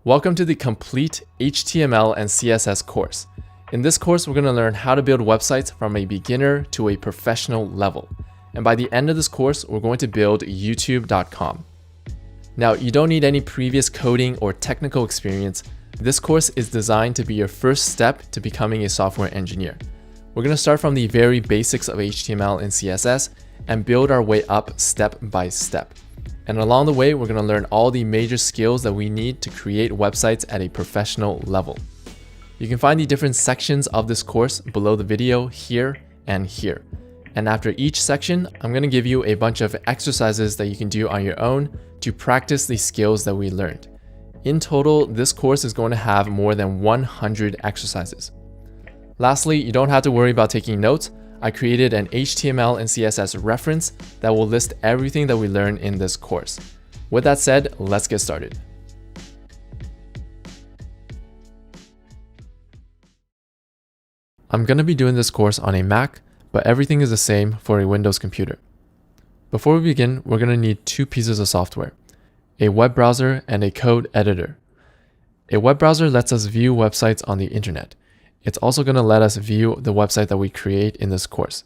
Welcome to the complete HTML and CSS course. In this course, we're going to learn how to build websites from a beginner to a professional level. And by the end of this course, we're going to build youtube.com. Now, you don't need any previous coding or technical experience. This course is designed to be your first step to becoming a software engineer. We're going to start from the very basics of HTML and CSS and build our way up step by step. And along the way, we're going to learn all the major skills that we need to create websites at a professional level. You can find the different sections of this course below the video here and here. And after each section, I'm going to give you a bunch of exercises that you can do on your own to practice the skills that we learned. In total, this course is going to have more than 100 exercises. Lastly, you don't have to worry about taking notes. I created an HTML and CSS reference that will list everything that we learn in this course. With that said, let's get started. I'm going to be doing this course on a Mac, but everything is the same for a Windows computer. Before we begin, we're going to need two pieces of software, a web browser and a code editor. A web browser lets us view websites on the internet. It's also going to let us view the website that we create in this course.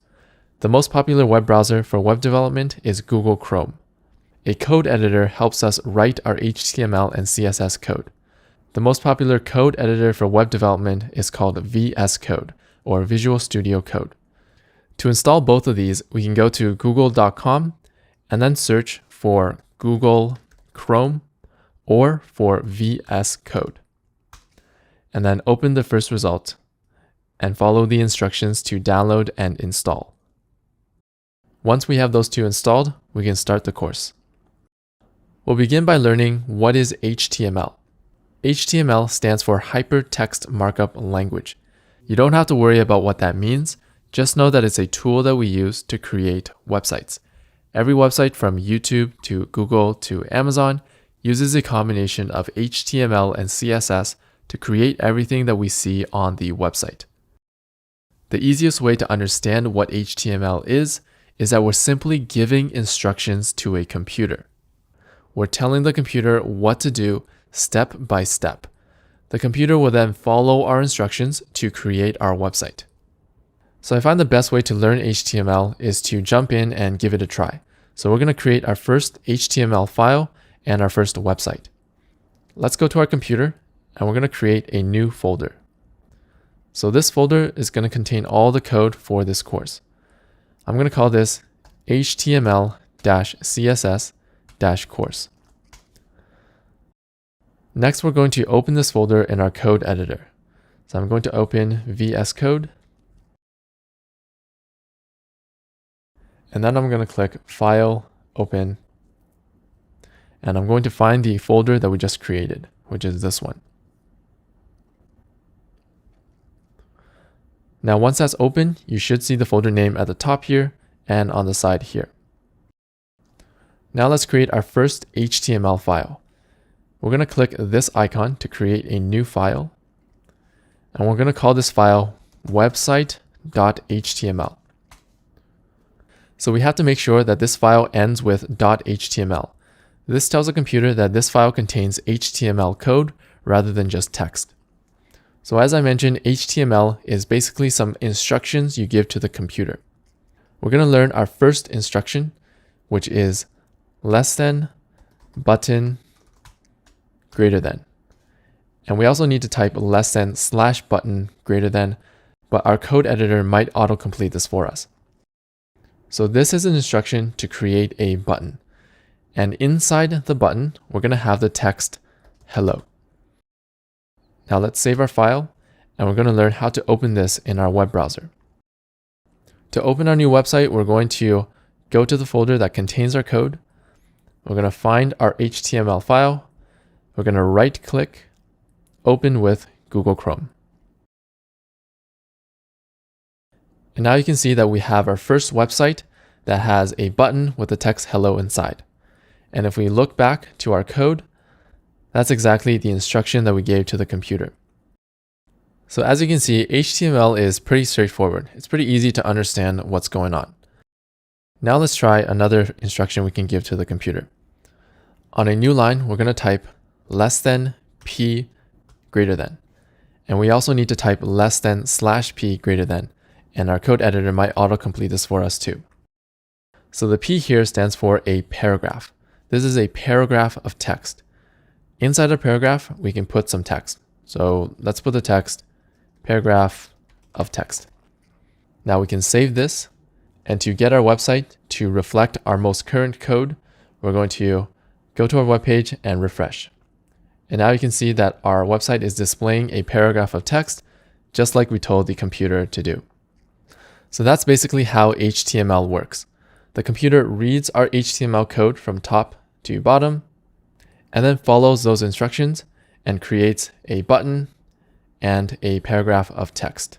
The most popular web browser for web development is Google Chrome. A code editor helps us write our HTML and CSS code. The most popular code editor for web development is called VS Code, or Visual Studio Code. To install both of these, we can go to google.com and then search for Google Chrome or for VS Code. And then open the first result and follow the instructions to download and install. Once we have those two installed, we can start the course. We'll begin by learning what is HTML. HTML stands for Hypertext Markup Language. You don't have to worry about what that means. Just know that it's a tool that we use to create websites. Every website from YouTube to Google to Amazon uses a combination of HTML and CSS to create everything that we see on the website. The easiest way to understand what HTML is that we're simply giving instructions to a computer. We're telling the computer what to do step by step. The computer will then follow our instructions to create our website. So I find the best way to learn HTML is to jump in and give it a try. So we're going to create our first HTML file and our first website. Let's go to our computer and we're going to create a new folder. So this folder is going to contain all the code for this course. I'm going to call this HTML-CSS-course. Next, we're going to open this folder in our code editor. So I'm going to open VS Code. And then I'm going to click File, Open. And I'm going to find the folder that we just created, which is this one. Now, once that's open, you should see the folder name at the top here and on the side here. Now let's create our first HTML file. We're going to click this icon to create a new file. And we're going to call this file website.html. So we have to make sure that this file ends with .html. This tells the computer that this file contains HTML code rather than just text. So as I mentioned, HTML is basically some instructions you give to the computer. We're going to learn our first instruction, which is less than, button, greater than. And we also need to type less than / button greater than, but our code editor might autocomplete this for us. So this is an instruction to create a button. And inside the button, we're going to have the text hello. Now let's save our file, and we're going to learn how to open this in our web browser. To open our new website, we're going to go to the folder that contains our code. We're going to find our HTML file. We're going to right-click, open with Google Chrome. And now you can see that we have our first website that has a button with the text hello inside. And if we look back to our code, that's exactly the instruction that we gave to the computer. So as you can see, HTML is pretty straightforward. It's pretty easy to understand what's going on. Now let's try another instruction we can give to the computer. On a new line, we're going to type less than p greater than. And we also need to type less than /p greater than. And our code editor might autocomplete this for us too. So the P here stands for a paragraph. This is a paragraph of text. Inside a paragraph, we can put some text. So let's put the text, paragraph of text. Now we can save this. And to get our website to reflect our most current code, we're going to go to our web page and refresh. And now you can see that our website is displaying a paragraph of text, just like we told the computer to do. So that's basically how HTML works. The computer reads our HTML code from top to bottom, and then follows those instructions and creates a button and a paragraph of text.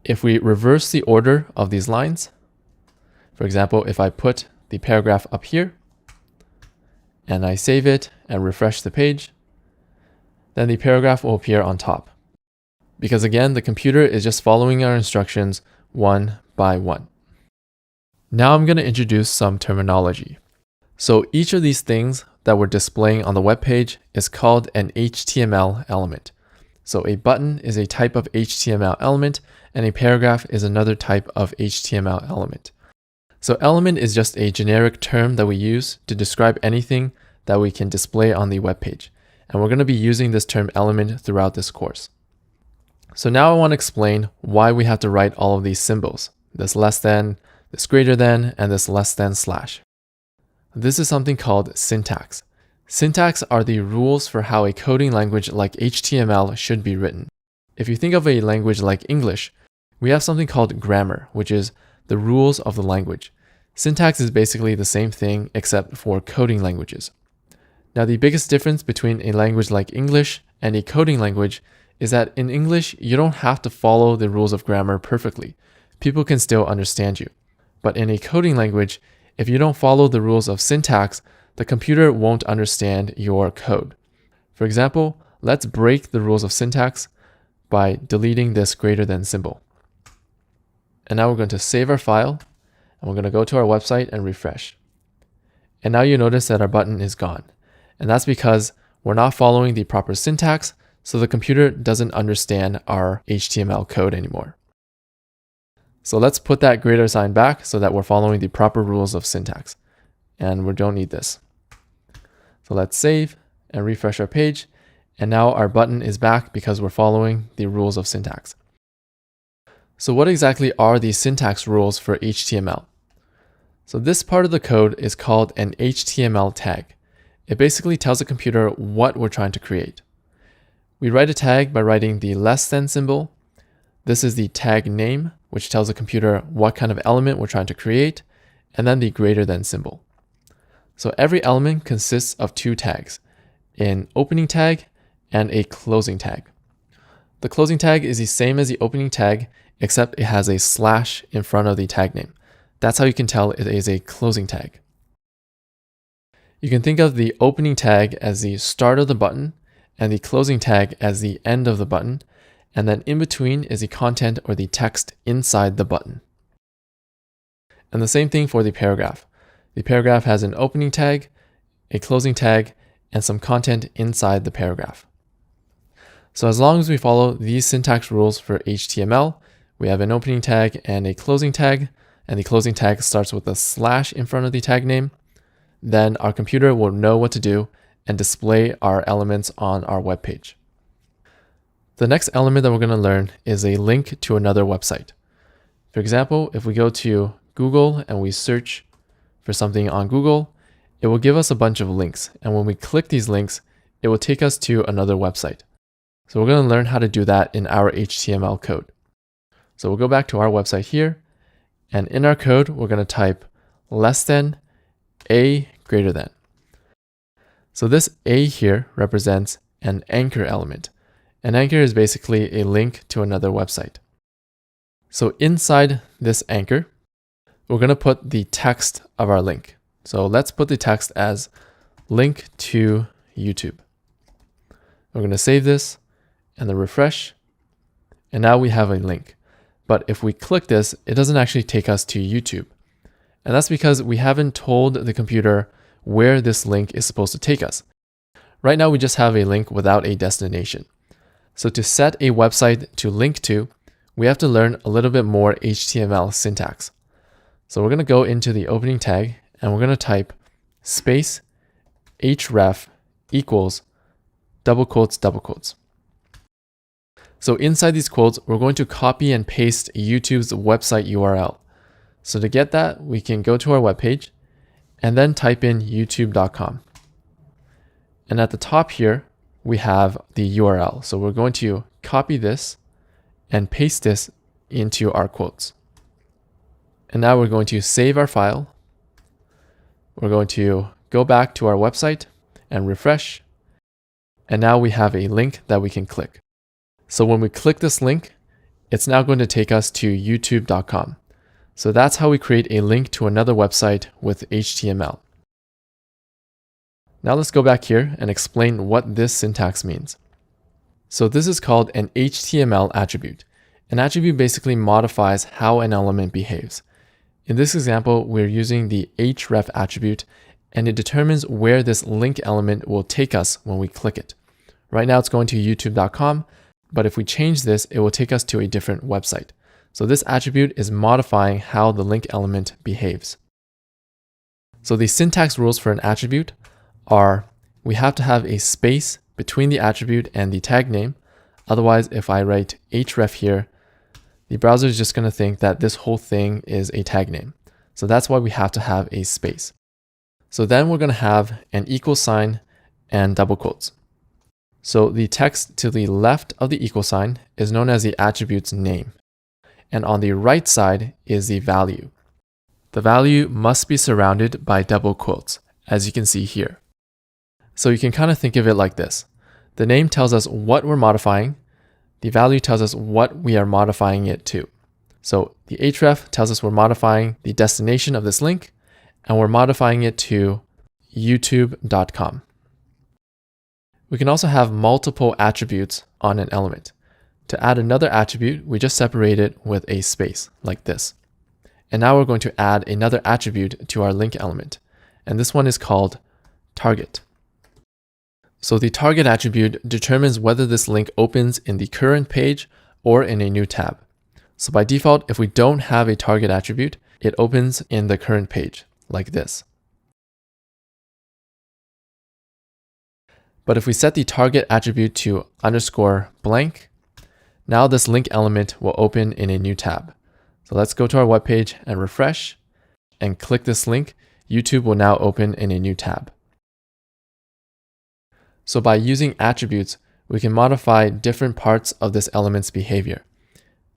If we reverse the order of these lines, for example, if I put the paragraph up here, and I save it and refresh the page, then the paragraph will appear on top. Because again, the computer is just following our instructions one by one. Now I'm going to introduce some terminology. So each of these things that we're displaying on the web page is called an HTML element. So a button is a type of HTML element, and a paragraph is another type of HTML element. So element is just a generic term that we use to describe anything that we can display on the web page. And we're going to be using this term element throughout this course. So now I want to explain why we have to write all of these symbols, this less than, this greater than, and this less than slash. This is something called syntax. Syntax are the rules for how a coding language like HTML should be written. If you think of a language like English, we have something called grammar, which is the rules of the language. Syntax is basically the same thing except for coding languages. Now, the biggest difference between a language like English and a coding language is that in English, you don't have to follow the rules of grammar perfectly. People can still understand you. But in a coding language, if you don't follow the rules of syntax, the computer won't understand your code. For example, let's break the rules of syntax by deleting this greater than symbol. And now we're going to save our file, and we're going to go to our website and refresh. And now you notice that our button is gone. And that's because we're not following the proper syntax, so the computer doesn't understand our HTML code anymore. So let's put that greater sign back so that we're following the proper rules of syntax. And we don't need this. So let's save and refresh our page. And now our button is back because we're following the rules of syntax. So what exactly are the syntax rules for HTML? So this part of the code is called an HTML tag. It basically tells the computer what we're trying to create. We write a tag by writing the less than symbol. This is the tag name, which tells the computer what kind of element we're trying to create, and then the greater than symbol. So every element consists of two tags, an opening tag and a closing tag. The closing tag is the same as the opening tag, except it has a slash in front of the tag name. That's how you can tell it is a closing tag. You can think of the opening tag as the start of the button and the closing tag as the end of the button, and then in between is the content or the text inside the button. And the same thing for the paragraph. The paragraph has an opening tag, a closing tag, and some content inside the paragraph. So as long as we follow these syntax rules for HTML, we have an opening tag and a closing tag, and the closing tag starts with a slash in front of the tag name, then our computer will know what to do and display our elements on our web page. The next element that we're going to learn is a link to another website. For example, if we go to Google and we search for something on Google, it will give us a bunch of links. And when we click these links, it will take us to another website. So we're going to learn how to do that in our HTML code. So we'll go back to our website here, and in our code, we're going to type less than a greater than. So this a here represents an anchor element. An anchor is basically a link to another website. So inside this anchor, we're going to put the text of our link. So let's put the text as link to YouTube. We're going to save this and then refresh. And now we have a link. But if we click this, it doesn't actually take us to YouTube. And that's because we haven't told the computer where this link is supposed to take us. Right now we just have a link without a destination. So to set a website to link to, we have to learn a little bit more HTML syntax. So we're going to go into the opening tag and we're going to type space href equals double quotes, double quotes. So inside these quotes, we're going to copy and paste YouTube's website URL. So to get that, we can go to our webpage and then type in youtube.com. And at the top here, we have the URL. So we're going to copy this and paste this into our quotes. And now we're going to save our file. We're going to go back to our website and refresh. And now we have a link that we can click. So when we click this link, it's now going to take us to youtube.com. So that's how we create a link to another website with HTML. Now let's go back here and explain what this syntax means. So this is called an HTML attribute. An attribute basically modifies how an element behaves. In this example, we're using the href attribute, and it determines where this link element will take us when we click it. Right now it's going to youtube.com, but if we change this, it will take us to a different website. So this attribute is modifying how the link element behaves. So the syntax rules for an attribute are we have to have a space between the attribute and the tag name. Otherwise, if I write href here, the browser is just going to think that this whole thing is a tag name. So that's why we have to have a space. So then we're going to have an equal sign and double quotes. So the text to the left of the equal sign is known as the attribute's name. And on the right side is the value. The value must be surrounded by double quotes, as you can see here. So you can kind of think of it like this. The name tells us what we're modifying. The value tells us what we are modifying it to. So the href tells us we're modifying the destination of this link, and we're modifying it to youtube.com. We can also have multiple attributes on an element. To add another attribute, we just separate it with a space, like this. And now we're going to add another attribute to our link element. And this one is called target. So the target attribute determines whether this link opens in the current page or in a new tab. So by default, if we don't have a target attribute, it opens in the current page, like this. But if we set the target attribute to _blank, now this link element will open in a new tab. So let's go to our webpage and refresh and click this link. YouTube will now open in a new tab. So by using attributes, we can modify different parts of this element's behavior.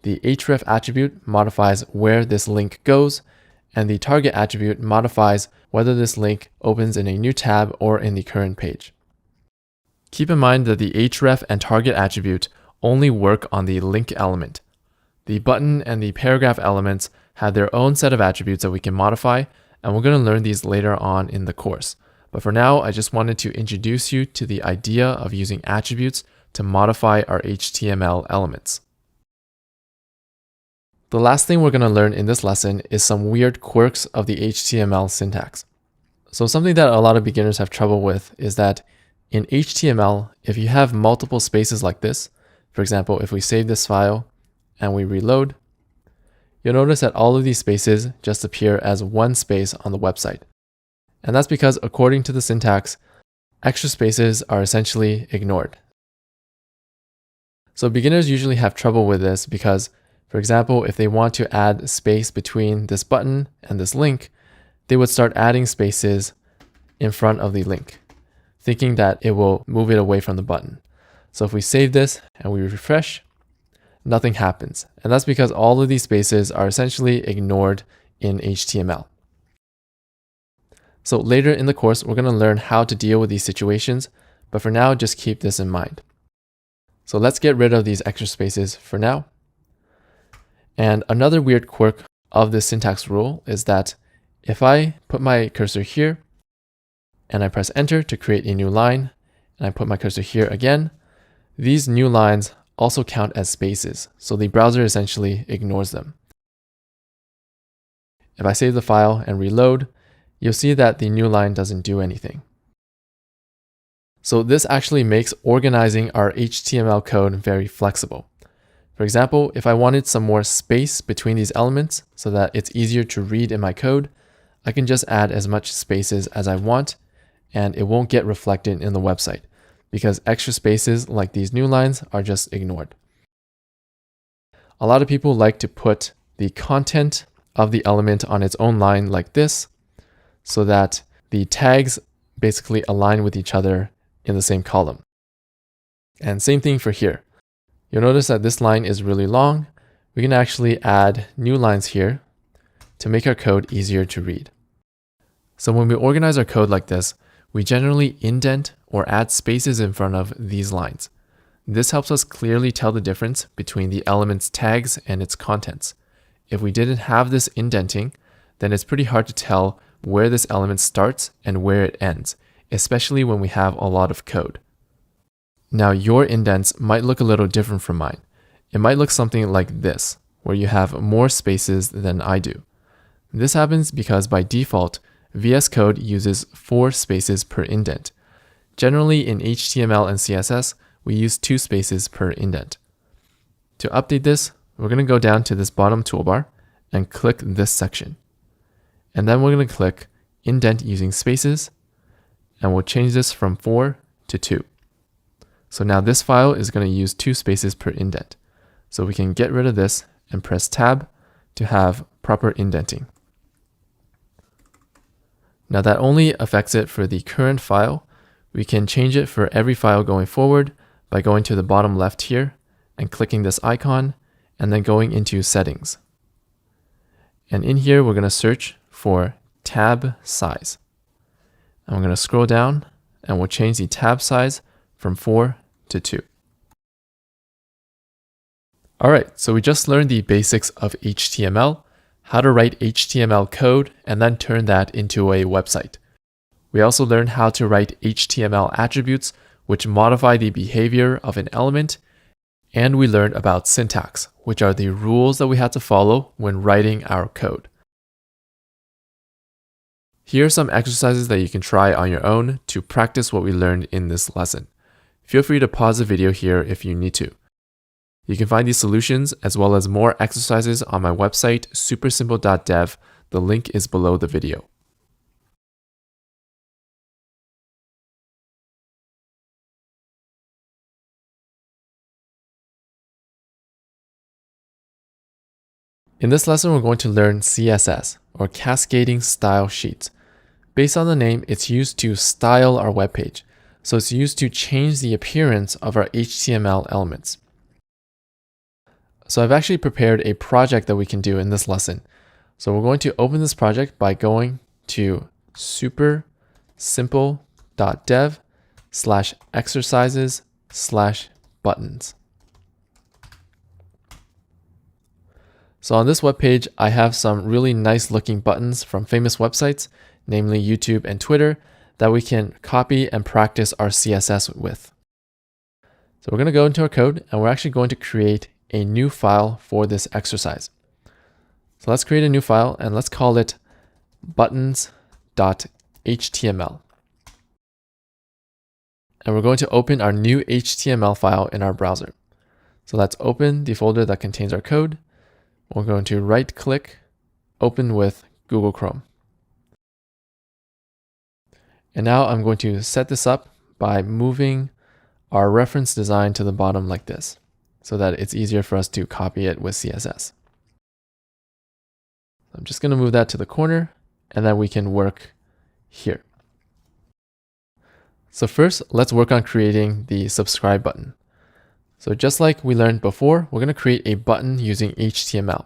The href attribute modifies where this link goes, and the target attribute modifies whether this link opens in a new tab or in the current page. Keep in mind that the href and target attribute only work on the link element. The button and the paragraph elements have their own set of attributes that we can modify, and we're going to learn these later on in the course. But for now, I just wanted to introduce you to the idea of using attributes to modify our HTML elements. The last thing we're going to learn in this lesson is some weird quirks of the HTML syntax. So something that a lot of beginners have trouble with is that in HTML, if you have multiple spaces like this, for example, if we save this file and we reload, you'll notice that all of these spaces just appear as one space on the website. And that's because according to the syntax, extra spaces are essentially ignored. So beginners usually have trouble with this because, for example, if they want to add space between this button and this link, they would start adding spaces in front of the link, thinking that it will move it away from the button. So if we save this and we refresh, nothing happens. And that's because all of these spaces are essentially ignored in HTML. So later in the course, we're going to learn how to deal with these situations, but for now, just keep this in mind. So let's get rid of these extra spaces for now. And another weird quirk of this syntax rule is that if I put my cursor here and I press enter to create a new line, and I put my cursor here again, these new lines also count as spaces. So the browser essentially ignores them. If I save the file and reload, you'll see that the new line doesn't do anything. So this actually makes organizing our HTML code very flexible. For example, if I wanted some more space between these elements so that it's easier to read in my code, I can just add as much spaces as I want, and it won't get reflected in the website because extra spaces like these new lines are just ignored. A lot of people like to put the content of the element on its own line like this so that the tags basically align with each other in the same column. And same thing for here. You'll notice that this line is really long. We can actually add new lines here to make our code easier to read. So when we organize our code like this, we generally indent or add spaces in front of these lines. This helps us clearly tell the difference between the element's tags and its contents. If we didn't have this indenting, then it's pretty hard to tell where this element starts and where it ends, especially when we have a lot of code. Now your indents might look a little different from mine. It might look something like this, where you have more spaces than I do. This happens because by default, VS Code uses 4 spaces per indent. Generally in HTML and CSS, we use 2 spaces per indent. To update this, we're going to go down to this bottom toolbar and click this section. And then we're going to click Indent using spaces, and we'll change this from 4 to 2. So now this file is going to use 2 spaces per indent. So we can get rid of this and press Tab to have proper indenting. Now that only affects it for the current file. We can change it for every file going forward by going to the bottom left here and clicking this icon and then going into Settings. And in here, we're going to search for tab size. And we're going to scroll down and we'll change the tab size from 4 to 2. All right, so we just learned the basics of HTML, how to write HTML code and then turn that into a website. We also learned how to write HTML attributes, which modify the behavior of an element. And we learned about syntax, which are the rules that we have to follow when writing our code. Here are some exercises that you can try on your own to practice what we learned in this lesson. Feel free to pause the video here if you need to. You can find these solutions as well as more exercises on my website, supersimple.dev. The link is below the video. In this lesson, we're going to learn CSS, or Cascading Style Sheets. Based on the name, it's used to style our web page. So it's used to change the appearance of our HTML elements. So I've actually prepared a project that we can do in this lesson. So we're going to open this project by going to supersimple.dev/exercises/buttons. So on this web page, I have some really nice looking buttons from famous websites, namely YouTube and Twitter, that we can copy and practice our CSS with. So we're going to go into our code and we're actually going to create a new file for this exercise. So let's create a new file and let's call it buttons.html. And we're going to open our new HTML file in our browser. So let's open the folder that contains our code. We're going to right click, open with Google Chrome. And now I'm going to set this up by moving our reference design to the bottom like this, so that it's easier for us to copy it with CSS. I'm just going to move that to the corner, and then we can work here. So first, let's work on creating the subscribe button. So just like we learned before, we're going to create a button using HTML.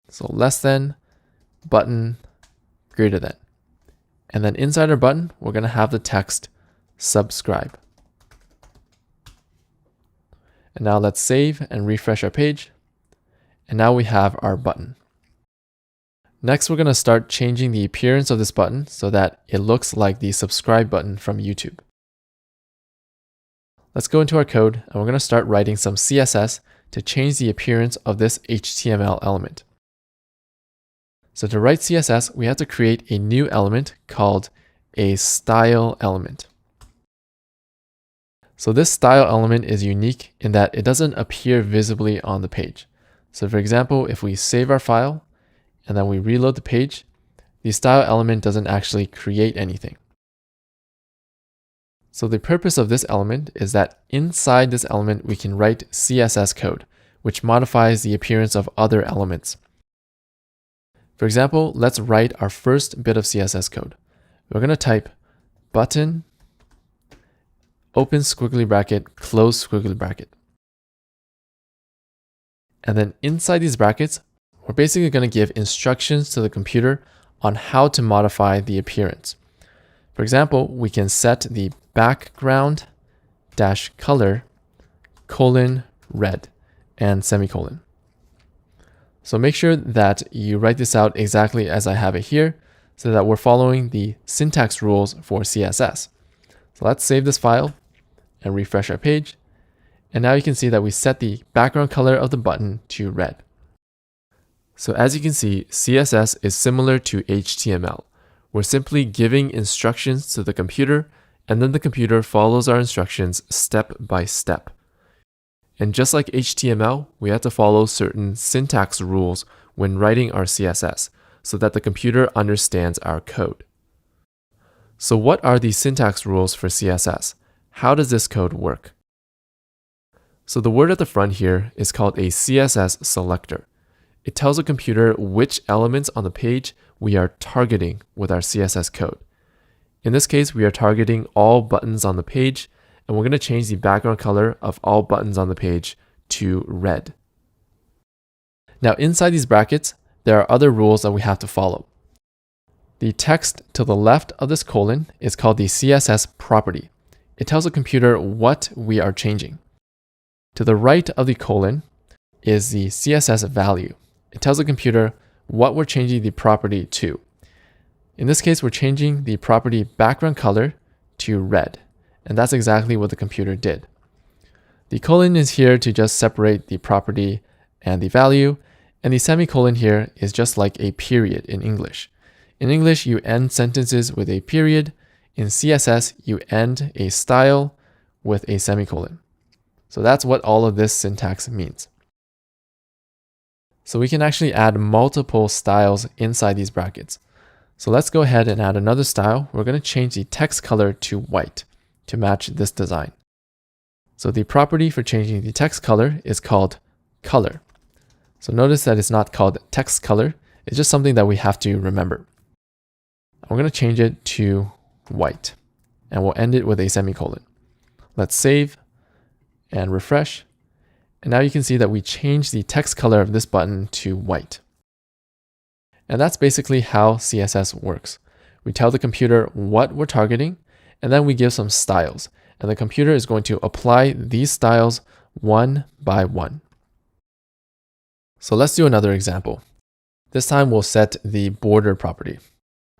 So less than, button, greater than. And then inside our button, we're going to have the text subscribe. And now let's save and refresh our page. And now we have our button. Next, we're going to start changing the appearance of this button so that it looks like the subscribe button from YouTube. Let's go into our code and we're going to start writing some CSS to change the appearance of this HTML element. So to write CSS, we have to create a new element called a style element. So this style element is unique in that it doesn't appear visibly on the page. So for example, if we save our file and then we reload the page, the style element doesn't actually create anything. So the purpose of this element is that inside this element we can write CSS code, which modifies the appearance of other elements. For example, let's write our first bit of CSS code. We're going to type button, open squiggly bracket, close squiggly bracket. And then inside these brackets, we're basically going to give instructions to the computer on how to modify the appearance. For example, we can set the background dash color colon red and semicolon. So make sure that you write this out exactly as I have it here so that we're following the syntax rules for CSS. So let's save this file and refresh our page. And now you can see that we set the background color of the button to red. So as you can see, CSS is similar to HTML. We're simply giving instructions to the computer, and then the computer follows our instructions step by step. And just like HTML, we have to follow certain syntax rules when writing our CSS so that the computer understands our code. So what are the syntax rules for CSS? How does this code work? So the word at the front here is called a CSS selector. It tells the computer which elements on the page we are targeting with our CSS code. In this case, we are targeting all buttons on the page, and we're going to change the background color of all buttons on the page to red. Now inside these brackets, there are other rules that we have to follow. The text to the left of this colon is called the CSS property. It tells the computer what we are changing. To the right of the colon is the CSS value. It tells the computer what we're changing the property to. In this case, we're changing the property background color to red, and that's exactly what the computer did. The colon is here to just separate the property and the value, and the semicolon here is just like a period in English. In English, you end sentences with a period. In CSS, you end a style with a semicolon. So that's what all of this syntax means. So we can actually add multiple styles inside these brackets. So let's go ahead and add another style. We're going to change the text color to white to match this design. So the property for changing the text color is called color. So notice that it's not called text color. It's just something that we have to remember. We're going to change it to white, and we'll end it with a semicolon. Let's save and refresh. And now you can see that we changed the text color of this button to white. And that's basically how CSS works. We tell the computer what we're targeting, and then we give some styles. And the computer is going to apply these styles one by one. So let's do another example. This time we'll set the border property.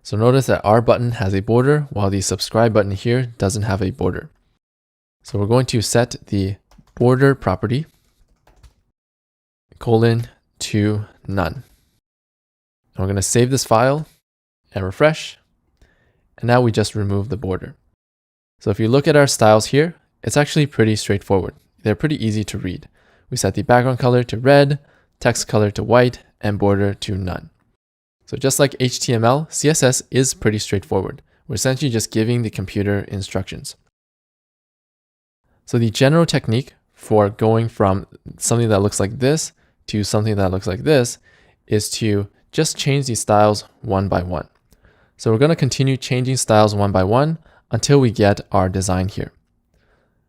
So notice that our button has a border while the subscribe button here doesn't have a border. So we're going to set the border property colon to none. And we're going to save this file and refresh. And now we just remove the border. So if you look at our styles here, it's actually pretty straightforward. They're pretty easy to read. We set the background color to red, text color to white, and border to none. So just like HTML, CSS is pretty straightforward. We're essentially just giving the computer instructions. So the general technique for going from something that looks like this to something that looks like this is to just change these styles one by one. So we're going to continue changing styles one by one until we get our design here.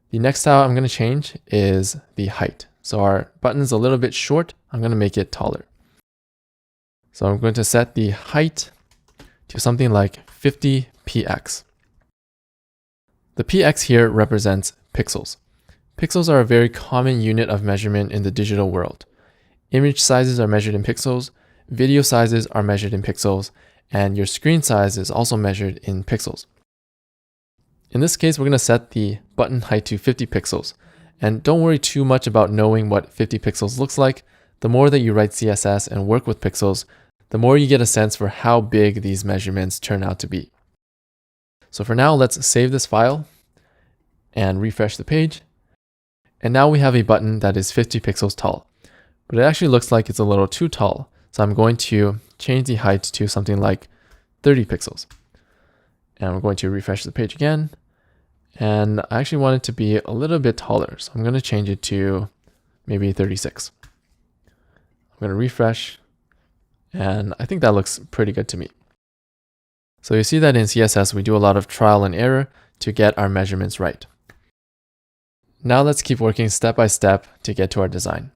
The next style I'm going to change is the height. So our button is a little bit short. I'm going to make it taller. So I'm going to set the height to something like 50 px. The px here represents pixels. Pixels are a very common unit of measurement in the digital world. Image sizes are measured in pixels, video sizes are measured in pixels, and your screen size is also measured in pixels. In this case, we're going to set the button height to 50 pixels. And don't worry too much about knowing what 50 pixels looks like. The more that you write CSS and work with pixels, the more you get a sense for how big these measurements turn out to be. So for now, let's save this file and refresh the page. And now we have a button that is 50 pixels tall, but it actually looks like it's a little too tall. So I'm going to change the height to something like 30 pixels. And we're going to refresh the page again. And I actually want it to be a little bit taller. So I'm going to change it to maybe 36. I'm going to refresh. And I think that looks pretty good to me. So you see that in CSS, we do a lot of trial and error to get our measurements right. Now let's keep working step by step to get to our design.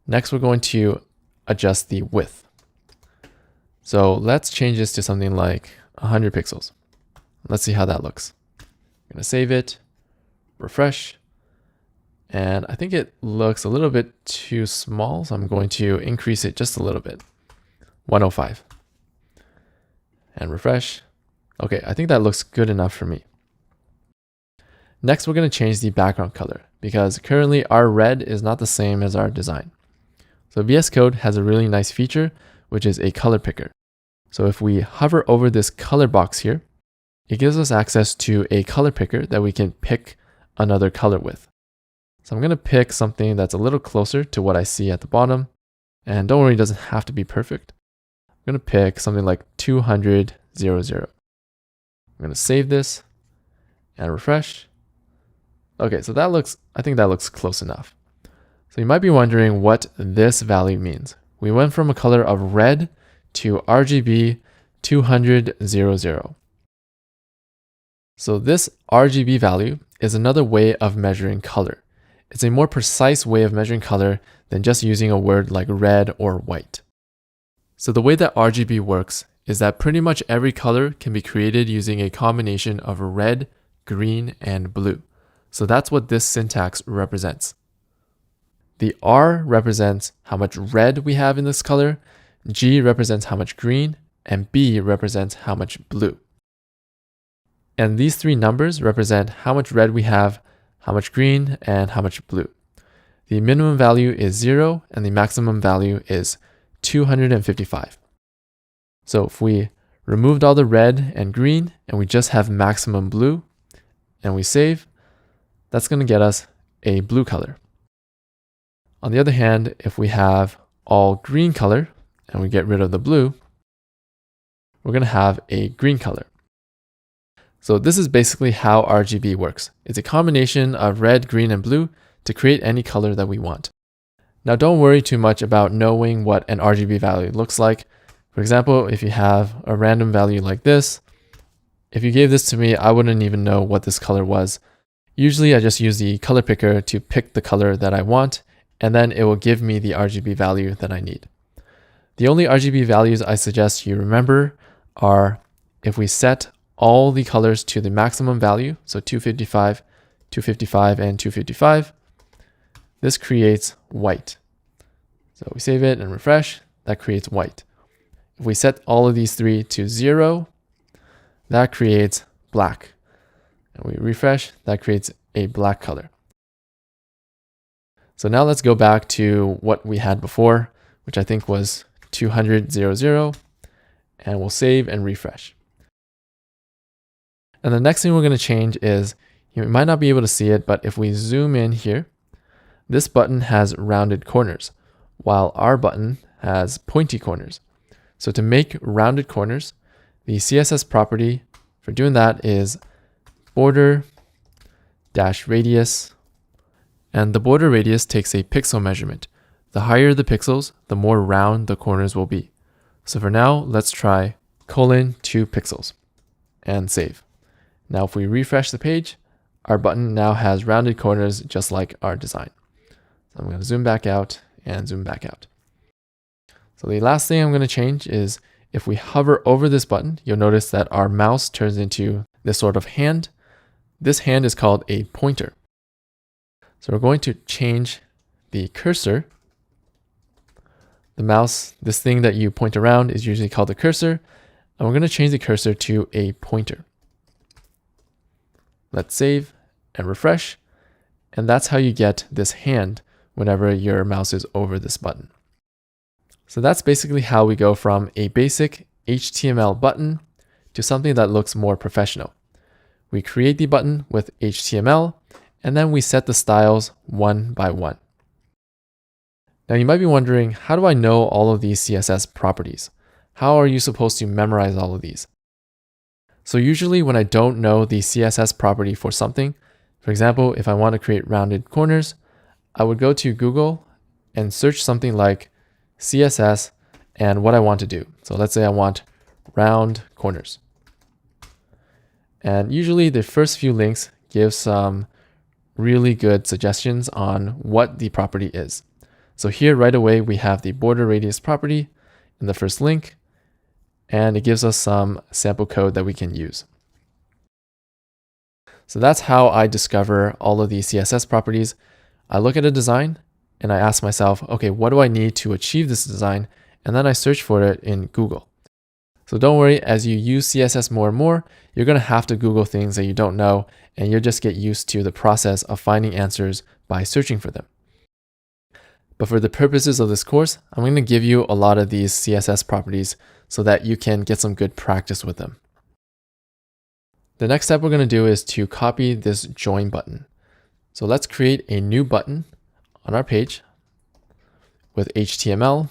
Next, we're going to adjust the width. So let's change this to something like 100 pixels. Let's see how that looks. I'm going to save it, refresh, and I think it looks a little bit too small, so I'm going to increase it just a little bit, 105. And refresh. Okay, I think that looks good enough for me. Next, we're going to change the background color because currently our red is not the same as our design. So VS Code has a really nice feature, which is a color picker. So if we hover over this color box here, it gives us access to a color picker that we can pick another color with. So I'm going to pick something that's a little closer to what I see at the bottom. And don't worry, it doesn't have to be perfect. I'm going to pick something like 200, 0, 0. I'm going to save this and refresh. Okay, so I think that looks close enough. So you might be wondering what this value means. We went from a color of red to RGB 200, 0, 0. So this RGB value is another way of measuring color. It's a more precise way of measuring color than just using a word like red or white. So the way that RGB works is that pretty much every color can be created using a combination of red, green, and blue. So that's what this syntax represents. The R represents how much red we have in this color, G represents how much green, and B represents how much blue. And these three numbers represent how much red we have, how much green, and how much blue. The minimum value is 0 and the maximum value is 255. So if we removed all the red and green and we just have maximum blue and we save, that's going to get us a blue color. On the other hand, if we have all green color and we get rid of the blue, we're going to have a green color. So this is basically how RGB works. It's a combination of red, green, and blue to create any color that we want. Now don't worry too much about knowing what an RGB value looks like. For example, if you have a random value like this, if you gave this to me, I wouldn't even know what this color was. Usually I just use the color picker to pick the color that I want, and then it will give me the RGB value that I need. The only RGB values I suggest you remember are if we set all the colors to the maximum value, so 255, 255, and 255, this creates white. So we save it and refresh, that creates white. If we set all of these three to 0, that creates black. And we refresh, that creates a black color. So now let's go back to what we had before, which I think was 200, 0, 0, and we'll save and refresh. And the next thing we're going to change is, you might not be able to see it, but if we zoom in here, this button has rounded corners, while our button has pointy corners. So to make rounded corners, the CSS property for doing that is border-radius, and the border radius takes a pixel measurement. The higher the pixels, the more round the corners will be. So for now, let's try 2 pixels and save. Now if we refresh the page, our button now has rounded corners just like our design. So I'm going to zoom back out and zoom back out. So the last thing I'm going to change is if we hover over this button, you'll notice that our mouse turns into this sort of hand. This hand is called a pointer. So we're going to change the cursor. The mouse, this thing that you point around, is usually called the cursor. And we're going to change the cursor to a pointer. Let's save and refresh. And that's how you get this hand whenever your mouse is over this button. So that's basically how we go from a basic HTML button to something that looks more professional. we create the button with HTML, and then we set the styles one by one. Now you might be wondering, how do I know all of these CSS properties? How are you supposed to memorize all of these? So usually when I don't know the CSS property for something, for example, if I want to create rounded corners, I would go to Google and search something like CSS and what I want to do. So let's say I want round corners. And usually the first few links give some really good suggestions on what the property is. So here right away, we have the border radius property in the first link, and it gives us some sample code that we can use. So that's how I discover all of these CSS properties. I look at a design and I ask myself, okay, what do I need to achieve this design? And then I search for it in Google. So don't worry, as you use CSS more and more, you're going to have to Google things that you don't know, and you'll just get used to the process of finding answers by searching for them. But for the purposes of this course, I'm going to give you a lot of these CSS properties so that you can get some good practice with them. The next step we're going to do is to copy this join button. So let's create a new button on our page with HTML.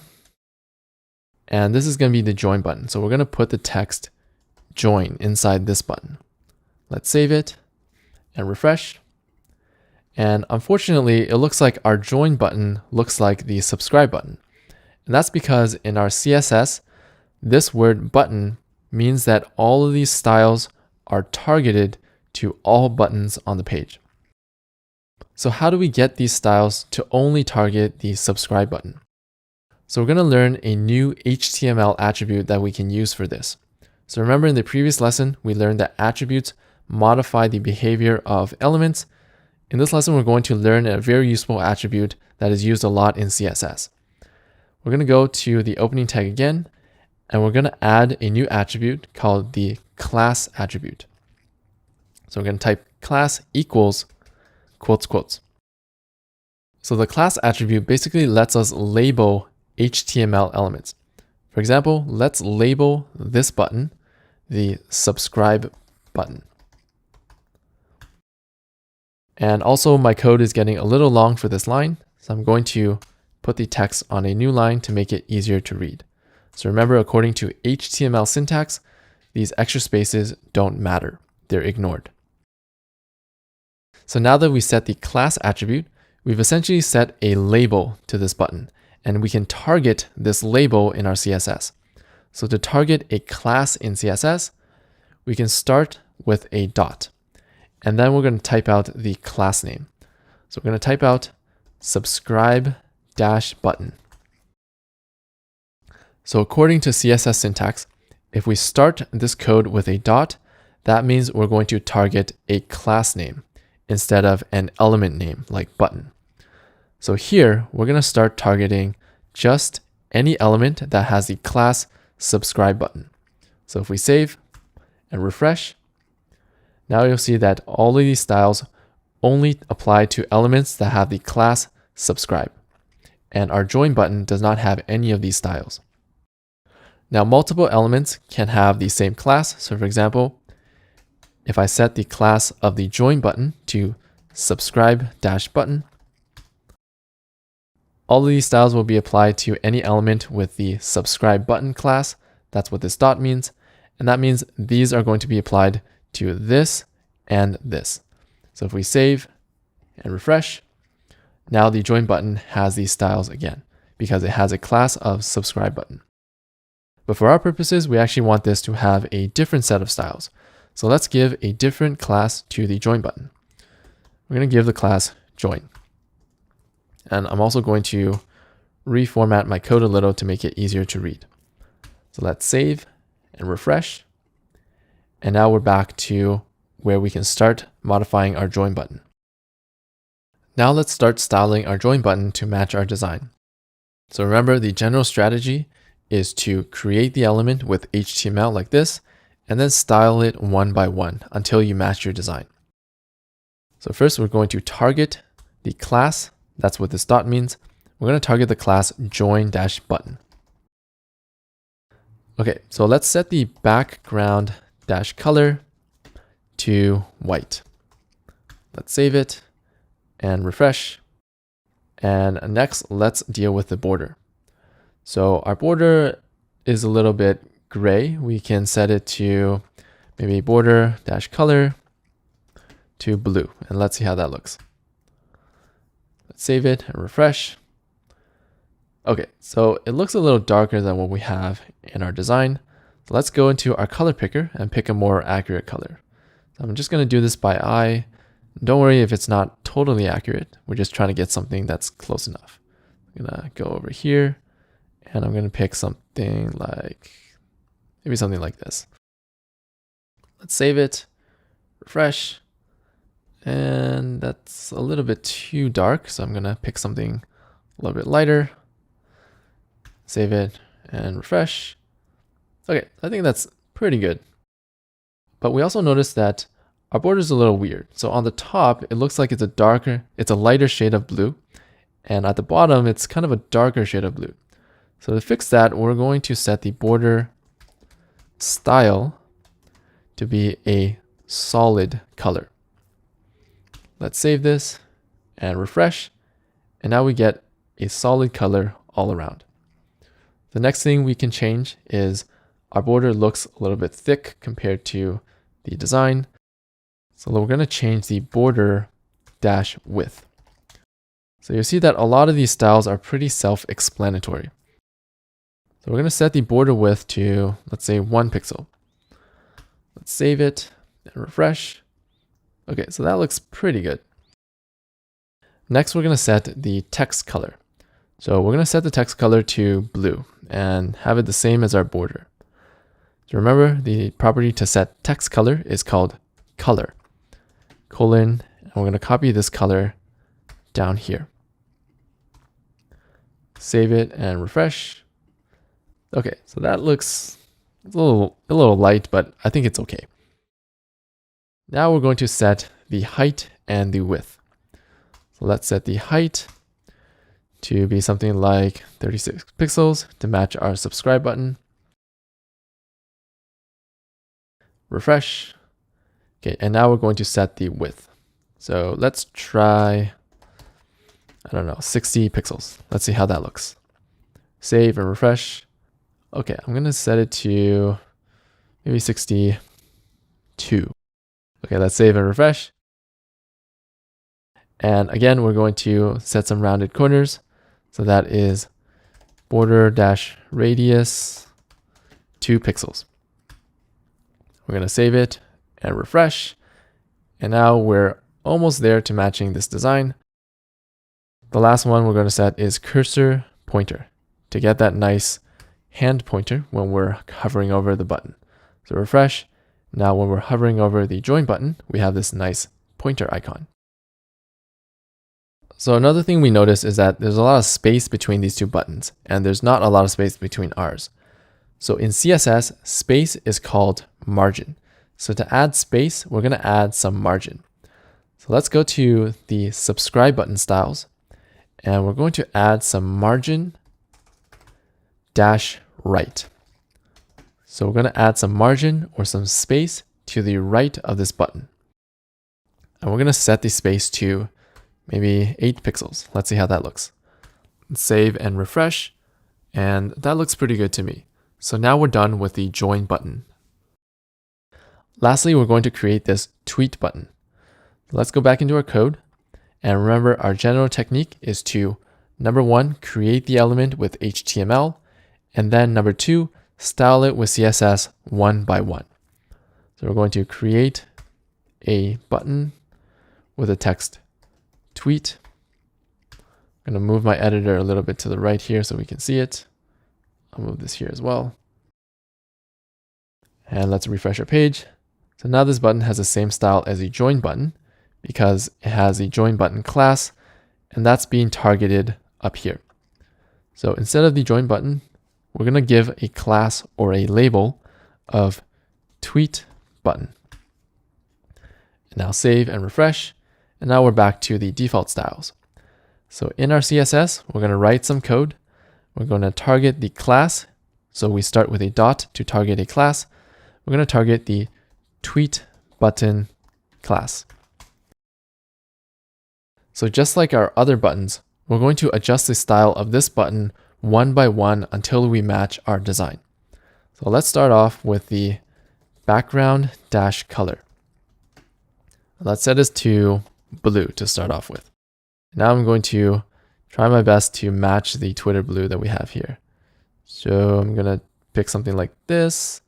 And this is going to be the join button. So we're going to put the text join inside this button. Let's save it and refresh. And unfortunately, it looks like our join button looks like the subscribe button. And that's because in our CSS, this word button means that all of these styles are targeted to all buttons on the page. So how do we get these styles to only target the subscribe button? So we're going to learn a new HTML attribute that we can use for this. So remember in the previous lesson, we learned that attributes modify the behavior of elements. In this lesson, we're going to learn a very useful attribute that is used a lot in CSS. We're going to go to the opening tag again, and we're going to add a new attribute called the class attribute. So we're going to type class equals quotes quotes. So the class attribute basically lets us label HTML elements. For example, let's label this button the subscribe button. And also my code is getting a little long for this line, so I'm going to put the text on a new line to make it easier to read. So remember, according to HTML syntax, these extra spaces don't matter. They're ignored. So now that we set the class attribute, we've essentially set a label to this button, and we can target this label in our CSS. So to target a class in CSS, we can start with a dot, and then we're going to type out the class name. So we're going to type out subscribe-button. So according to CSS syntax, if we start this code with a dot, that means we're going to target a class name instead of an element name like button. So here, we're going to start targeting just any element that has the class subscribe button. So if we save and refresh, now you'll see that all of these styles only apply to elements that have the class subscribe. And our join button does not have any of these styles. Now, multiple elements can have the same class. So for example, if I set the class of the join button to subscribe-button, all of these styles will be applied to any element with the subscribe button class. That's what this dot means. And that means these are going to be applied to this and this. So if we save and refresh, now the join button has these styles again because it has a class of subscribe button. But for our purposes, we actually want this to have a different set of styles. So let's give a different class to the join button. We're going to give the class join. And I'm also going to reformat my code a little to make it easier to read. So let's save and refresh. And now we're back to where we can start modifying our join button. Now let's start styling our join button to match our design. So remember, the general strategy is to create the element with HTML like this, and then style it one by one until you match your design. So first we're going to target the class. That's what this dot means. We're going to target the class join-button. Okay, so let's set the background-color to white. Let's save it and refresh. And next, let's deal with the border. So our border is a little bit gray. We can set it to maybe border dash color to blue. And let's see how that looks. Let's save it and refresh. Okay, so it looks a little darker than what we have in our design. So let's go into our color picker and pick a more accurate color. So I'm just going to do this by eye. Don't worry if it's not totally accurate. We're just trying to get something that's close enough. I'm going to go over here and I'm going to pick something like, maybe something like this. Let's save it, refresh. And that's a little bit too dark. So I'm going to pick something a little bit lighter. Save it and refresh. Okay, I think that's pretty good. But we also noticed that our border is a little weird. So on the top, it looks like it's a lighter shade of blue. And at the bottom, it's kind of a darker shade of blue. So to fix that, we're going to set the border style to be a solid color. Let's save this and refresh. And now we get a solid color all around. The next thing we can change is our border looks a little bit thick compared to the design. So we're going to change the border dash width. So you'll see that a lot of these styles are pretty self-explanatory. So we're going to set the border width to, let's say, 1 pixel. Let's save it and refresh. Okay, so that looks pretty good. Next, we're going to set the text color. So we're going to set the text color to blue and have it the same as our border. So remember, the property to set text color is called color, and we're going to copy this color down here. Save it and refresh. Okay, so that looks a little light, but I think it's okay. Now we're going to set the height and the width. So let's set the height to be something like 36 pixels to match our subscribe button. Refresh. Okay, and now we're going to set the width. So let's try, I don't know, 60 pixels. Let's see how that looks. Save and refresh. Okay, I'm going to set it to maybe 62. Okay, let's save and refresh. And again, we're going to set some rounded corners. So that is border dash radius 2 pixels. We're going to save it and refresh. And now we're almost there to matching this design. The last one we're going to set is cursor pointer to get that nice hand pointer when we're hovering over the button. So refresh. Now when we're hovering over the join button, we have this nice pointer icon. So another thing we notice is that there's a lot of space between these two buttons, and there's not a lot of space between ours. So in CSS, space is called margin. So to add space, we're going to add some margin. So let's go to the subscribe button styles, and we're going to add some margin dash right. So we're going to add some margin or some space to the right of this button. And we're going to set the space to maybe 8 pixels. Let's see how that looks. Save and refresh. And that looks pretty good to me. So now we're done with the join button. Lastly, we're going to create this tweet button. Let's go back into our code. And remember, our general technique is to, number 1, create the element with HTML. And then number 2, style it with CSS one by one. So we're going to create a button with a text tweet. I'm going to move my editor a little bit to the right here so we can see it. I'll move this here as well. And let's refresh our page. So now this button has the same style as the join button because it has a join button class, and that's being targeted up here. So instead of the join button, we're going to give a class or a label of tweet button. And now save and refresh. And now we're back to the default styles. So in our CSS, we're going to write some code. We're going to target the class. So we start with a dot to target a class. We're going to target the tweet button class. So just like our other buttons, we're going to adjust the style of this button one by one until we match our design. So let's start off with the background dash color. Let's set this to blue to start off with. Now I'm going to try my best to match the Twitter blue that we have here. So I'm going to pick something like this,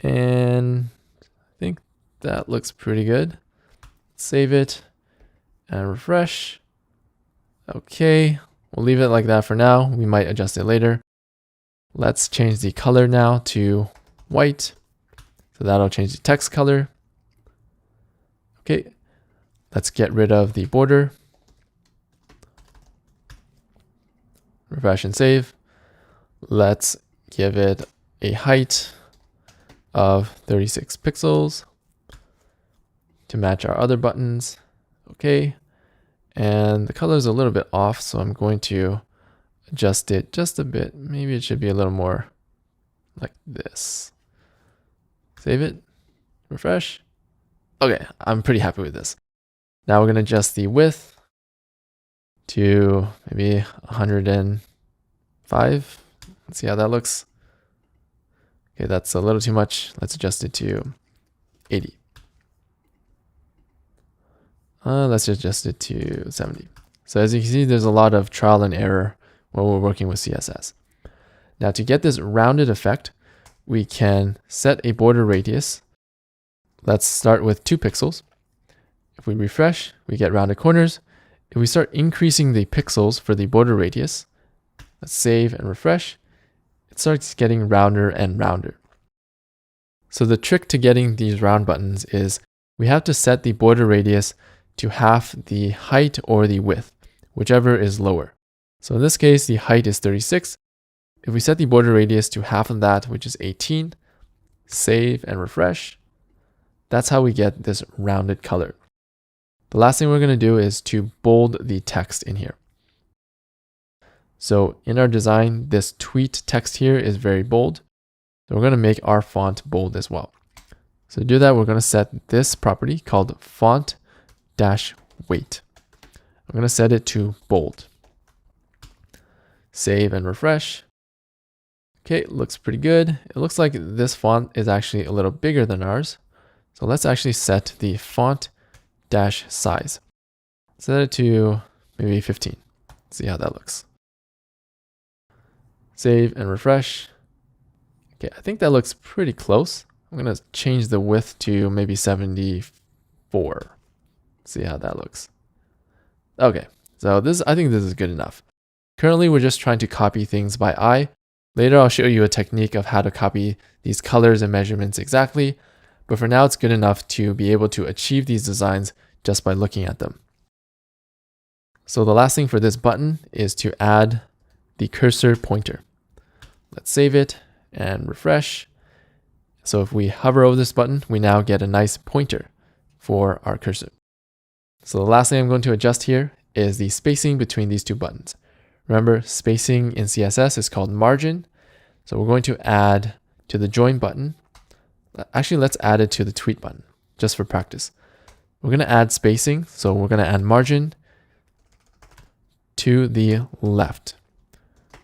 and I think that looks pretty good. Save it and refresh. Okay, we'll leave it like that for now. We might adjust it later. Let's change the color now to white. So that'll change the text color. Okay, let's get rid of the border. Refresh and save. Let's give it a height of 36 pixels to match our other buttons. Okay, and the color is a little bit off, so I'm going to adjust it just a bit. Maybe it should be a little more like this. Save it, refresh. Okay, I'm pretty happy with this. Now we're going to adjust the width to maybe 105. Let's see how that looks. Okay, that's a little too much. Let's adjust it to 80. Let's adjust it to 70. So as you can see, there's a lot of trial and error when we're working with CSS. Now to get this rounded effect, we can set a border radius. Let's start with 2 pixels. If we refresh, we get rounded corners. If we start increasing the pixels for the border radius, let's save and refresh, it starts getting rounder and rounder. So the trick to getting these round buttons is we have to set the border radius to half the height or the width, whichever is lower. So in this case, the height is 36. If we set the border radius to half of that, which is 18, save and refresh, that's how we get this rounded color. The last thing we're going to do is to bold the text in here. So in our design, this tweet text here is very bold. So we're going to make our font bold as well. So to do that, we're going to set this property called font-weight. I'm going to set it to bold. Save and refresh. Okay, it looks pretty good. It looks like this font is actually a little bigger than ours. So let's actually set the font-size. Set it to maybe 15. See how that looks. Save and refresh. Okay, I think that looks pretty close. I'm going to change the width to maybe 74. See how that looks. Okay, so I think this is good enough. Currently, we're just trying to copy things by eye. Later, I'll show you a technique of how to copy these colors and measurements exactly. But for now, it's good enough to be able to achieve these designs just by looking at them. So the last thing for this button is to add the cursor pointer. Let's save it and refresh. So if we hover over this button, we now get a nice pointer for our cursor. So the last thing I'm going to adjust here is the spacing between these two buttons. Remember, spacing in CSS is called margin. So we're going to add to the join button. Actually, let's add it to the tweet button just for practice. We're going to add spacing. So we're going to add margin to the left,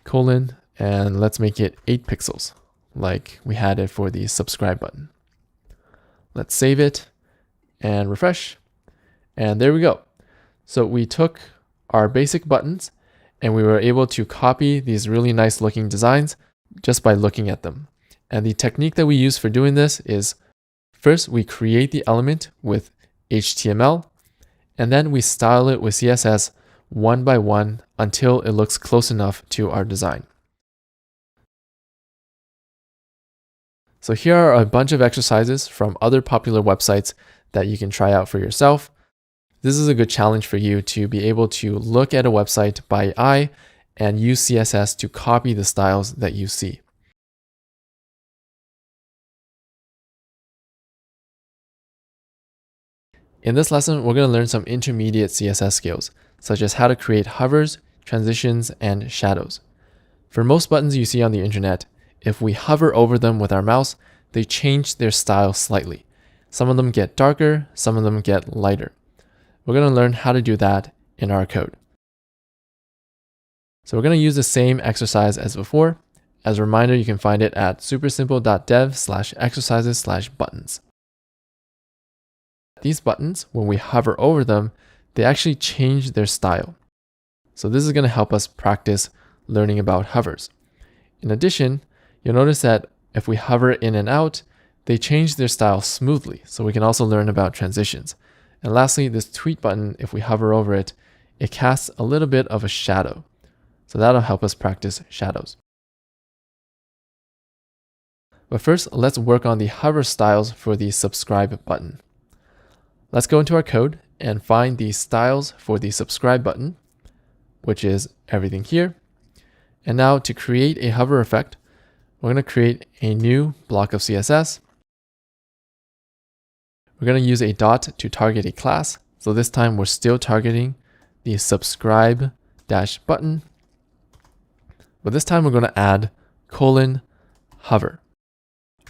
colon, and let's make it 8 pixels like we had it for the subscribe button. Let's save it and refresh. And there we go. So we took our basic buttons and we were able to copy these really nice looking designs just by looking at them. And the technique that we use for doing this is first we create the element with HTML and then we style it with CSS one by one until it looks close enough to our design. So here are a bunch of exercises from other popular websites that you can try out for yourself. This is a good challenge for you to be able to look at a website by eye and use CSS to copy the styles that you see. In this lesson, we're going to learn some intermediate CSS skills, such as how to create hovers, transitions, and shadows. For most buttons you see on the internet, if we hover over them with our mouse, they change their style slightly. Some of them get darker, some of them get lighter. We're going to learn how to do that in our code. So we're going to use the same exercise as before. As a reminder, you can find it at supersimple.dev/exercises/buttons. These buttons, when we hover over them, they actually change their style. So this is going to help us practice learning about hovers. In addition, you'll notice that if we hover in and out, they change their style smoothly. So we can also learn about transitions. And lastly, this tweet button, if we hover over it, it casts a little bit of a shadow. So that'll help us practice shadows. But first, let's work on the hover styles for the subscribe button. Let's go into our code and find the styles for the subscribe button, which is everything here. And now to create a hover effect, we're going to create a new block of CSS. We're going to use a dot to target a class. So this time we're still targeting the subscribe-button. But this time we're going to add :hover,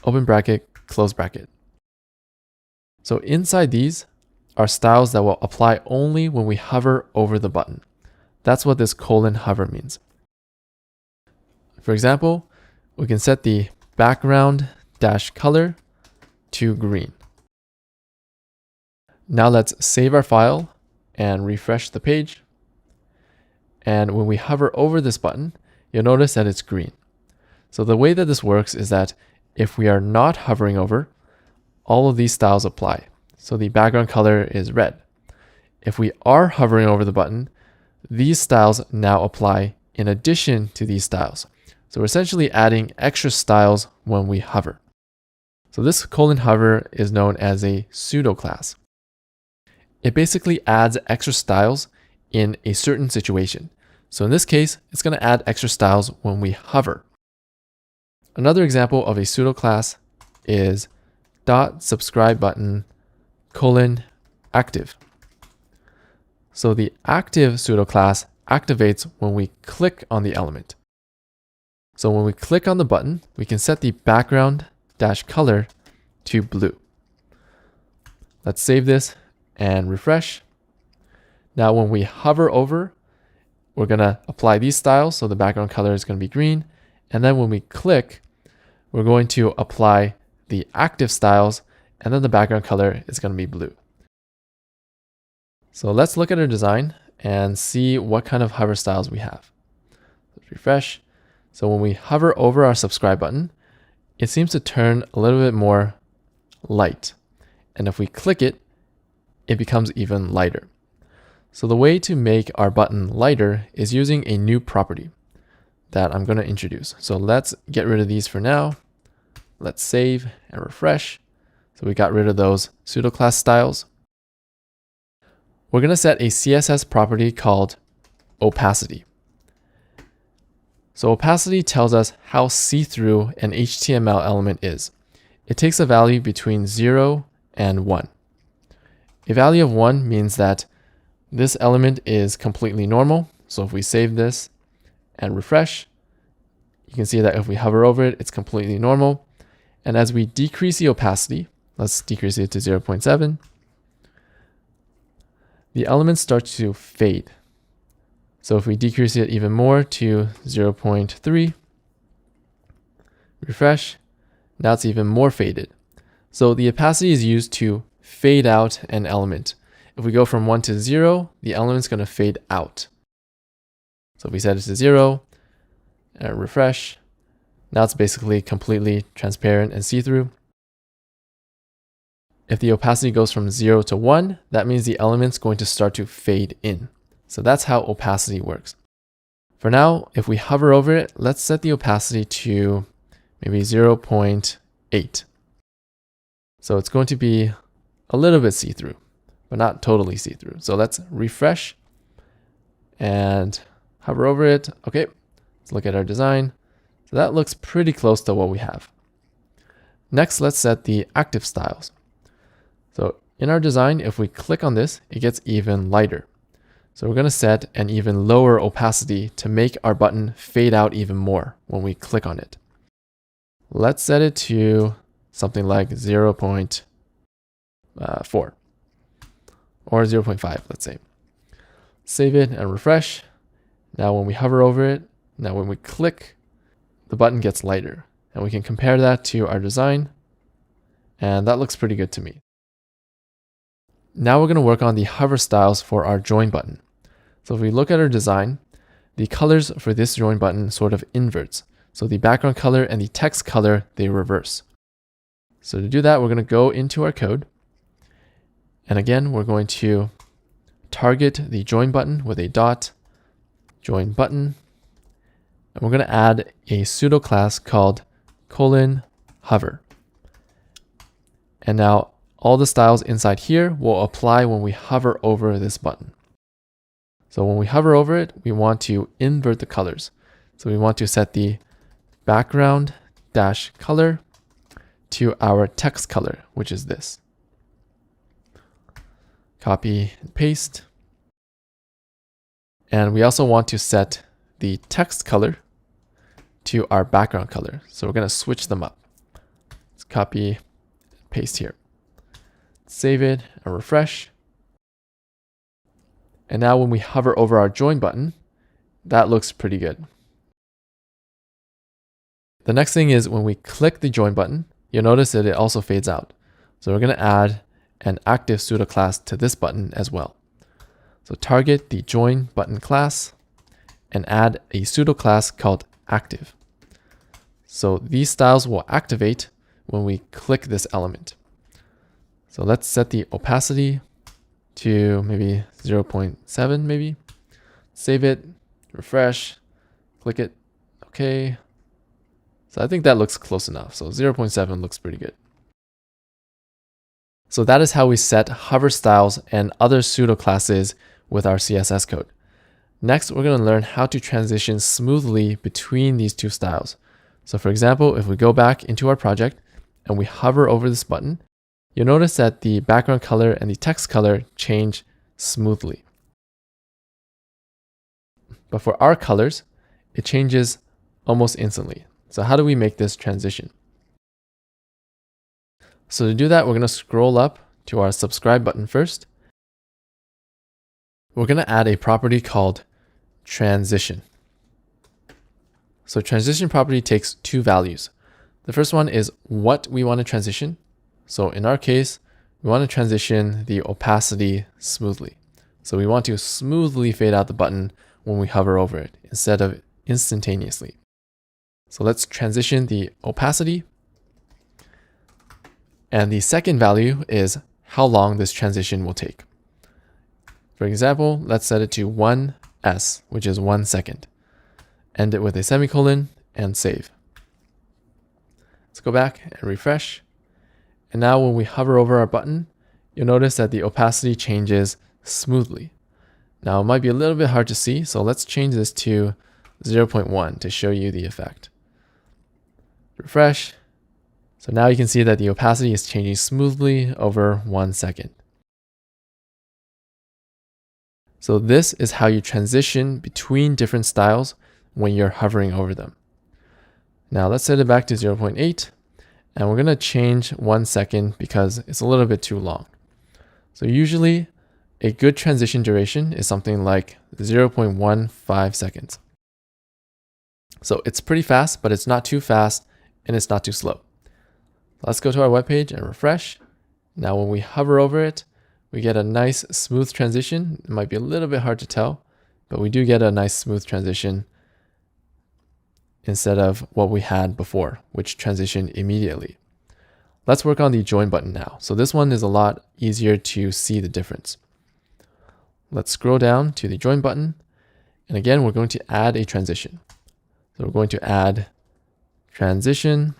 open bracket, close bracket. So inside these are styles that will apply only when we hover over the button. That's what this :hover means. For example, we can set the background-color to green. Now let's save our file and refresh the page. And when we hover over this button, you'll notice that it's green. So the way that this works is that if we are not hovering over, all of these styles apply. So the background color is red. If we are hovering over the button, these styles now apply in addition to these styles. So we're essentially adding extra styles when we hover. So this :hover is known as a pseudo class. It basically adds extra styles in a certain situation. So in this case, it's going to add extra styles when we hover. Another example of a pseudo class is .subscribe_button :active. So the active pseudo class activates when we click on the element. So when we click on the button, we can set the background-color to blue. Let's save this and refresh. Now when we hover over, we're going to apply these styles. So the background color is going to be green. And then when we click, we're going to apply the active styles, and then the background color is going to be blue. So let's look at our design and see what kind of hover styles we have. Let's refresh. So when we hover over our subscribe button, it seems to turn a little bit more light. And if we click it, it becomes even lighter. So the way to make our button lighter is using a new property that I'm going to introduce. So let's get rid of these for now. Let's save and refresh. So we got rid of those pseudo class styles. We're going to set a CSS property called opacity. So opacity tells us how see-through an HTML element is. It takes a value between 0 and 1. A value of 1 means that this element is completely normal. So if we save this and refresh, you can see that if we hover over it, it's completely normal. And as we decrease the opacity, let's decrease it to 0.7, the elements start to fade. So if we decrease it even more to 0.3, refresh, now it's even more faded. So the opacity is used to fade out an element. If we go from 1 to 0, the element's going to fade out. So if we set it to 0 and refresh, now it's basically completely transparent and see-through. If the opacity goes from 0 to 1, that means the element's going to start to fade in. So that's how opacity works. For now, if we hover over it, let's set the opacity to maybe 0.8. So it's going to be a little bit see-through, but not totally see-through. So let's refresh and hover over it. Okay, let's look at our design. So that looks pretty close to what we have. Next, let's set the active styles. So in our design, if we click on this, it gets even lighter. So we're going to set an even lower opacity to make our button fade out even more when we click on it. Let's set it to something like 0.2. 4 or 0.5, let's say. Save it and refresh. Now when we hover over it, now when we click, the button gets lighter. And we can compare that to our design. And that looks pretty good to me. Now we're going to work on the hover styles for our join button. So if we look at our design, the colors for this join button sort of inverts. So the background color and the text color, they reverse. So to do that, we're going to go into our code. And again, we're going to target the join button with a dot, join button. And we're going to add a pseudo class called :hover. And now all the styles inside here will apply when we hover over this button. So when we hover over it, we want to invert the colors. So we want to set the background dash color to our text color, which is this. Copy and paste. And we also want to set the text color to our background color. So we're going to switch them up. Let's copy, paste here. Save it and refresh. And now when we hover over our join button, that looks pretty good. The next thing is when we click the join button, you'll notice that it also fades out. So we're going to add an active pseudo class to this button as well. So target the join button class and add a pseudo class called active. So these styles will activate when we click this element. So let's set the opacity to maybe 0.7 maybe. Save it, refresh, click it, okay. So I think that looks close enough. So 0.7 looks pretty good. So that is how we set hover styles and other pseudo classes with our CSS code. Next, we're going to learn how to transition smoothly between these two styles. So for example, if we go back into our project and we hover over this button, you'll notice that the background color and the text color change smoothly. But for our colors, it changes almost instantly. So how do we make this transition? So to do that, we're going to scroll up to our subscribe button first. We're going to add a property called transition. So transition property takes two values. The first one is what we want to transition. So in our case, we want to transition the opacity smoothly. So we want to smoothly fade out the button when we hover over it instead of instantaneously. So let's transition the opacity. And the second value is how long this transition will take. For example, let's set it to 1s, which is 1 second. End it with a semicolon and save. Let's go back and refresh. And now when we hover over our button, you'll notice that the opacity changes smoothly. Now it might be a little bit hard to see, so let's change this to 0.1 to show you the effect. Refresh. So now you can see that the opacity is changing smoothly over 1 second. So this is how you transition between different styles when you're hovering over them. Now let's set it back to 0.8. And we're going to change 1 second because it's a little bit too long. So usually a good transition duration is something like 0.15 seconds. So it's pretty fast, but it's not too fast and it's not too slow. Let's go to our webpage and refresh. Now when we hover over it, we get a nice smooth transition. It might be a little bit hard to tell, but we do get a nice smooth transition instead of what we had before, which transitioned immediately. Let's work on the join button now. So this one is a lot easier to see the difference. Let's scroll down to the join button. And again, we're going to add a transition. So we're going to add transition.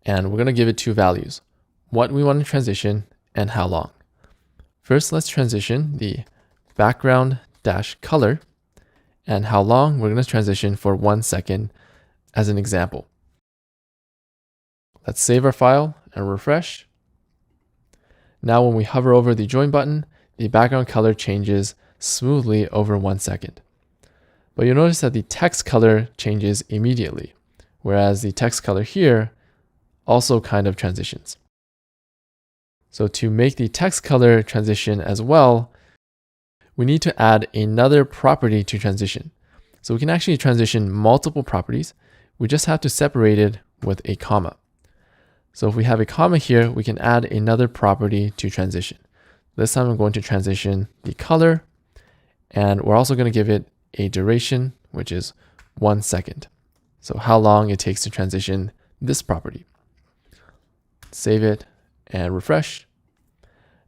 And we're going to give it two values, what we want to transition and how long. First, let's transition the background dash color and how long we're going to transition for 1 second as an example. Let's save our file and refresh. Now when we hover over the join button, the background color changes smoothly over 1 second. But you'll notice that the text color changes immediately, whereas the text color here also kind of transitions. So to make the text color transition as well, we need to add another property to transition. So we can actually transition multiple properties. We just have to separate it with a comma. So if we have a comma here, we can add another property to transition. This time I'm going to transition the color, and we're also going to give it a duration, which is 1 second. So how long it takes to transition this property. Save it and refresh.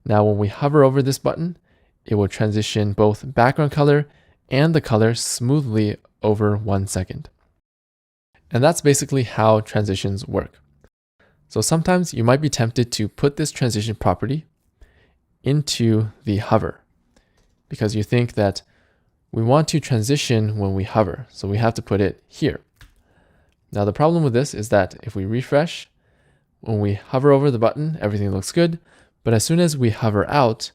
Now when we hover over this button, it will transition both background color and the color smoothly over 1 second. And that's basically how transitions work. So sometimes you might be tempted to put this transition property into the hover because you think that we want to transition when we hover, so we have to put it here. Now the problem with this is that if we refresh, when we hover over the button, everything looks good, but as soon as we hover out,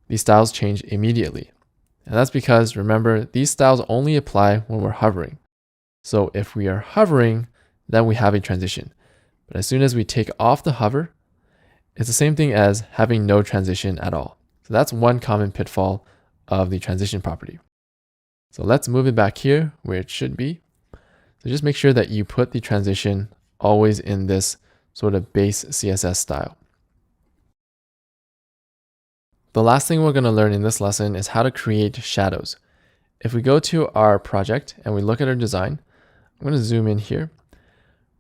these styles change immediately. And that's because, remember, these styles only apply when we're hovering. So if we are hovering, then we have a transition. But as soon as we take off the hover, it's the same thing as having no transition at all. So that's one common pitfall of the transition property. So let's move it back here where it should be. So just make sure that you put the transition always in this sort of base CSS style. The last thing we're going to learn in this lesson is how to create shadows. If we go to our project and we look at our design, I'm going to zoom in here.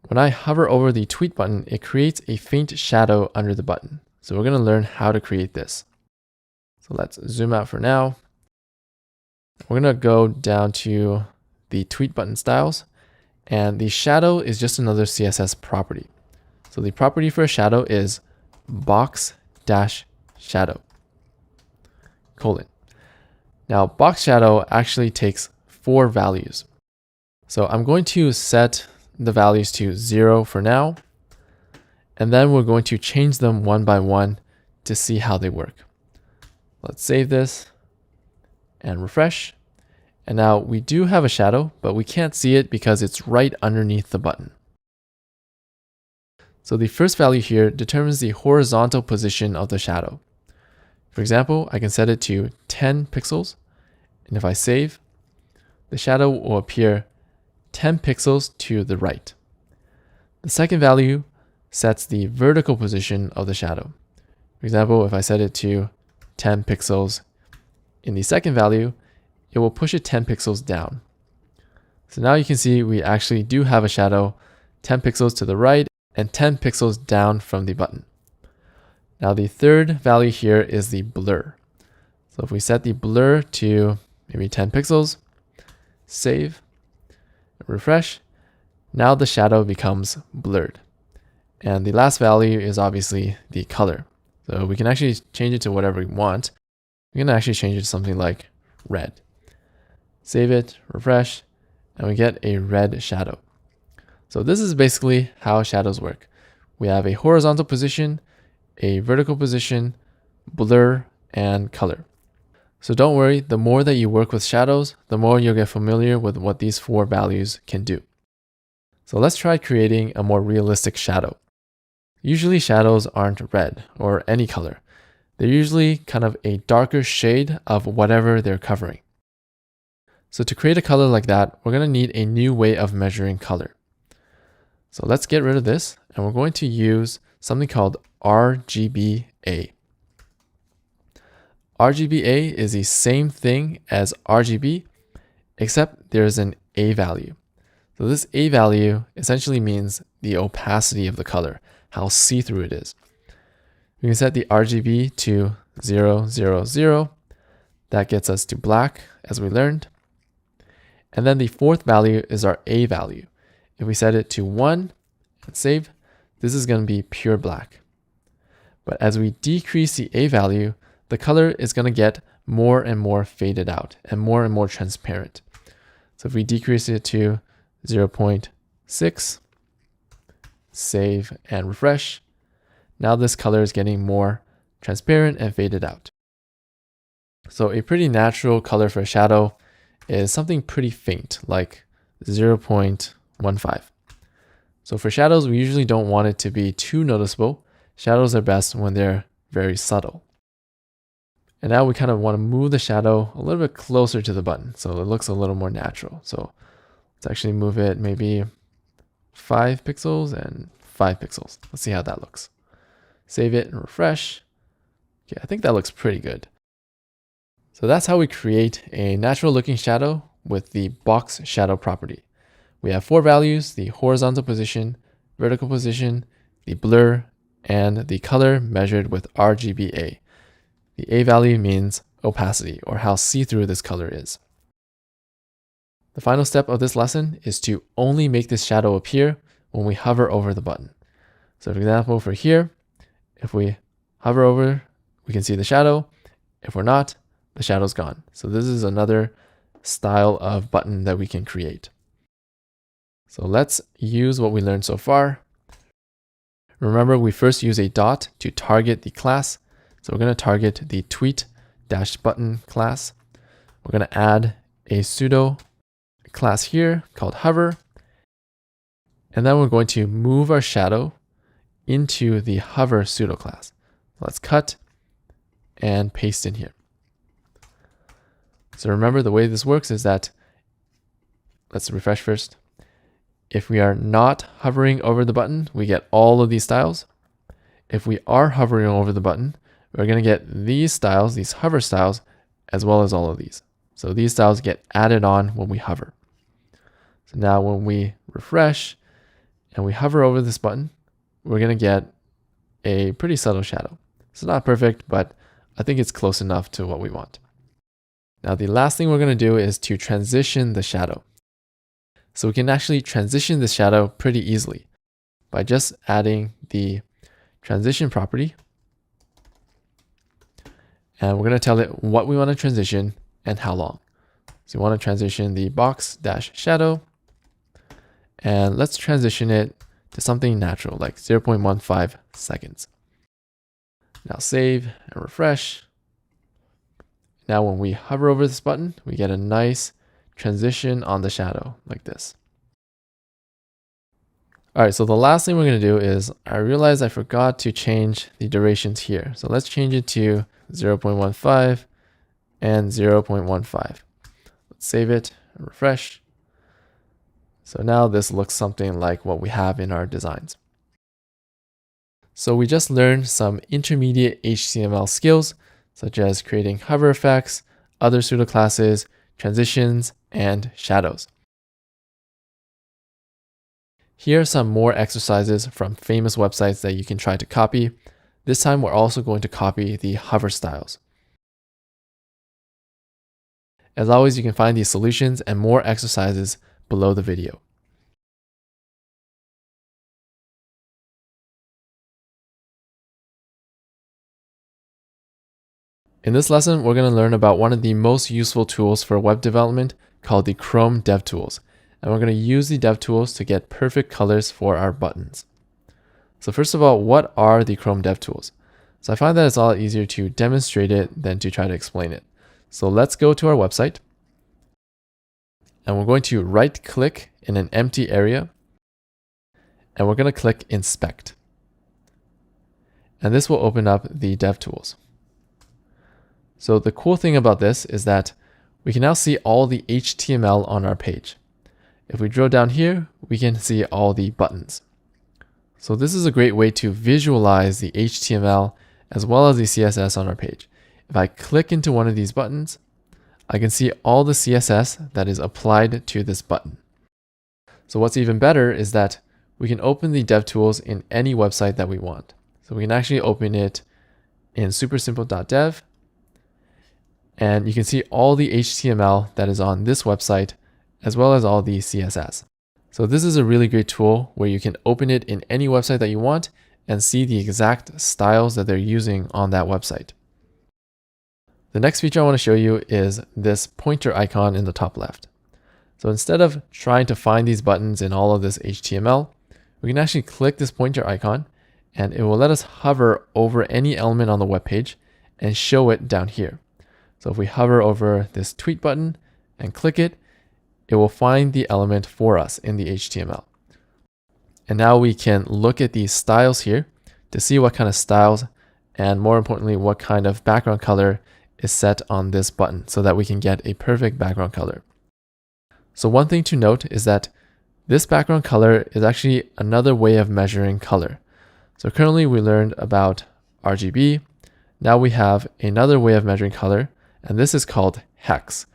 When I hover over the tweet button, it creates a faint shadow under the button. So we're going to learn how to create this. So let's zoom out for now. We're going to go down to the tweet button styles, and the shadow is just another CSS property. So the property for a shadow is box-shadow, colon. Now box shadow actually takes 4 values. So I'm going to set the values to 0 for now, and then we're going to change them one by one to see how they work. Let's save this and refresh. And now we do have a shadow, but we can't see it because it's right underneath the button. So the first value here determines the horizontal position of the shadow. For example, I can set it to 10 pixels, and if I save, the shadow will appear 10 pixels to the right. The second value sets the vertical position of the shadow. For example, if I set it to 10 pixels in the second value, it will push it 10 pixels down. So now you can see we actually do have a shadow 10 pixels to the right and 10 pixels down from the button. Now the third value here is the blur. So if we set the blur to maybe 10 pixels, save, refresh, now the shadow becomes blurred. And the last value is obviously the color. So we can actually change it to whatever we want. We can actually change it to something like red. Save it, refresh, and we get a red shadow. So this is basically how shadows work. We have a horizontal position, a vertical position, blur, and color. So don't worry, the more that you work with shadows, the more you'll get familiar with what these 4 values can do. So let's try creating a more realistic shadow. Usually shadows aren't red or any color. They're usually kind of a darker shade of whatever they're covering. So to create a color like that, we're going to need a new way of measuring color. So let's get rid of this, and we're going to use something called RGBA. RGBA is the same thing as RGB, except there's an A value. So this A value essentially means the opacity of the color, how see-through it is. We can set the RGB to 0, 0, 0. That gets us to black, as we learned. And then the fourth value is our A value. If we set it to 1 and save, this is going to be pure black. But as we decrease the A value, the color is going to get more and more faded out and more transparent. So if we decrease it to 0.6, save and refresh, now this color is getting more transparent and faded out. So a pretty natural color for a shadow is something pretty faint, like 0.15. So for shadows, we usually don't want it to be too noticeable. Shadows are best when they're very subtle. And now we kind of want to move the shadow a little bit closer to the button so it looks a little more natural. So let's actually move it maybe 5 pixels and 5 pixels. Let's see how that looks. Save it and refresh. Okay, I think that looks pretty good. So that's how we create a natural looking shadow with the box shadow property. We have 4 values: the horizontal position, vertical position, the blur, and the color measured with RGBA. The A value means opacity, or how see-through this color is. The final step of this lesson is to only make this shadow appear when we hover over the button. So for example, for here, if we hover over, we can see the shadow. If we're not, the shadow's gone. So this is another style of button that we can create. So let's use what we learned so far. Remember, we first use a dot to target the class. So we're going to target the tweet-button class. We're going to add a pseudo class here called hover. And then we're going to move our shadow into the hover pseudo class. Let's cut and paste in here. So remember, the way this works is that, let's refresh first. If we are not hovering over the button, we get all of these styles. If we are hovering over the button, we're going to get these styles, these hover styles, as well as all of these. So these styles get added on when we hover. So now when we refresh and we hover over this button, we're going to get a pretty subtle shadow. It's not perfect, but I think it's close enough to what we want. Now the last thing we're going to do is to transition the shadow. So we can actually transition the shadow pretty easily by just adding the transition property. And we're going to tell it what we want to transition and how long. So we want to transition the box-shadow. And let's transition it to something natural, like 0.15 seconds. Now save and refresh. Now when we hover over this button, we get a nice transition on the shadow like this. All right, so the last thing we're going to do is, I realized I forgot to change the durations here. So let's change it to 0.15 and 0.15. Let's save it and refresh. So now this looks something like what we have in our designs. So we just learned some intermediate HTML skills, such as creating hover effects, other pseudo classes, transitions, and shadows. Here are some more exercises from famous websites that you can try to copy. This time we're also going to copy the hover styles. As always, you can find these solutions and more exercises below the video. In this lesson, we're going to learn about one of the most useful tools for web development called the Chrome DevTools. And we're going to use the DevTools to get perfect colors for our buttons. So first of all, what are the Chrome DevTools? So I find that it's a lot easier to demonstrate it than to try to explain it. So let's go to our website. And we're going to right click in an empty area. And we're going to click Inspect. And this will open up the DevTools. So the cool thing about this is that we can now see all the HTML on our page. If we drill down here, we can see all the buttons. So this is a great way to visualize the HTML as well as the CSS on our page. If I click into one of these buttons, I can see all the CSS that is applied to this button. So what's even better is that we can open the DevTools in any website that we want. So we can actually open it in supersimple.dev. And you can see all the HTML that is on this website, as well as all the CSS. So this is a really great tool where you can open it in any website that you want and see the exact styles that they're using on that website. The next feature I want to show you is this pointer icon in the top left. So instead of trying to find these buttons in all of this HTML, we can actually click this pointer icon and it will let us hover over any element on the web page and show it down here. So if we hover over this tweet button and click it, it will find the element for us in the HTML. And now we can look at these styles here to see what kind of styles and, more importantly, what kind of background color is set on this button so that we can get a perfect background color. So one thing to note is that this background color is actually another way of measuring color. So currently we learned about RGB. Now we have another way of measuring color, and this is called hex.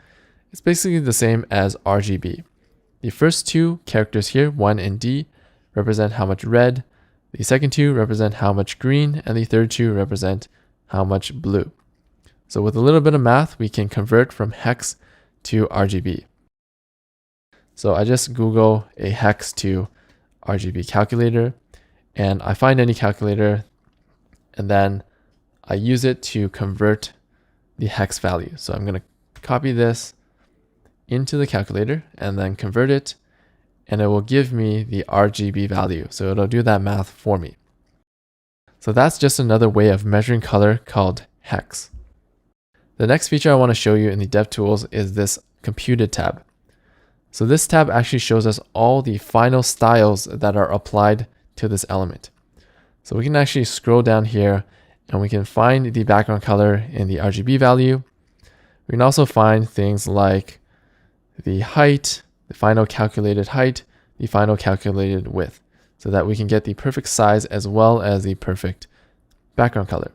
It's basically the same as RGB. The first two characters here, 1 and D, represent how much red, the second two represent how much green, and the third two represent how much blue. So with a little bit of math, we can convert from hex to RGB. So I just Google a hex to RGB calculator, and I find any calculator, and then I use it to convert the hex value. So I'm going to copy this into the calculator and then convert it, and it will give me the RGB value. So it'll do that math for me. So that's just another way of measuring color called hex. The next feature I want to show you in the DevTools is this Computed tab. So this tab actually shows us all the final styles that are applied to this element. So we can actually scroll down here and we can find the background color in the RGB value. We can also find things like the height, the final calculated height, the final calculated width, so that we can get the perfect size as well as the perfect background color.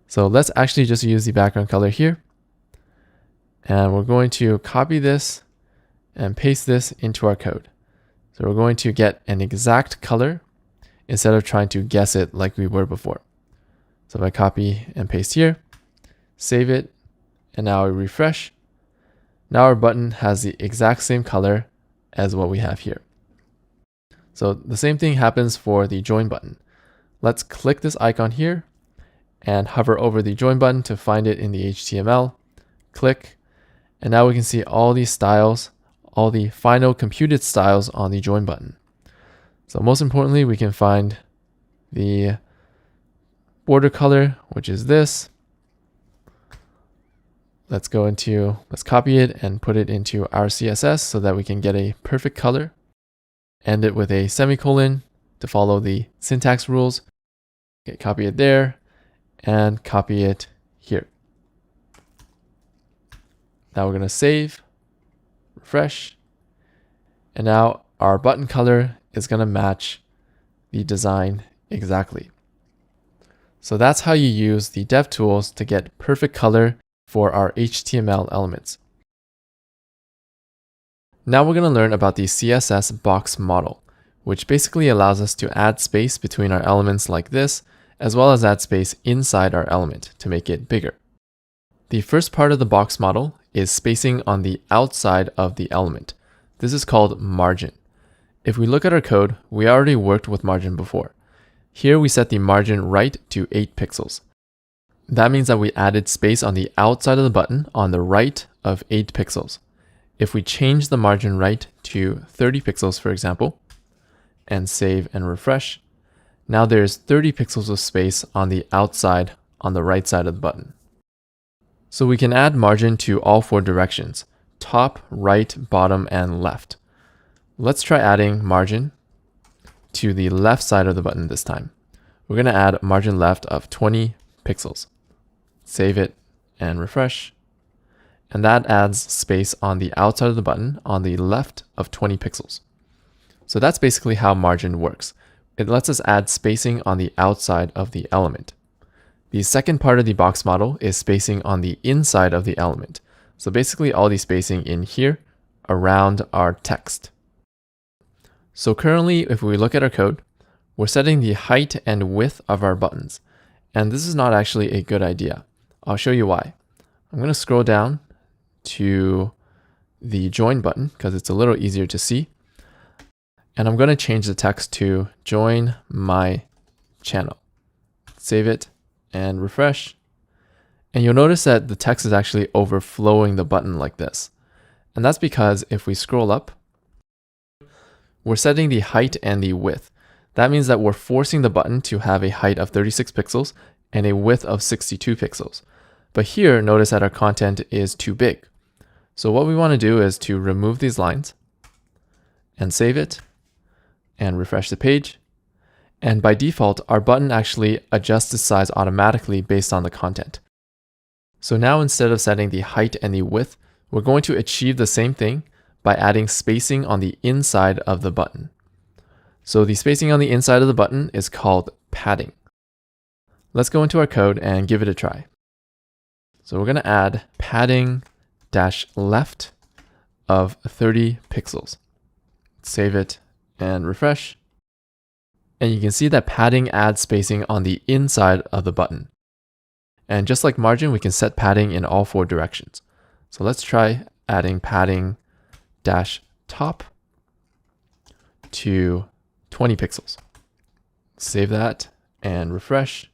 So let's actually just use the background color here. And we're going to copy this and paste this into our code. So we're going to get an exact color instead of trying to guess it like we were before. So if I copy and paste here, save it, and now I refresh, now our button has the exact same color as what we have here. So the same thing happens for the join button. Let's click this icon here and hover over the join button to find it in the HTML. Click, and now we can see all these styles, all the final computed styles on the join button. So most importantly, we can find the border color, which is this. Let's copy it and put it into our CSS so that we can get a perfect color. End it with a semicolon to follow the syntax rules. Okay, copy it there and copy it here. Now we're going to save, refresh, and now our button color is going to match the design exactly. So that's how you use the DevTools to get perfect color for our HTML elements. Now we're going to learn about the CSS box model, which basically allows us to add space between our elements like this, as well as add space inside our element to make it bigger. The first part of the box model is spacing on the outside of the element. This is called margin. If we look at our code, we already worked with margin before. Here we set the margin right to 8 pixels. That means that we added space on the outside of the button on the right of 8 pixels. If we change the margin right to 30 pixels, for example, and save and refresh, now there's 30 pixels of space on the outside on the right side of the button. So we can add margin to all 4 directions: top, right, bottom, and left. Let's try adding margin to the left side of the button this time. We're going to add margin left of 20 pixels. Save it and refresh. And that adds space on the outside of the button on the left of 20 pixels. So that's basically how margin works. It lets us add spacing on the outside of the element. The second part of the box model is spacing on the inside of the element. So basically all the spacing in here around our text. So currently, if we look at our code, we're setting the height and width of our buttons. And this is not actually a good idea. I'll show you why. I'm going to scroll down to the join button because it's a little easier to see. And I'm going to change the text to join my channel. Save it and refresh. And you'll notice that the text is actually overflowing the button like this. And that's because if we scroll up, we're setting the height and the width. That means that we're forcing the button to have a height of 36 pixels and a width of 62 pixels. But here, notice that our content is too big. So what we want to do is to remove these lines and save it and refresh the page. And by default, our button actually adjusts the size automatically based on the content. So now instead of setting the height and the width, we're going to achieve the same thing by adding spacing on the inside of the button. So the spacing on the inside of the button is called padding. Let's go into our code and give it a try. So we're going to add padding -left of 30 pixels. Save it and refresh. And you can see that padding adds spacing on the inside of the button. And just like margin, we can set padding in all 4 directions. So let's try adding padding -top to 20 pixels. Save that and refresh.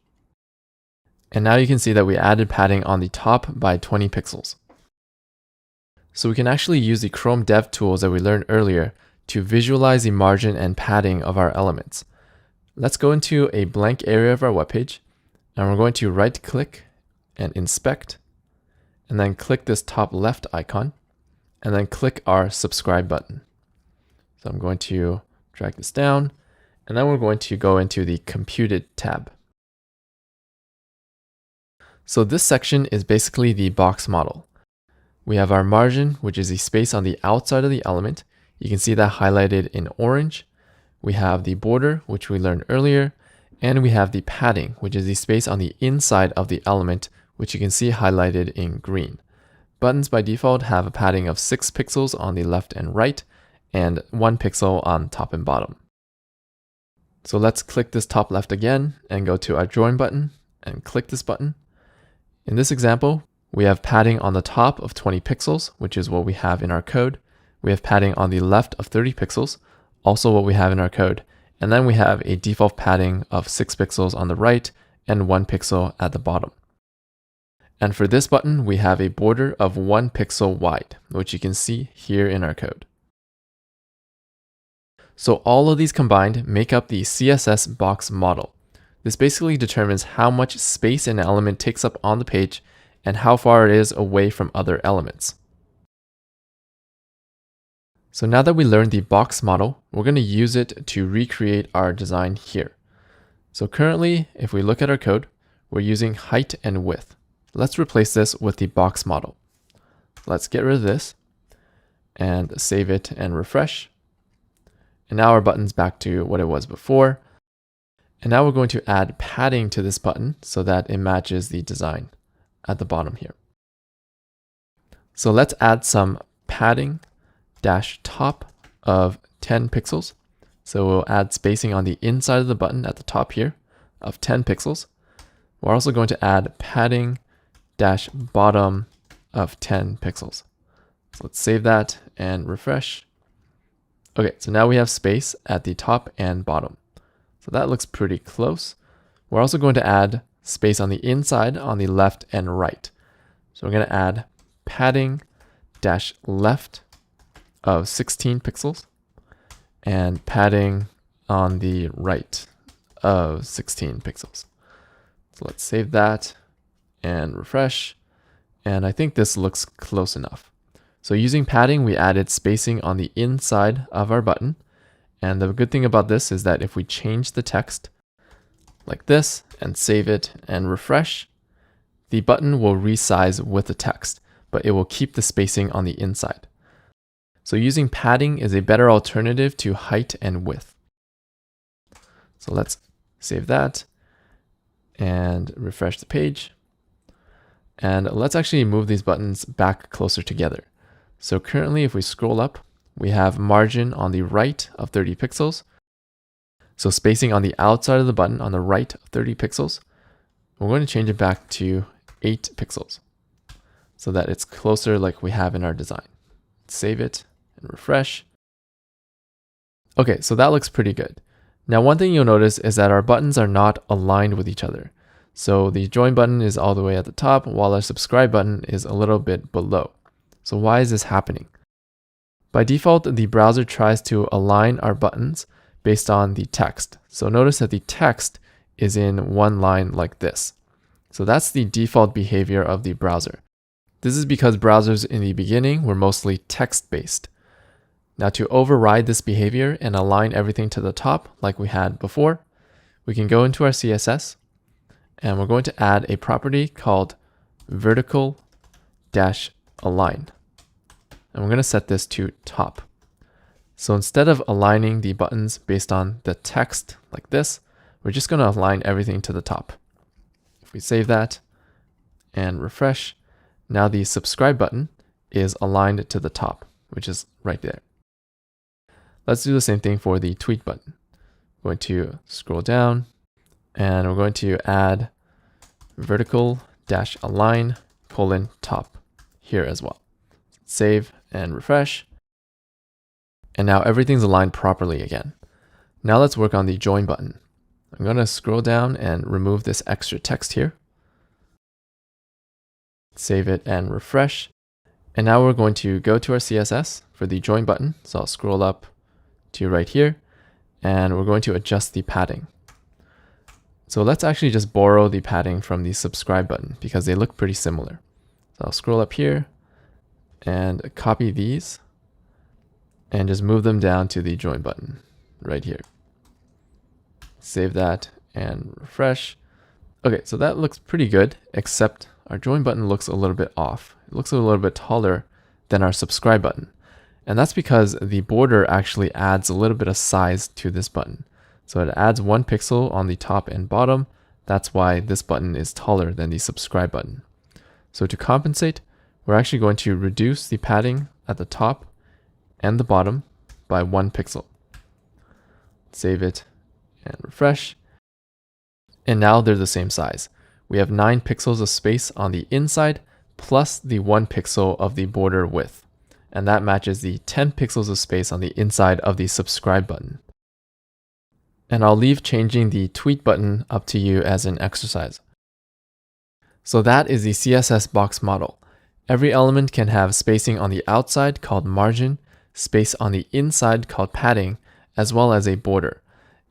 And now you can see that we added padding on the top by 20 pixels. So we can actually use the Chrome Dev tools that we learned earlier to visualize the margin and padding of our elements. Let's go into a blank area of our web page, and we're going to right click and inspect, and then click this top left icon, and then click our subscribe button. So I'm going to drag this down, and then we're going to go into the computed tab. So this section is basically the box model. We have our margin, which is the space on the outside of the element. You can see that highlighted in orange. We have the border, which we learned earlier, and we have the padding, which is the space on the inside of the element, which you can see highlighted in green. Buttons by default have a padding of 6 pixels on the left and right, and 1 pixel on top and bottom. So let's click this top left again and go to our join button and click this button. In this example, we have padding on the top of 20 pixels, which is what we have in our code. We have padding on the left of 30 pixels, also what we have in our code. And then we have a default padding of 6 pixels on the right and 1 pixel at the bottom. And for this button, we have a border of 1 pixel wide, which you can see here in our code. So all of these combined make up the CSS box model. This basically determines how much space an element takes up on the page and how far it is away from other elements. So now that we learned the box model, we're going to use it to recreate our design here. So currently, if we look at our code, we're using height and width. Let's replace this with the box model. Let's get rid of this and save it and refresh. And now our button's back to what it was before. And now we're going to add padding to this button so that it matches the design at the bottom here. So let's add some padding -top of 10 pixels. So we'll add spacing on the inside of the button at the top here of 10 pixels. We're also going to add padding -bottom of 10 pixels. So let's save that and refresh. Okay, so now we have space at the top and bottom. So that looks pretty close. We're also going to add space on the inside on the left and right. So we're going to add padding -left of 16 pixels and padding on the right of 16 pixels. So let's save that and refresh. And I think this looks close enough. So using padding, we added spacing on the inside of our button. And the good thing about this is that if we change the text like this and save it and refresh, the button will resize with the text, but it will keep the spacing on the inside. So using padding is a better alternative to height and width. So let's save that and refresh the page. And let's actually move these buttons back closer together. So currently, if we scroll up, we have margin on the right of 30 pixels. So spacing on the outside of the button on the right of 30 pixels. We're going to change it back to 8 pixels so that it's closer like we have in our design. Save it and refresh. Okay, so that looks pretty good. Now, one thing you'll notice is that our buttons are not aligned with each other. So the join button is all the way at the top, while our subscribe button is a little bit below. So why is this happening? By default, the browser tries to align our buttons based on the text. So notice that the text is in one line like this. So that's the default behavior of the browser. This is because browsers in the beginning were mostly text-based. Now to override this behavior and align everything to the top like we had before, we can go into our CSS and we're going to add a property called vertical-align. And we're going to set this to top. So instead of aligning the buttons based on the text like this, we're just going to align everything to the top. If we save that and refresh, now the subscribe button is aligned to the top, which is right there. Let's do the same thing for the tweet button. We're going to scroll down and we're going to add vertical-align: top here as well. Save and refresh. And now everything's aligned properly again. Now let's work on the join button. I'm going to scroll down and remove this extra text here. Save it and refresh. And now we're going to go to our CSS for the join button. So I'll scroll up to right here and we're going to adjust the padding. So let's actually just borrow the padding from the subscribe button because they look pretty similar. So I'll scroll up here and copy these and just move them down to the join button right here. Save that and refresh. Okay, so that looks pretty good, except our join button looks a little bit off. It looks a little bit taller than our subscribe button. And that's because the border actually adds a little bit of size to this button. So it adds 1 pixel on the top and bottom. That's why this button is taller than the subscribe button. So to compensate, we're actually going to reduce the padding at the top and the bottom by 1 pixel. Save it and refresh. And now they're the same size. We have 9 pixels of space on the inside plus the 1 pixel of the border width. And that matches the 10 pixels of space on the inside of the subscribe button. And I'll leave changing the tweet button up to you as an exercise. So that is the CSS box model. Every element can have spacing on the outside called margin, space on the inside called padding, as well as a border.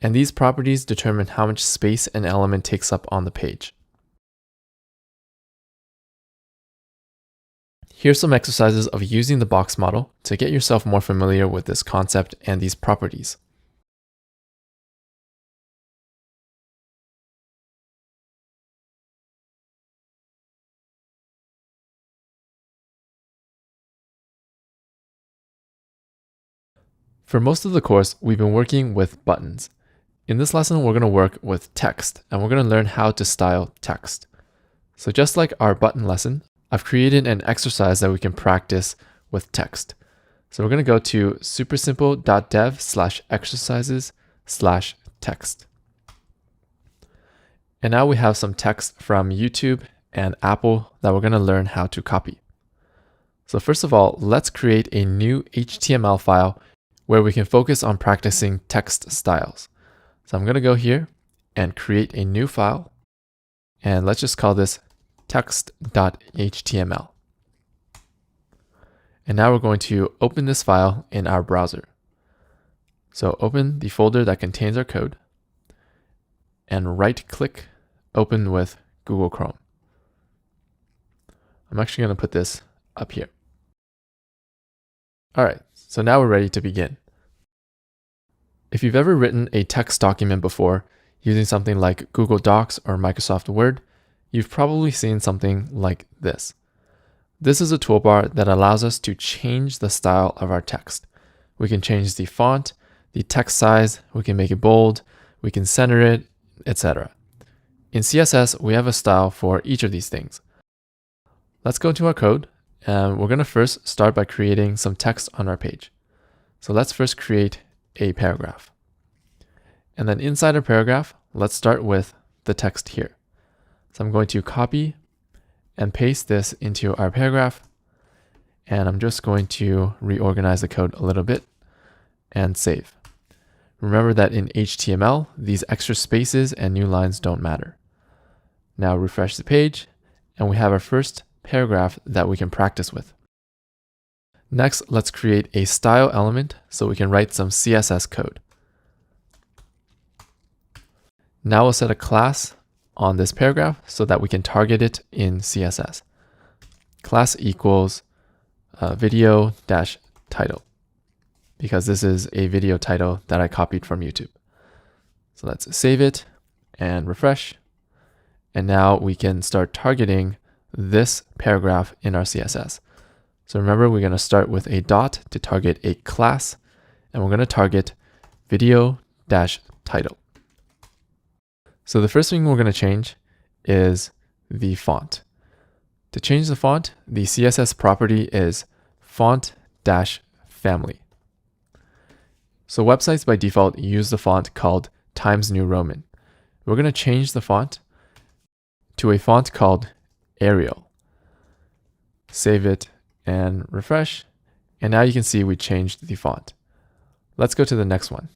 And these properties determine how much space an element takes up on the page. Here's some exercises of using the box model to get yourself more familiar with this concept and these properties. For most of the course, we've been working with buttons. In this lesson, we're going to work with text, and we're going to learn how to style text. So just like our button lesson, I've created an exercise that we can practice with text. So we're going to go to supersimple.dev/exercises/text. And now we have some text from YouTube and Apple that we're going to learn how to copy. So first of all, let's create a new HTML file where we can focus on practicing text styles. So I'm going to go here and create a new file. And let's just call this text.html. And now we're going to open this file in our browser. So open the folder that contains our code and right-click, open with Google Chrome. I'm actually going to put this up here. All right, so now we're ready to begin. If you've ever written a text document before using something like Google Docs or Microsoft Word, you've probably seen something like this. This is a toolbar that allows us to change the style of our text. We can change the font, the text size, we can make it bold, we can center it, etc. In CSS, we have a style for each of these things. Let's go to our code, and we're going to first start by creating some text on our page. So let's first create a paragraph. And then inside our paragraph, let's start with the text here. So I'm going to copy and paste this into our paragraph. And I'm just going to reorganize the code a little bit and save. Remember that in HTML, these extra spaces and new lines don't matter. Now refresh the page, and we have our first paragraph that we can practice with. Next, let's create a style element so we can write some CSS code. Now we'll set a class on this paragraph so that we can target it in CSS. Class equals video-title, because this is a video title that I copied from YouTube. So let's save it and refresh. And now we can start targeting this paragraph in our CSS. So remember, we're going to start with a dot to target a class, and we're going to target video-title. So the first thing we're going to change is the font. To change the font, the CSS property is font-family. So websites by default use the font called Times New Roman. We're going to change the font to a font called Arial. Save it and refresh. And now you can see we changed the font. Let's go to the next one.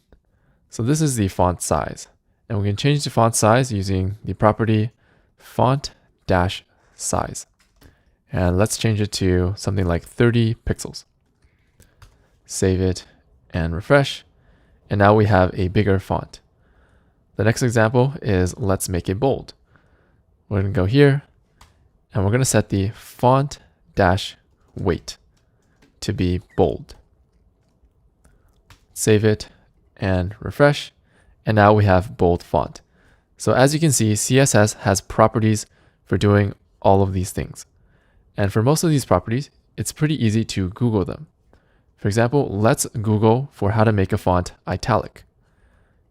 So this is the font size. And we can change the font size using the property font-size. And let's change it to something like 30 pixels. Save it and refresh. And now we have a bigger font. The next example is let's make it bold. We're going to go here and we're going to set the font-weight to be bold. Save it and refresh. And now we have bold font. So as you can see, CSS has properties for doing all of these things. And for most of these properties, it's pretty easy to Google them. For example, let's Google for how to make a font italic.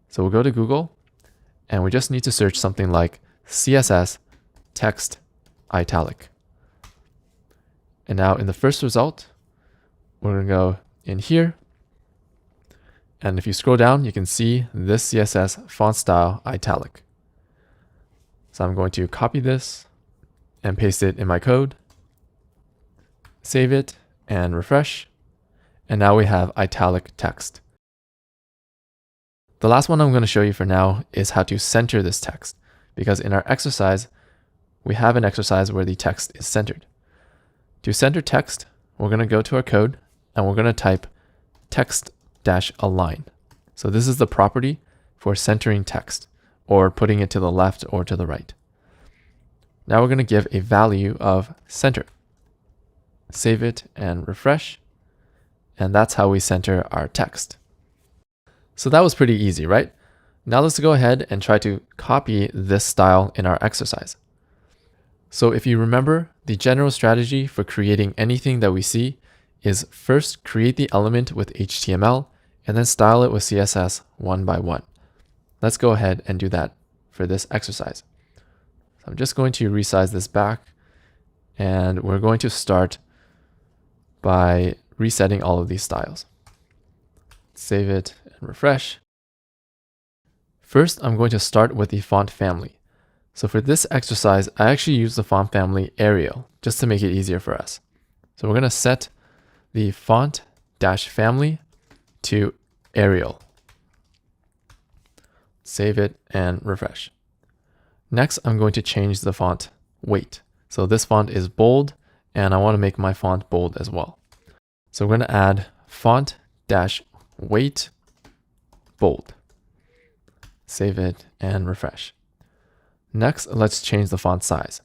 So we'll go to Google and we just need to search something like CSS text italic. And now in the first result, we're going to go in here. And if you scroll down, you can see this CSS font style italic. So I'm going to copy this and paste it in my code. Save it and refresh. And now we have italic text. The last one I'm going to show you for now is how to center this text, because in our exercise, we have an exercise where the text is centered. To center text, we're going to go to our code and we're going to type text-align. So this is the property for centering text or putting it to the left or to the right. Now we're going to give a value of center. Save it and refresh. And that's how we center our text. So that was pretty easy, right? Now let's go ahead and try to copy this style in our exercise. So if you remember, the general strategy for creating anything that we see is first create the element with HTML and then style it with CSS one by one. Let's go ahead and do that for this exercise. So I'm just going to resize this back and we're going to start by resetting all of these styles. Save it and refresh. First, I'm going to start with the font family. So for this exercise, I actually use the font family Arial just to make it easier for us. So we're going to set the font-family to Arial. Save it and refresh. Next, I'm going to change the font weight. So this font is bold and I want to make my font bold as well. So we're going to add font-weight bold. Save it and refresh. Next, let's change the font size.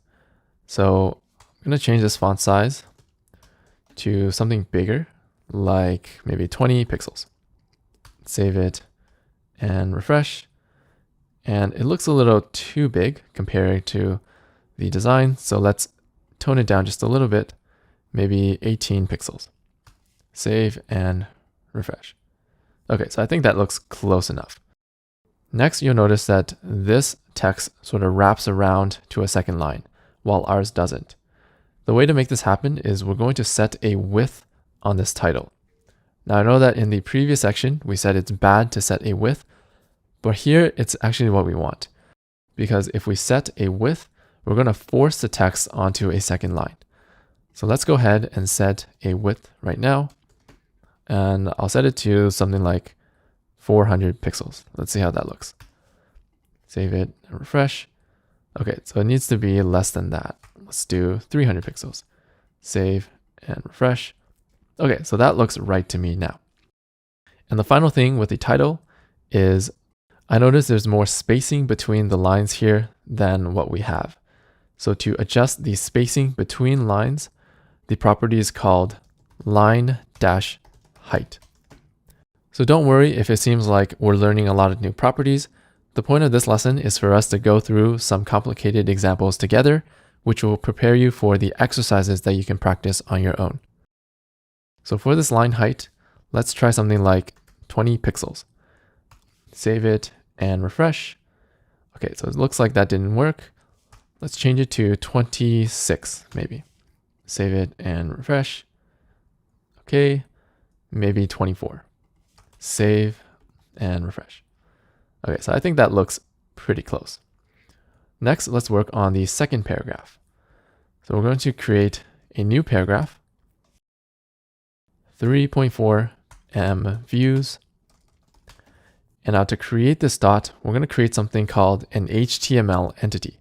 So I'm going to change this font size to something bigger, like maybe 20 pixels. Save it and refresh. And it looks a little too big compared to the design. So let's tone it down just a little bit, maybe 18 pixels. Save and refresh. Okay, so I think that looks close enough. Next, you'll notice that this text sort of wraps around to a second line, while ours doesn't. The way to make this happen is we're going to set a width on this title. Now I know that in the previous section, we said it's bad to set a width, but here it's actually what we want. Because if we set a width, we're going to force the text onto a second line. So let's go ahead and set a width right now. And I'll set it to something like 400 pixels. Let's see how that looks. Save it and refresh. Okay, so it needs to be less than that. Let's do 300 pixels. Save and refresh. Okay, so that looks right to me now. And the final thing with the title is I notice there's more spacing between the lines here than what we have. So to adjust the spacing between lines, the property is called line-height. So don't worry if it seems like we're learning a lot of new properties. The point of this lesson is for us to go through some complicated examples together, which will prepare you for the exercises that you can practice on your own. So for this line height, let's try something like 20 pixels. Save it and refresh. Okay, so it looks like that didn't work. Let's change it to 26 maybe. Save it and refresh. Okay, maybe 24. Save and refresh. Okay, so I think that looks pretty close. Next, let's work on the second paragraph. So we're going to create a new paragraph. 3.4 m views. And now to create this dot, we're going to create something called an HTML entity.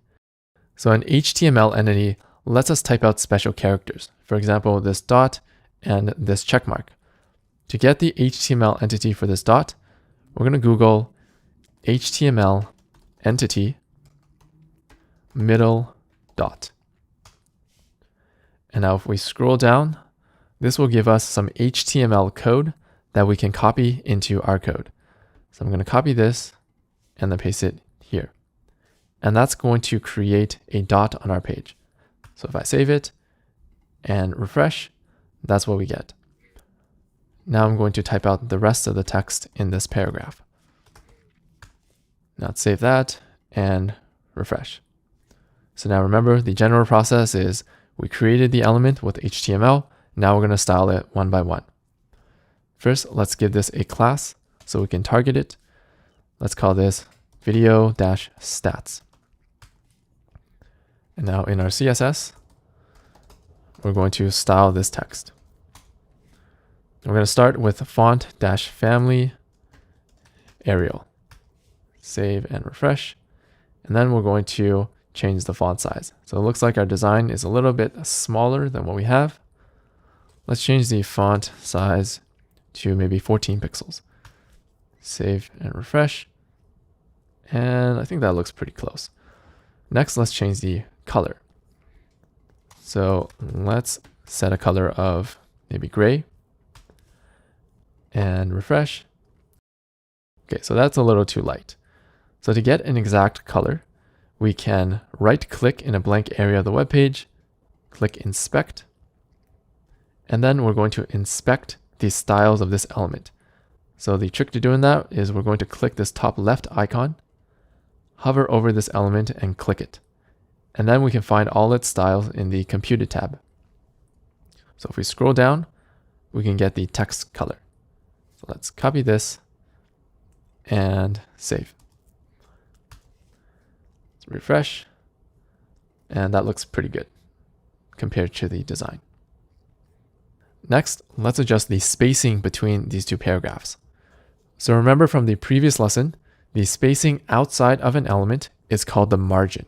So an HTML entity lets us type out special characters. For example, this dot and this check mark. To get the HTML entity for this dot, we're going to Google HTML entity middle dot. And now if we scroll down, this will give us some HTML code that we can copy into our code. So I'm going to copy this and then paste it here. And that's going to create a dot on our page. So if I save it and refresh, that's what we get. Now I'm going to type out the rest of the text in this paragraph. Now let's save that and refresh. So now remember, the general process is we created the element with HTML. Now we're going to style it one by one. First, let's give this a class so we can target it. Let's call this video-stats. And now in our CSS, we're going to style this text. We're going to start with font-family Arial. Save and refresh. And then we're going to change the font size. So it looks like our design is a little bit smaller than what we have. Let's change the font size to maybe 14 pixels. Save and refresh. And I think that looks pretty close. Next, let's change the color. So let's set a color of maybe gray and refresh. Okay, so that's a little too light. So to get an exact color, we can right-click in a blank area of the web page, click Inspect, and then we're going to inspect the styles of this element. So the trick to doing that is we're going to click this top left icon, hover over this element and click it. And then we can find all its styles in the Computed tab. So if we scroll down, we can get the text color. So let's copy this and save. Let's refresh. And that looks pretty good compared to the design. Next, let's adjust the spacing between these two paragraphs. So remember from the previous lesson, the spacing outside of an element is called the margin.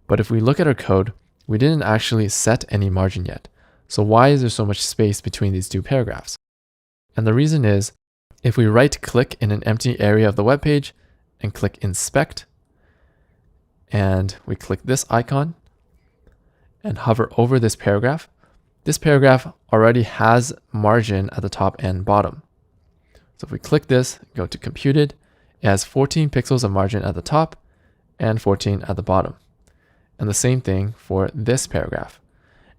But if we look at our code, we didn't actually set any margin yet. So why is there so much space between these two paragraphs? And the reason is, if we right-click in an empty area of the web page and click Inspect, and we click this icon and hover over this paragraph already has margin at the top and bottom. So if we click this, go to Computed, it has 14 pixels of margin at the top and 14 at the bottom. And the same thing for this paragraph.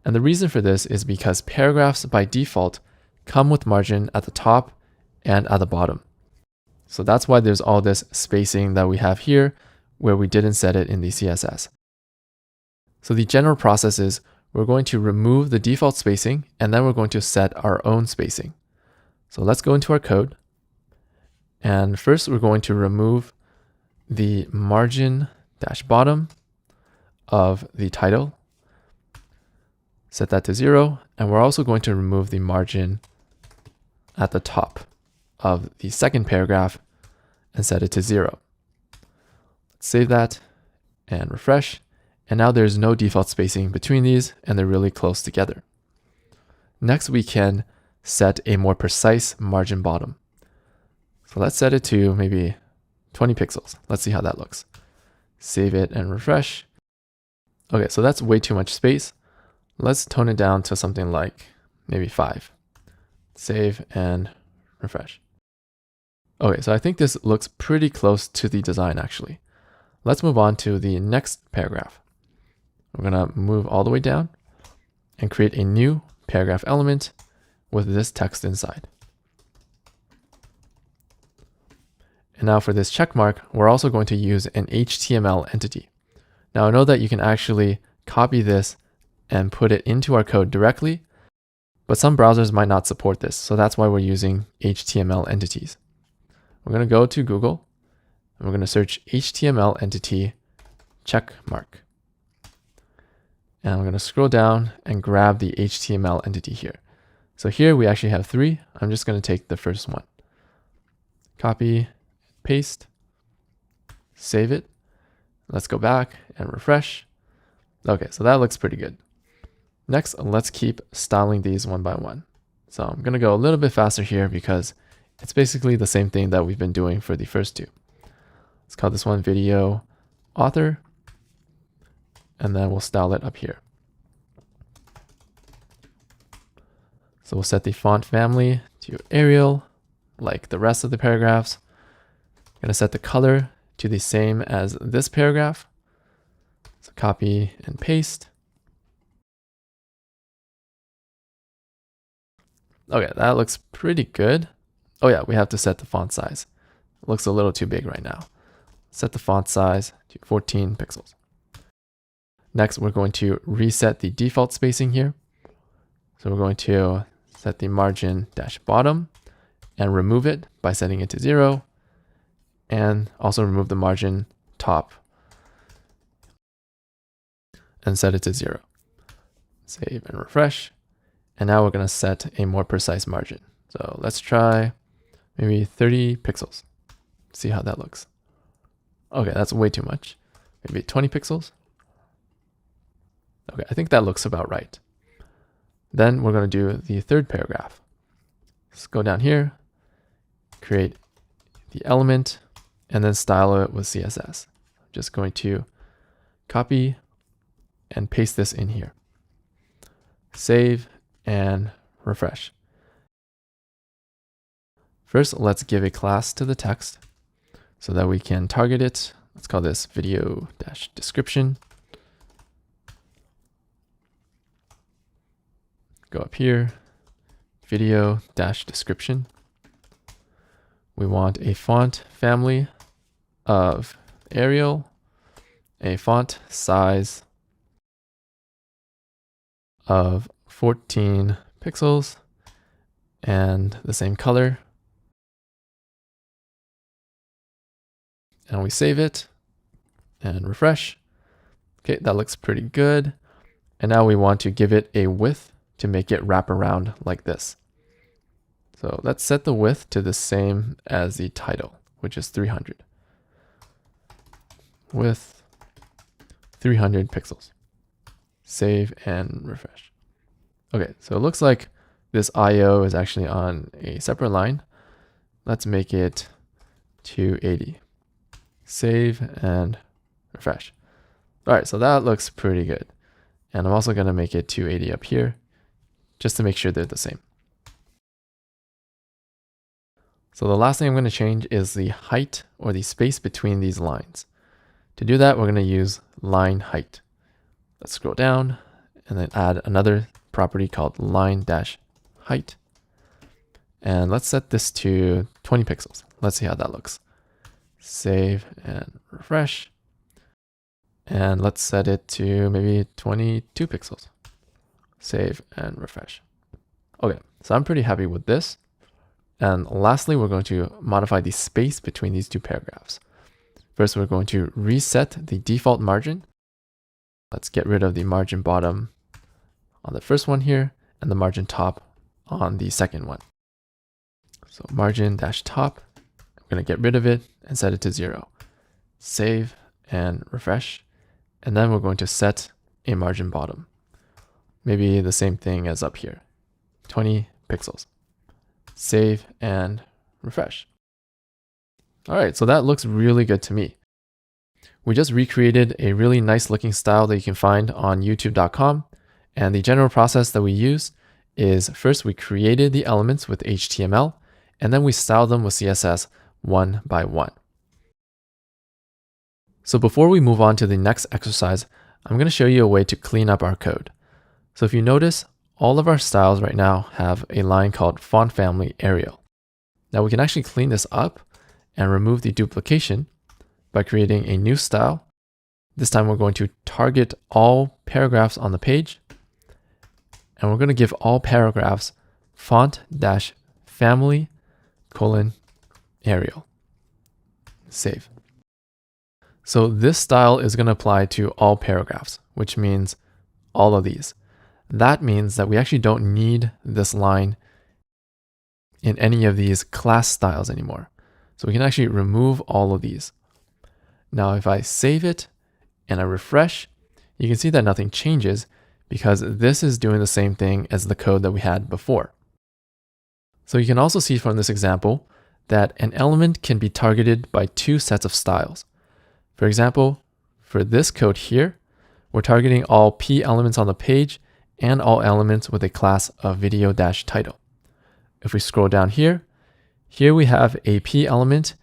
And the reason for this is because paragraphs by default come with margin at the top and at the bottom. So that's why there's all this spacing that we have here where we didn't set it in the CSS. So the general process is we're going to remove the default spacing and then we're going to set our own spacing. So let's go into our code. And first we're going to remove the margin dash bottom of the title. Set that to 0. And we're also going to remove the margin at the top of the second paragraph and set it to 0. Let's save that and refresh. And now there's no default spacing between these and they're really close together. Next, we can set a more precise margin bottom. So let's set it to maybe 20 pixels. Let's see how that looks. Save it and refresh. Okay, so that's way too much space. Let's tone it down to something like maybe 5. Save and refresh. Okay, so I think this looks pretty close to the design actually. Let's move on to the next paragraph. We're gonna move all the way down and create a new paragraph element with this text inside. And now for this check mark, we're also going to use an HTML entity. Now I know that you can actually copy this and put it into our code directly, but some browsers might not support this. So that's why we're using HTML entities. We're going to go to Google and we're going to search HTML entity check mark. And we're going to scroll down and grab the HTML entity here. So here we actually have 3. I'm just going to take the first one. Copy, paste, save it. Let's go back and refresh. Okay, so that looks pretty good. Next, let's keep styling these one by one. So I'm going to go a little bit faster here because it's basically the same thing that we've been doing for the first 2. Let's call this one video author, and then we'll style it up here. So we'll set the font family to Arial, like the rest of the paragraphs. I'm going to set the color to the same as this paragraph. So copy and paste. Okay, that looks pretty good. Oh yeah, we have to set the font size. It looks a little too big right now. Set the font size to 14 pixels. Next, we're going to reset the default spacing here. So we're going to set the margin dash bottom and remove it by setting it to 0. And also remove the margin top and set it to 0. Save and refresh. And now we're going to set a more precise margin. So let's try maybe 30 pixels. See how that looks. Okay, that's way too much. Maybe 20 pixels. Okay, I think that looks about right. Then we're going to do the third paragraph. Let's go down here, create the element, and then style it with CSS. I'm just going to copy and paste this in here. Save and refresh. First, let's give a class to the text so that we can target it. Let's call this video-description. Go up here, video-description. We want a font family of Arial, a font size of 14 pixels, and the same color. And we save it and refresh. Okay, that looks pretty good. And now we want to give it a width to make it wrap around like this. So let's set the width to the same as the title, which is 300. Width 300 pixels. Save and refresh. Okay, so it looks like this IO is actually on a separate line. Let's make it 280. Save and refresh. All right, so that looks pretty good. And I'm also going to make it 280 up here just to make sure they're the same. So the last thing I'm going to change is the height or the space between these lines. To do that, we're going to use line height. Let's scroll down and then add another property called line-height. And let's set this to 20 pixels. Let's see how that looks. Save and refresh. And let's set it to maybe 22 pixels. Save and refresh. Okay, so I'm pretty happy with this. And lastly, we're going to modify the space between these 2 paragraphs. First, we're going to reset the default margin. Let's get rid of the margin bottom on the first one here and the margin top on the second one. So margin-top, I'm going to get rid of it and set it to 0. Save and refresh. And then we're going to set a margin bottom. Maybe the same thing as up here, 20 pixels. Save and refresh. All right, so that looks really good to me. We just recreated a really nice looking style that you can find on youtube.com. And the general process that we use is first we created the elements with HTML, and then we styled them with CSS one by one. So before we move on to the next exercise, I'm going to show you a way to clean up our code. So if you notice, all of our styles right now have a line called font family Arial. Now we can actually clean this up and remove the duplication by creating a new style. This time we're going to target all paragraphs on the page, and we're going to give all paragraphs font-family: Arial. Save. So this style is going to apply to all paragraphs, which means all of these. That means that we actually don't need this line in any of these class styles anymore. So we can actually remove all of these. Now, if I save it and I refresh, you can see that nothing changes because this is doing the same thing as the code that we had before. So you can also see from this example that an element can be targeted by two sets of styles. For example, for this code here, we're targeting all P elements on the page and all elements with a class of video-title. If we scroll down here we have a P element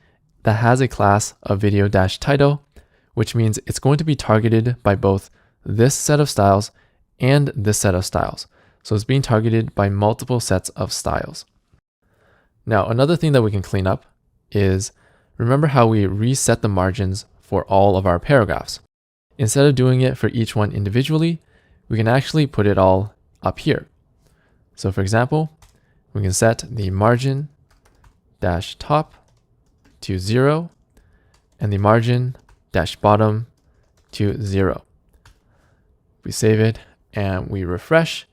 that has a class of video-title, which means it's going to be targeted by both this set of styles and this set of styles. So it's being targeted by multiple sets of styles. Now, another thing that we can clean up is, remember how we reset the margins for all of our paragraphs? Instead of doing it for each one individually, we can actually put it all up here. So for example, we can set the margin -top to 0 and the margin -bottom to 0. We save it and we refresh.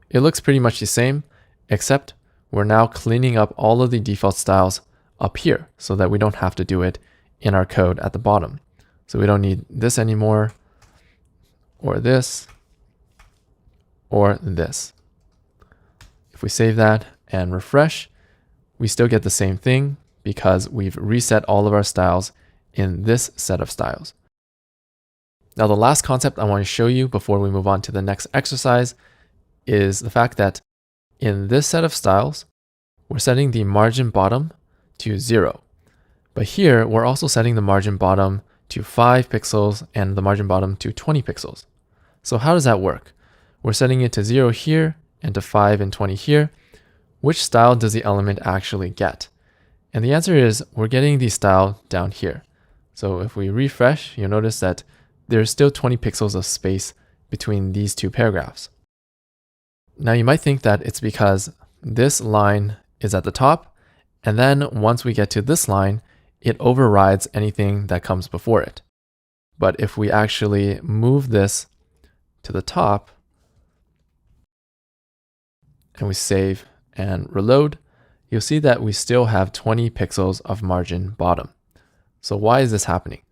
It looks pretty much the same, except we're now cleaning up all of the default styles up here so that we don't have to do it in our code at the bottom. So we don't need this anymore, or this, or this. If we save that and refresh, we still get the same thing because we've reset all of our styles in this set of styles. Now, the last concept I want to show you before we move on to the next exercise is the fact that in this set of styles, we're setting the margin bottom to 0. But here, we're also setting the margin bottom to 5 pixels and the margin bottom to 20 pixels. So how does that work? We're setting it to 0 here and to 5 and 20 here. Which style does the element actually get? And the answer is we're getting the style down here. So if we refresh, you'll notice that there's still 20 pixels of space between these two paragraphs. Now you might think that it's because this line is at the top, and then once we get to this line, it overrides anything that comes before it. But if we actually move this to the top, and we save and reload, you'll see that we still have 20 pixels of margin bottom. So why is this happening?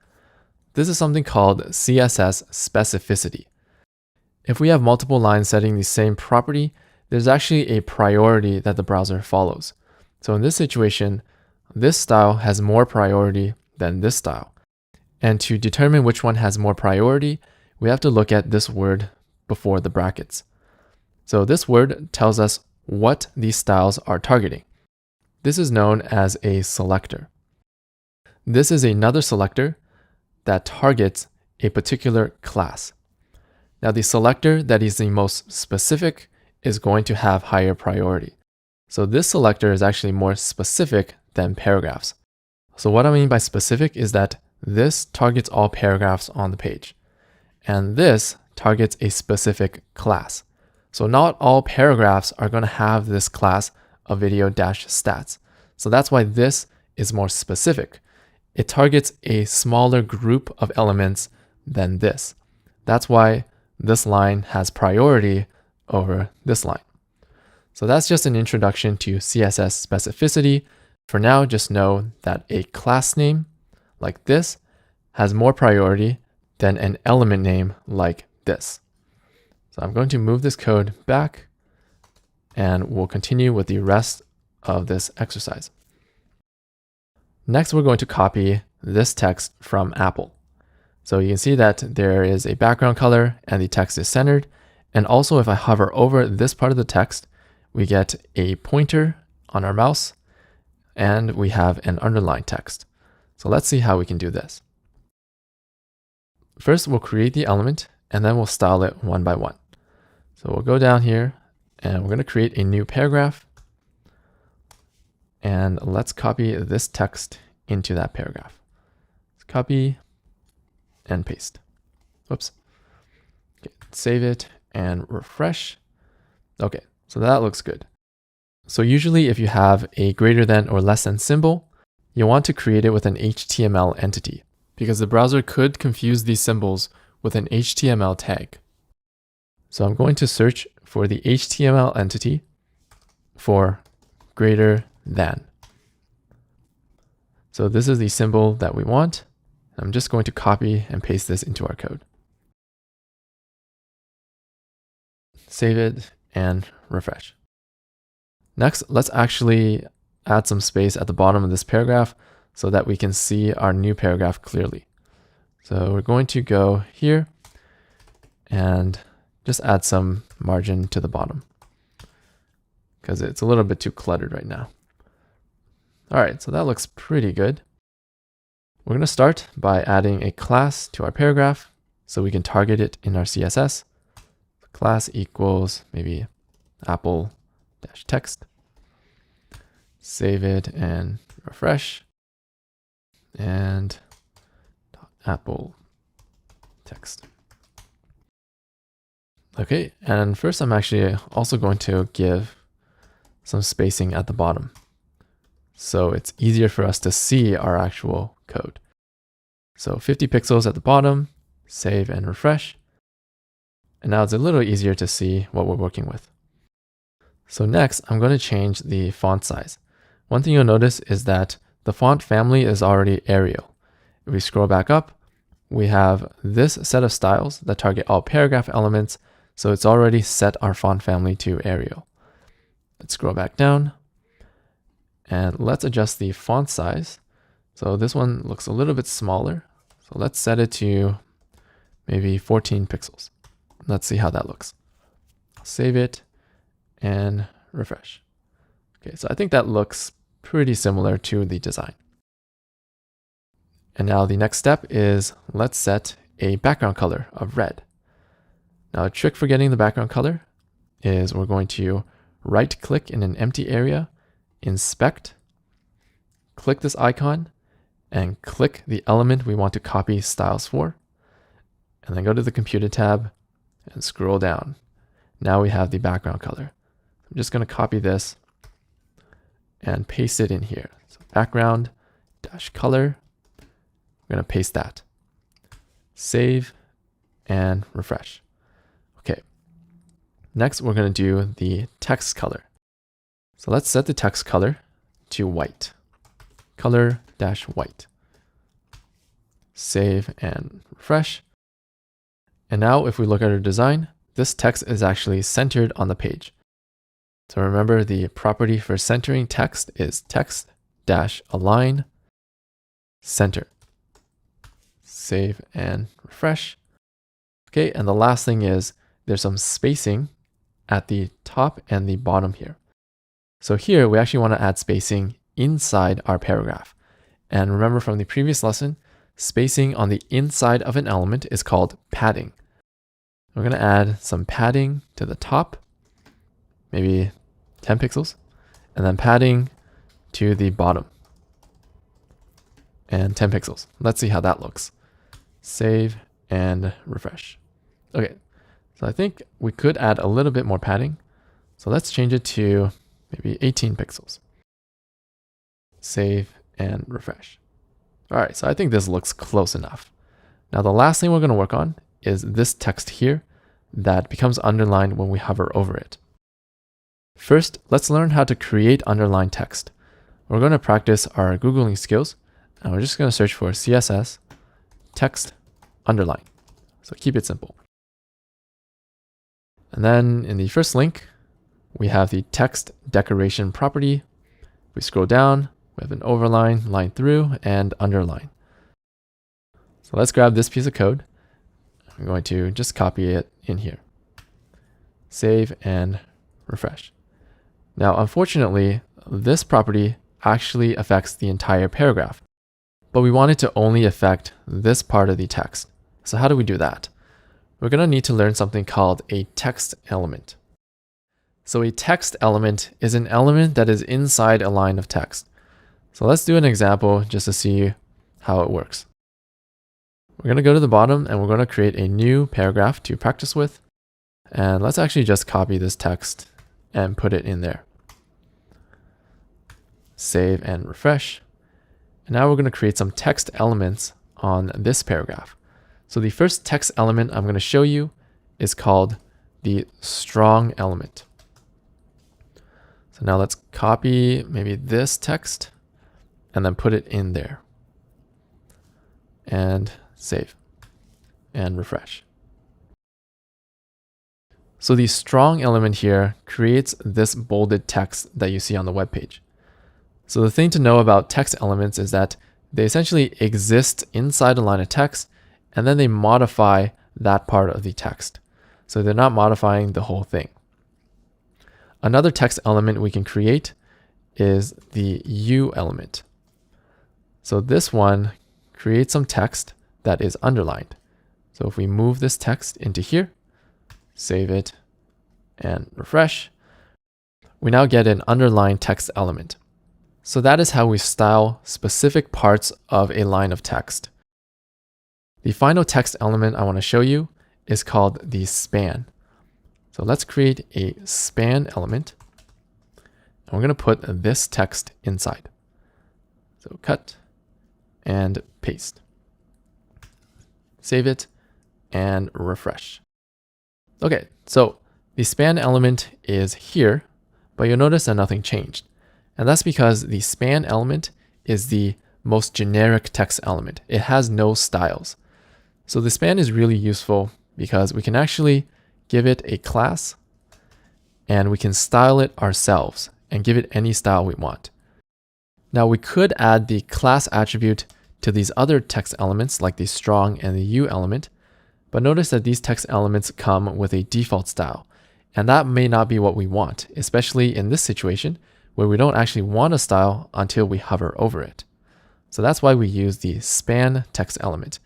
This is something called CSS specificity. If we have multiple lines setting the same property, there's actually a priority that the browser follows. So in this situation, this style has more priority than this style. And to determine which one has more priority, we have to look at this word before the brackets. So this word tells us what these styles are targeting. This is known as a selector. This is another selector that targets a particular class. Now, the selector that is the most specific is going to have higher priority. So this selector is actually more specific than paragraphs. So what I mean by specific is that this targets all paragraphs on the page, and this targets a specific class. So not all paragraphs are going to have this class of video-stats. So that's why this is more specific. It targets a smaller group of elements than this. That's why this line has priority over this line. So that's just an introduction to CSS specificity. For now, just know that a class name like this has more priority than an element name like this. So I'm going to move this code back, and we'll continue with the rest of this exercise. Next, we're going to copy this text from Apple. So you can see that there is a background color and the text is centered. And also, if I hover over this part of the text, we get a pointer on our mouse. and we have an underlined text. So let's see how we can do this. First, we'll create the element and then we'll style it one by one. So we'll go down here and we're going to create a new paragraph. And let's copy this text into that paragraph. Let's copy and paste. Whoops. Okay, save it and refresh. Okay, so that looks good. So usually if you have a greater than or less than symbol, you want to create it with an HTML entity because the browser could confuse these symbols with an HTML tag. So I'm going to search for the HTML entity for greater than. So this is the symbol that we want. I'm just going to copy and paste this into our code. Save it and refresh. Next, let's actually add some space at the bottom of this paragraph so that we can see our new paragraph clearly. So we're going to go here and just add some margin to the bottom because it's a little bit too cluttered right now. All right, so that looks pretty good. We're going to start by adding a class to our paragraph so we can target it in our CSS. Class equals maybe apple-text. Save it and refresh. And apple text. Okay, and first I'm actually also going to give some spacing at the bottom, so it's easier for us to see our actual code. So 50 pixels at the bottom, save and refresh. And now it's a little easier to see what we're working with. So next, I'm going to change the font size. One thing you'll notice is that the font family is already Arial. If we scroll back up, we have this set of styles that target all paragraph elements, so it's already set our font family to Arial. Let's scroll back down and let's adjust the font size. So this one looks a little bit smaller. So let's set it to maybe 14 pixels. Let's see how that looks. Save it and refresh. Okay, so I think that looks pretty similar to the design. And now the next step is let's set a background color of red. Now a trick for getting the background color is we're going to right click in an empty area, inspect, click this icon, and click the element we want to copy styles for, and then go to the Computer tab and scroll down. Now we have the background color. I'm just going to copy this and paste it in here. So background dash color. We're going to paste that. Save and refresh. Okay. Next, we're going to do the text color. So let's set the text color to white. Color dash white. Save and refresh. And now if we look at our design, this text is actually centered on the page. So remember the property for centering text is text-align center. Save and refresh. Okay, and the last thing is there's some spacing at the top and the bottom here. So here we actually want to add spacing inside our paragraph. And remember from the previous lesson, spacing on the inside of an element is called padding. We're going to add some padding to the top, maybe 10 pixels, and then padding to the bottom, and 10 pixels. Let's see how that looks. Save and refresh. Okay, so I think we could add a little bit more padding. So let's change it to maybe 18 pixels. Save and refresh. All right, so I think this looks close enough. Now the last thing we're going to work on is this text here that becomes underlined when we hover over it. First, let's learn how to create underlined text. We're going to practice our Googling skills, and we're just going to search for CSS text underline. So keep it simple. And then in the first link, we have the text decoration property. We scroll down, we have an overline, line through, and underline. So let's grab this piece of code. I'm going to just copy it in here. Save and refresh. Now, unfortunately, this property actually affects the entire paragraph, but we want it to only affect this part of the text. So how do we do that? We're going to need to learn something called a text element. So a text element is an element that is inside a line of text. So let's do an example just to see how it works. We're going to go to the bottom and we're going to create a new paragraph to practice with. And let's actually just copy this text and put it in there. Save and refresh. And now we're going to create some text elements on this paragraph. So the first text element I'm going to show you is called the strong element. So now let's copy maybe this text and then put it in there. And save and refresh. So the strong element here creates this bolded text that you see on the web page. So the thing to know about text elements is that they essentially exist inside a line of text, and then they modify that part of the text. So they're not modifying the whole thing. Another text element we can create is the U element. So this one creates some text that is underlined. So if we move this text into here, save it and refresh, we now get an underlined text element. So that is how we style specific parts of a line of text. The final text element I want to show you is called the span. So let's create a span element. And we're going to put this text inside. So cut and paste. Save it and refresh. Okay, so the span element is here, but you'll notice that nothing changed. And that's because the span element is the most generic text element. It has no styles. So the span is really useful because we can actually give it a class and we can style it ourselves and give it any style we want. Now we could add the class attribute to these other text elements like the strong and the U element, but notice that these text elements come with a default style, and that may not be what we want, especially in this situation where we don't actually want a style until we hover over it. So that's why we use the span text element.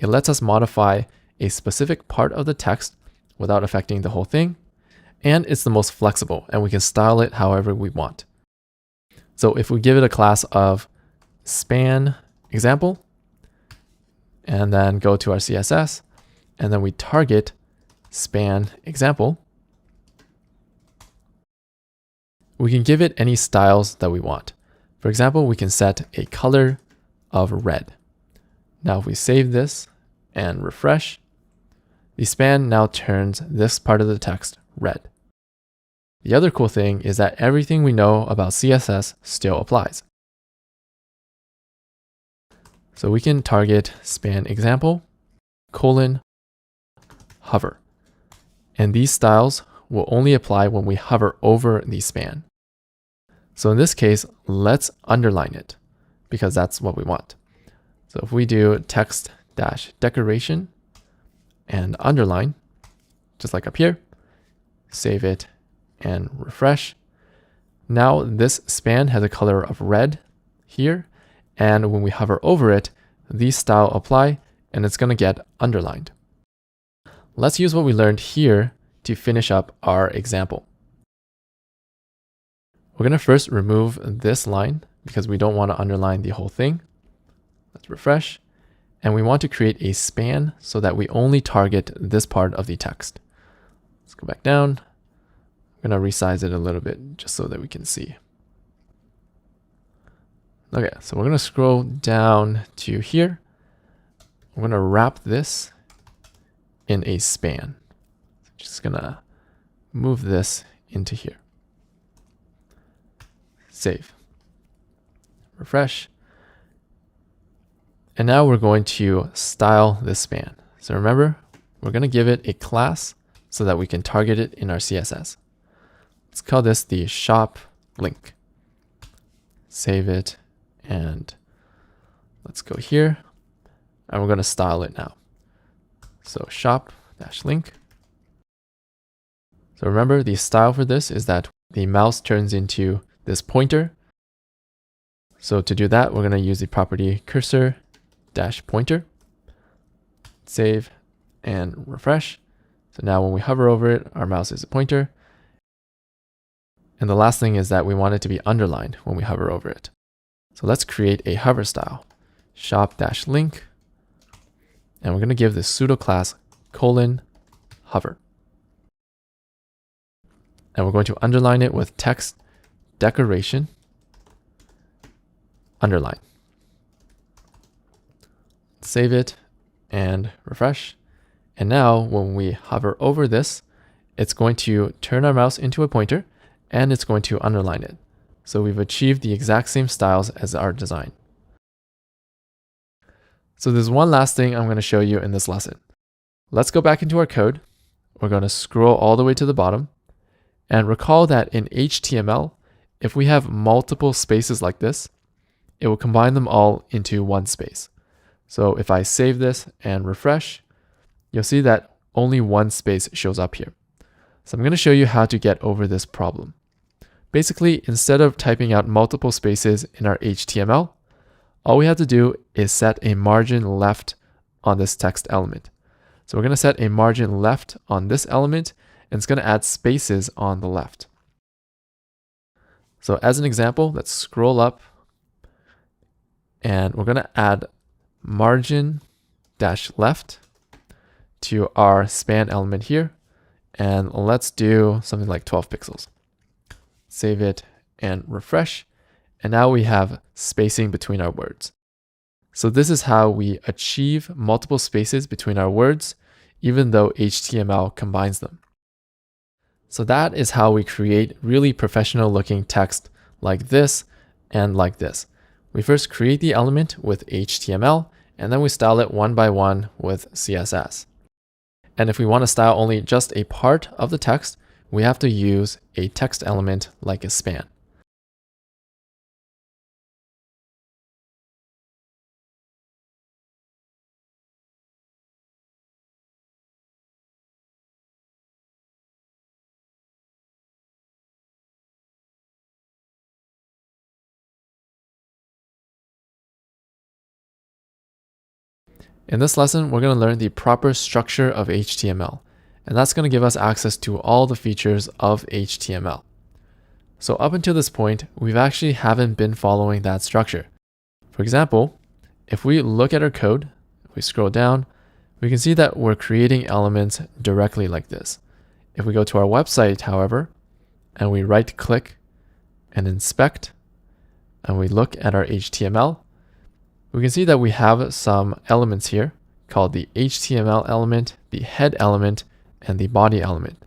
It lets us modify a specific part of the text without affecting the whole thing, and it's the most flexible, and we can style it however we want. So if we give it a class of span example, and then go to our CSS, and then we target span example, we can give it any styles that we want. For example, we can set a color of red. Now if we save this and refresh, the span now turns this part of the text red. The other cool thing is that everything we know about CSS still applies. So we can target span example, hover. And these styles will only apply when we hover over the span. So in this case, let's underline it because that's what we want. So if we do text-decoration and underline, just like up here, save it and refresh. Now this span has a color of red here, and when we hover over it, these style apply and it's going to get underlined. Let's use what we learned here to finish up our example. We're going to first remove this line because we don't want to underline the whole thing. Let's refresh. And we want to create a span so that we only target this part of the text. Let's go back down. I'm going to resize it a little bit just so that we can see. Okay, so we're going to scroll down to here. We're going to wrap this in a span. Just going to move this into here. Save. Refresh. And now we're going to style this span. So remember, we're going to give it a class so that we can target it in our CSS. Let's call this the shop link. Save it and let's go here. And we're going to style it now. So shop-link. So remember, the style for this is that the mouse turns into this pointer. So to do that, we're going to use the property cursor dash pointer, save and refresh. So now when we hover over it, our mouse is a pointer. And the last thing is that we want it to be underlined when we hover over it. So let's create a hover style, shop-link, and we're going to give this pseudo class :hover. And we're going to underline it with text decoration underline. Save it and refresh. And now when we hover over this, it's going to turn our mouse into a pointer and it's going to underline it. So we've achieved the exact same styles as our design. So there's one last thing I'm going to show you in this lesson. Let's go back into our code. We're going to scroll all the way to the bottom and recall that in HTML, if we have multiple spaces like this, it will combine them all into one space. So if I save this and refresh, you'll see that only one space shows up here. So I'm going to show you how to get over this problem. Basically, instead of typing out multiple spaces in our HTML, all we have to do is set a margin left on this text element. So we're going to set a margin left on this element, and it's going to add spaces on the left. So as an example, let's scroll up, and we're going to add margin dash left to our span element here. And let's do something like 12 pixels. Save it and refresh. And now we have spacing between our words. So this is how we achieve multiple spaces between our words, even though HTML combines them. So that is how we create really professional looking text like this and like this. We first create the element with HTML, and then we style it one by one with CSS. And if we want to style only just a part of the text, we have to use a text element like a span. In this lesson, we're going to learn the proper structure of HTML, and that's going to give us access to all the features of HTML. So up until this point, we've actually haven't been following that structure. For example, if we look at our code, if we scroll down, we can see that we're creating elements directly like this. If we go to our website, however, and we right click and inspect, and we look at our HTML, we can see that we have some elements here called the HTML element, the head element, and the body element.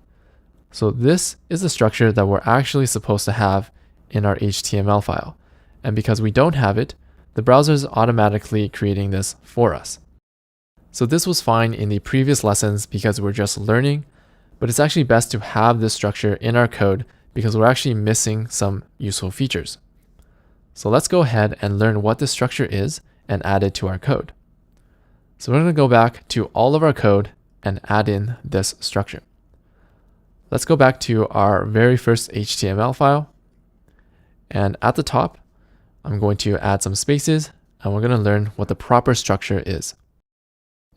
So this is the structure that we're actually supposed to have in our HTML file. And because we don't have it, the browser is automatically creating this for us. So this was fine in the previous lessons because we're just learning, but it's actually best to have this structure in our code because we're actually missing some useful features. So let's go ahead and learn what this structure is and add it to our code. So we're going to go back to all of our code and add in this structure. Let's go back to our very first HTML file. And at the top, I'm going to add some spaces, and we're going to learn what the proper structure is.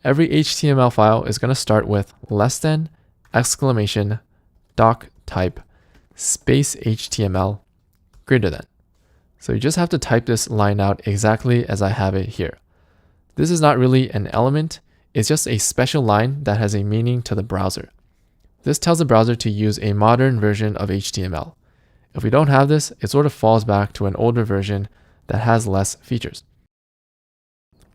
Every HTML file is going to start with less than, exclamation, doc type, space HTML, greater than. So you just have to type this line out exactly as I have it here. This is not really an element, it's just a special line that has a meaning to the browser. This tells the browser to use a modern version of HTML. If we don't have this, it sort of falls back to an older version that has less features.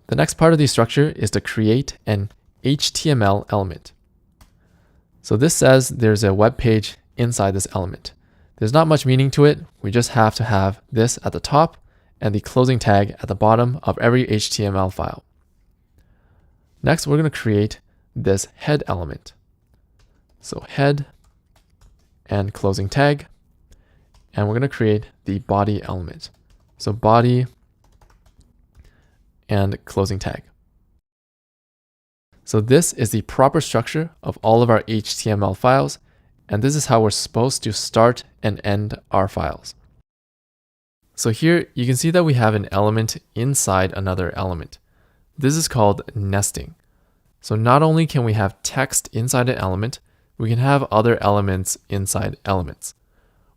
The next part of the structure is to create an HTML element. So this says there's a web page inside this element. There's not much meaning to it. We just have to have this at the top and the closing tag at the bottom of every HTML file. Next, we're going to create this head element. So head and closing tag, and we're going to create the body element. So body and closing tag. So this is the proper structure of all of our HTML files, and this is how we're supposed to start and end our files. So here you can see that we have an element inside another element. This is called nesting. So not only can we have text inside an element, we can have other elements inside elements.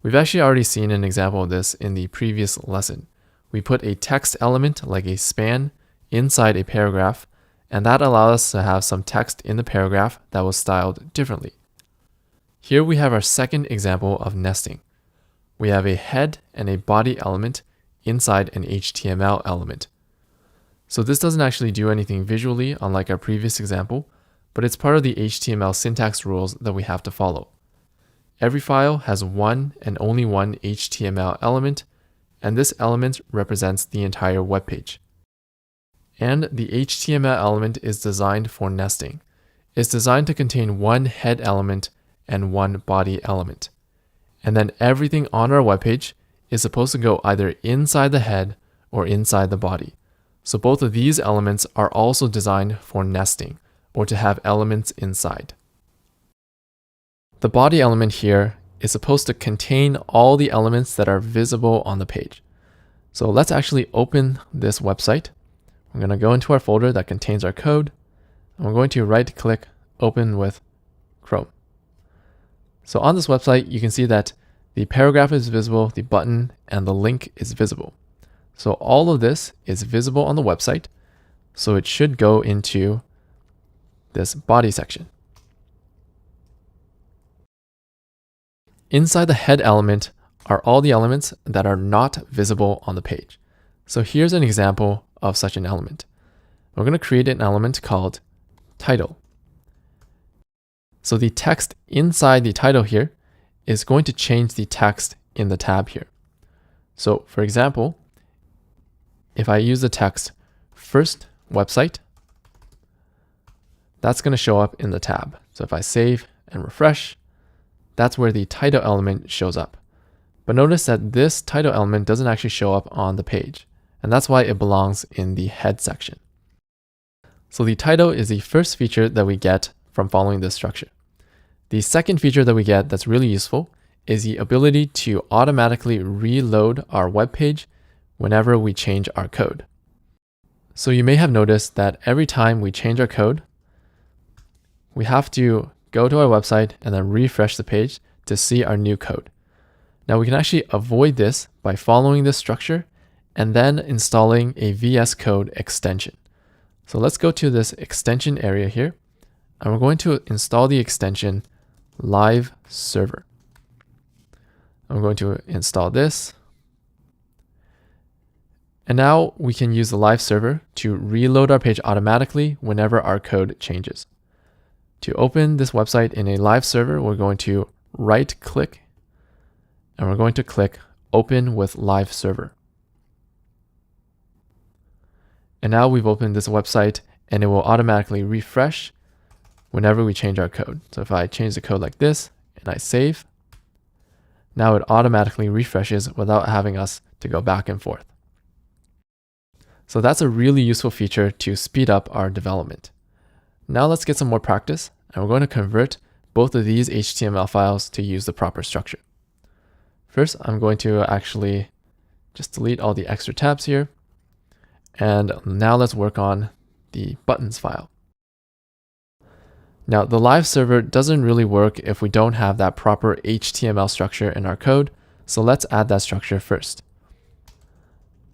We've actually already seen an example of this in the previous lesson. We put a text element like a span inside a paragraph, and that allows us to have some text in the paragraph that was styled differently. Here we have our second example of nesting. We have a head and a body element inside an HTML element. So this doesn't actually do anything visually, unlike our previous example, but it's part of the HTML syntax rules that we have to follow. Every file has one and only one HTML element, and this element represents the entire web page. And the HTML element is designed for nesting. It's designed to contain one head element and one body element. And then everything on our web page is supposed to go either inside the head or inside the body. So both of these elements are also designed for nesting, or to have elements inside. The body element here is supposed to contain all the elements that are visible on the page. So let's actually open this website. I'm going to go into our folder that contains our code, and we're going to right-click Open with Chrome. So on this website, you can see that the paragraph is visible, the button, and the link is visible. So all of this is visible on the website, so it should go into this body section. Inside the head element are all the elements that are not visible on the page. So here's an example of such an element. We're going to create an element called title. So the text inside the title here is going to change the text in the tab here. So for example, if I use the text first website, that's going to show up in the tab. So if I save and refresh, that's where the title element shows up. But notice that this title element doesn't actually show up on the page, and that's why it belongs in the head section. So the title is the first feature that we get from following this structure. The second feature that we get that's really useful is the ability to automatically reload our web page whenever we change our code. So you may have noticed that every time we change our code, we have to go to our website and then refresh the page to see our new code. Now we can actually avoid this by following this structure and then installing a VS Code extension. So let's go to this extension area here, and we're going to install the extension Live Server. I'm going to install this. And now we can use the live server to reload our page automatically whenever our code changes. To open this website in a live server, we're going to right click and we're going to click Open with Live Server. And now we've opened this website and it will automatically refresh whenever we change our code. So if I change the code like this and I save, now it automatically refreshes without having us to go back and forth. So that's a really useful feature to speed up our development. Now let's get some more practice, and we're going to convert both of these HTML files to use the proper structure. First, I'm going to actually just delete all the extra tabs here. And now let's work on the buttons file. Now, the live server doesn't really work if we don't have that proper HTML structure in our code, so let's add that structure first.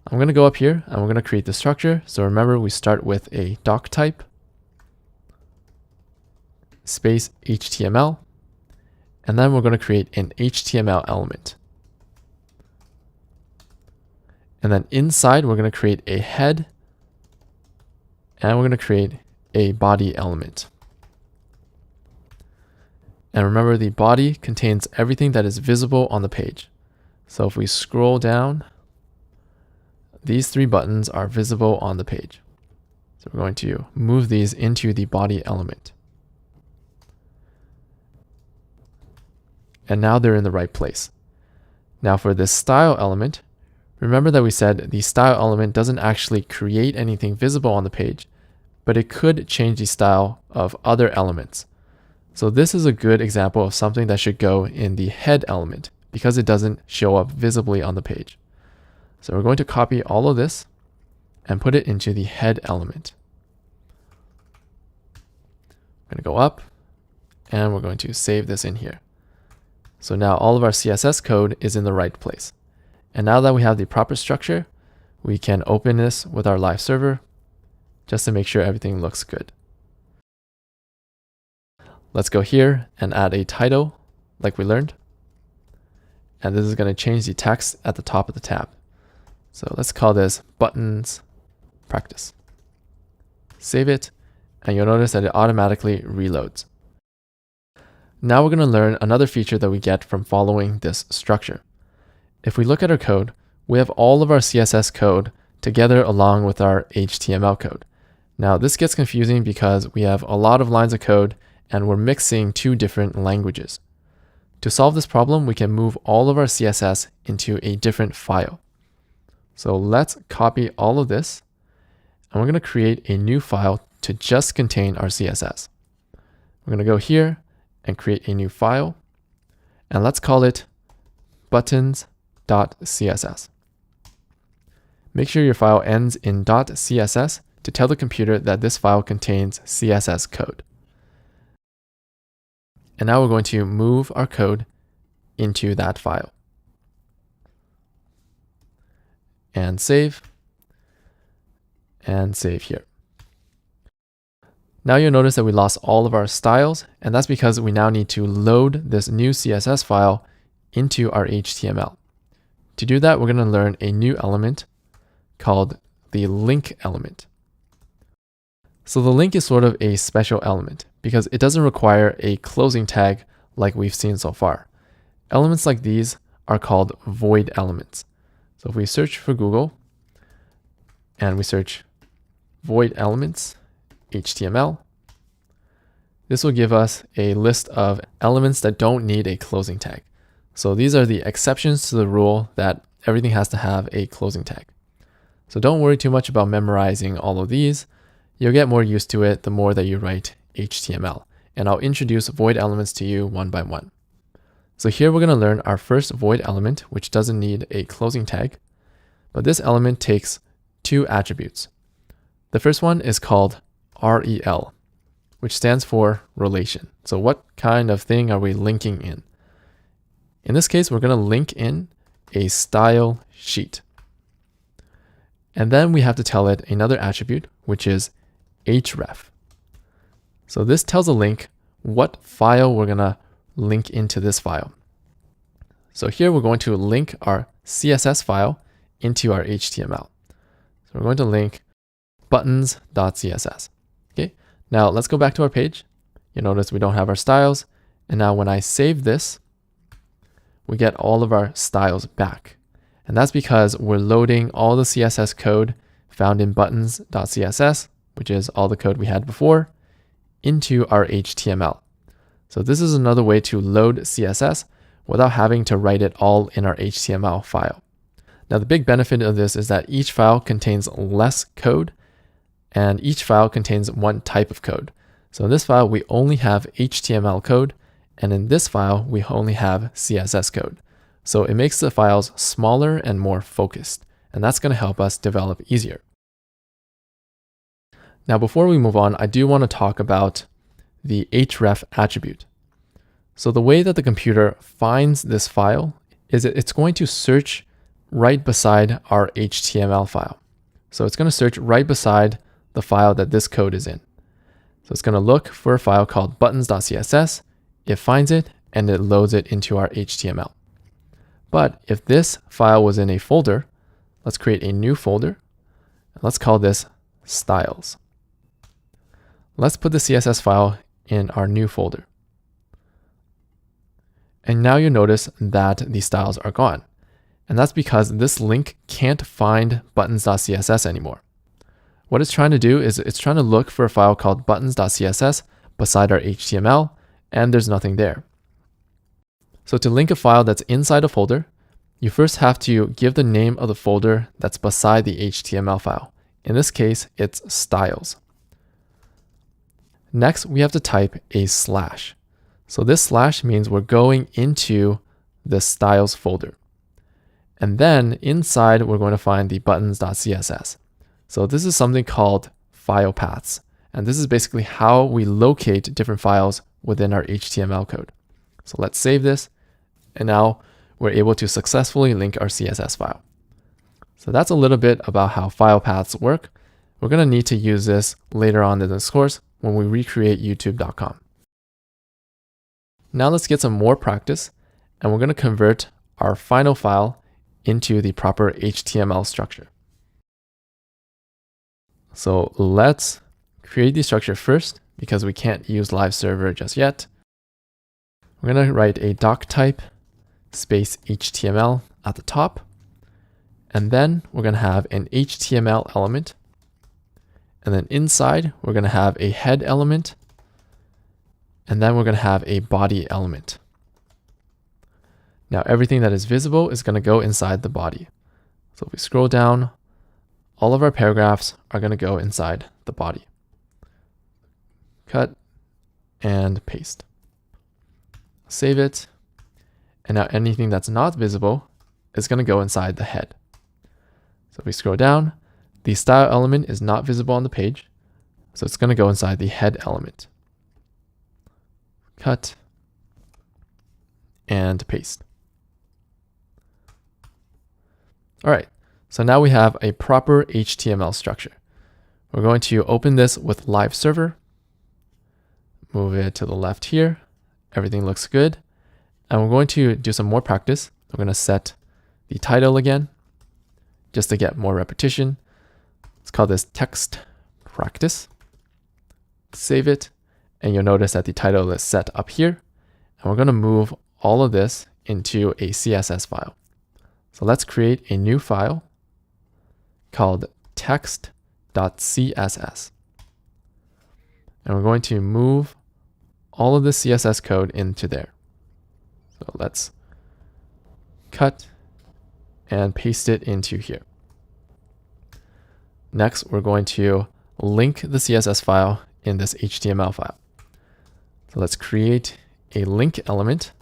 I'm going to go up here and we're going to create the structure. So remember, we start with a doc type space HTML, and then we're going to create an HTML element. And then inside, we're going to create a head, and we're going to create a body element. And remember, the body contains everything that is visible on the page. So if we scroll down, these three buttons are visible on the page. So we're going to move these into the body element. And now they're in the right place. Now for this style element, remember that we said the style element doesn't actually create anything visible on the page, but it could change the style of other elements. So this is a good example of something that should go in the head element because it doesn't show up visibly on the page. So we're going to copy all of this and put it into the head element. We're going to go up and we're going to save this in here. So now all of our CSS code is in the right place. And now that we have the proper structure, we can open this with our live server just to make sure everything looks good. Let's go here and add a title like we learned. And this is going to change the text at the top of the tab. So let's call this Buttons Practice. Save it, and you'll notice that it automatically reloads. Now we're going to learn another feature that we get from following this structure. If we look at our code, we have all of our CSS code together along with our HTML code. Now this gets confusing because we have a lot of lines of code and we're mixing two different languages. To solve this problem, we can move all of our CSS into a different file. So let's copy all of this, and we're going to create a new file to just contain our CSS. We're going to go here and create a new file, and let's call it buttons.css. Make sure your file ends in .css to tell the computer that this file contains CSS code. And now we're going to move our code into that file. And save. And save here. Now you'll notice that we lost all of our styles, and that's because we now need to load this new CSS file into our HTML. To do that, we're going to learn a new element called the link element. So the link is sort of a special element because it doesn't require a closing tag like we've seen so far. Elements like these are called void elements. So if we search for Google and we search void elements HTML, this will give us a list of elements that don't need a closing tag. So these are the exceptions to the rule that everything has to have a closing tag. So don't worry too much about memorizing all of these. You'll get more used to it the more that you write HTML. And I'll introduce void elements to you one by one. So here we're going to learn our first void element, which doesn't need a closing tag. But this element takes two attributes. The first one is called rel, which stands for relation. So what kind of thing are we linking in? In this case, we're going to link in a style sheet. And then we have to tell it another attribute, which is href. So this tells a link what file we're going to link into this file. So here we're going to link our CSS file into our HTML. So we're going to link buttons.css. Okay, now let's go back to our page. You'll notice we don't have our styles. And now when I save this, we get all of our styles back. And that's because we're loading all the CSS code found in buttons.css, which is all the code we had before, into our HTML. So this is another way to load CSS without having to write it all in our HTML file. Now the big benefit of this is that each file contains less code and each file contains one type of code. So in this file, we only have HTML code, and in this file, we only have CSS code. So it makes the files smaller and more focused, and that's going to help us develop easier. Now, before we move on, I do want to talk about the href attribute. So the way that the computer finds this file is it's going to search right beside our HTML file. So it's going to search right beside the file that this code is in. So it's going to look for a file called buttons.css. It finds it and it loads it into our HTML. But if this file was in a folder, let's create a new folder. And let's call this styles. Let's put the CSS file in our new folder. And now you notice that the styles are gone. And that's because this link can't find buttons.css anymore. What it's trying to do is it's trying to look for a file called buttons.css beside our HTML, and there's nothing there. So to link a file that's inside a folder, you first have to give the name of the folder that's beside the HTML file. In this case, it's styles. Next, we have to type a slash. So this slash means we're going into the styles folder. And then inside, we're going to find the buttons.css. So this is something called file paths. And this is basically how we locate different files within our HTML code. So let's save this. And now we're able to successfully link our CSS file. So that's a little bit about how file paths work. We're going to need to use this later on in this course when we recreate youtube.com. Now let's get some more practice, and we're going to convert our final file into the proper HTML structure. So let's create the structure first because we can't use live server just yet. We're going to write a doc type space HTML at the top. And then we're going to have an HTML element. And then inside, we're going to have a head element. And then we're going to have a body element. Now everything that is visible is going to go inside the body. So if we scroll down, all of our paragraphs are going to go inside the body. Cut and paste. Save it. And now anything that's not visible is going to go inside the head. So if we scroll down, the style element is not visible on the page. So it's going to go inside the head element. Cut and paste. All right, so now we have a proper HTML structure. We're going to open this with live server. Move it to the left here. Everything looks good. And we're going to do some more practice. We're going to set the title again, just to get more repetition. Let's call this text practice. Save it. And you'll notice that the title is set up here. And we're going to move all of this into a CSS file. So let's create a new file called text.css. And we're going to move all of the CSS code into there. So let's cut and paste it into here. Next, we're going to link the CSS file in this HTML file. So let's create a link element.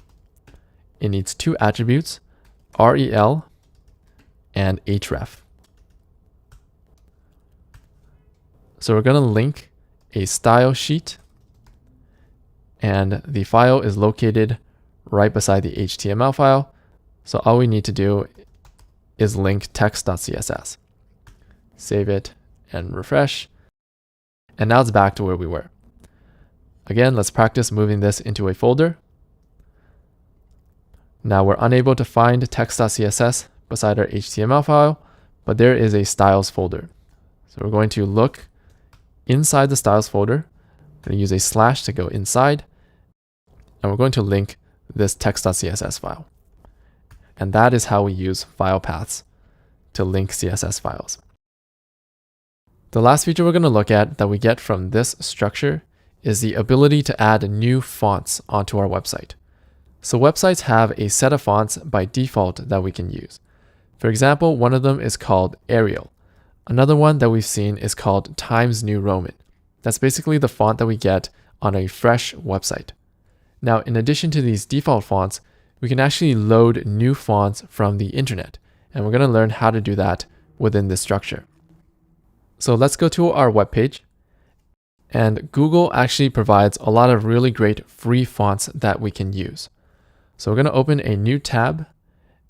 It needs two attributes, rel and href. So we're going to link a style sheet, and the file is located right beside the HTML file. So all we need to do is link text.css. Save it and refresh. And now it's back to where we were. Again, let's practice moving this into a folder. Now we're unable to find text.css beside our HTML file, but there is a styles folder. So we're going to look inside the styles folder. We're going to use a slash to go inside. And we're going to link this text.css file. And that is how we use file paths to link CSS files. The last feature we're going to look at that we get from this structure is the ability to add new fonts onto our website. So websites have a set of fonts by default that we can use. For example, one of them is called Arial. Another one that we've seen is called Times New Roman. That's basically the font that we get on a fresh website. Now, in addition to these default fonts, we can actually load new fonts from the internet, and we're going to learn how to do that within this structure. So let's go to our webpage, and Google actually provides a lot of really great free fonts that we can use. So we're going to open a new tab,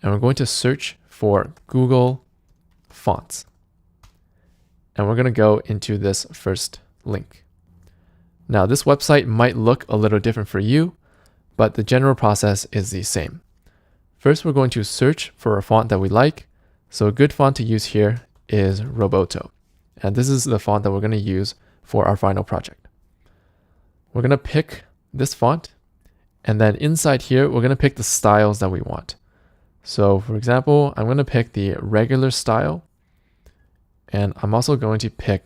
and we're going to search for Google Fonts. And we're going to go into this first link. Now, this website might look a little different for you, but the general process is the same. First, we're going to search for a font that we like. So a good font to use here is Roboto. And this is the font that we're going to use for our final project. We're going to pick this font. And then inside here, we're going to pick the styles that we want. So for example, I'm going to pick the regular style. And I'm also going to pick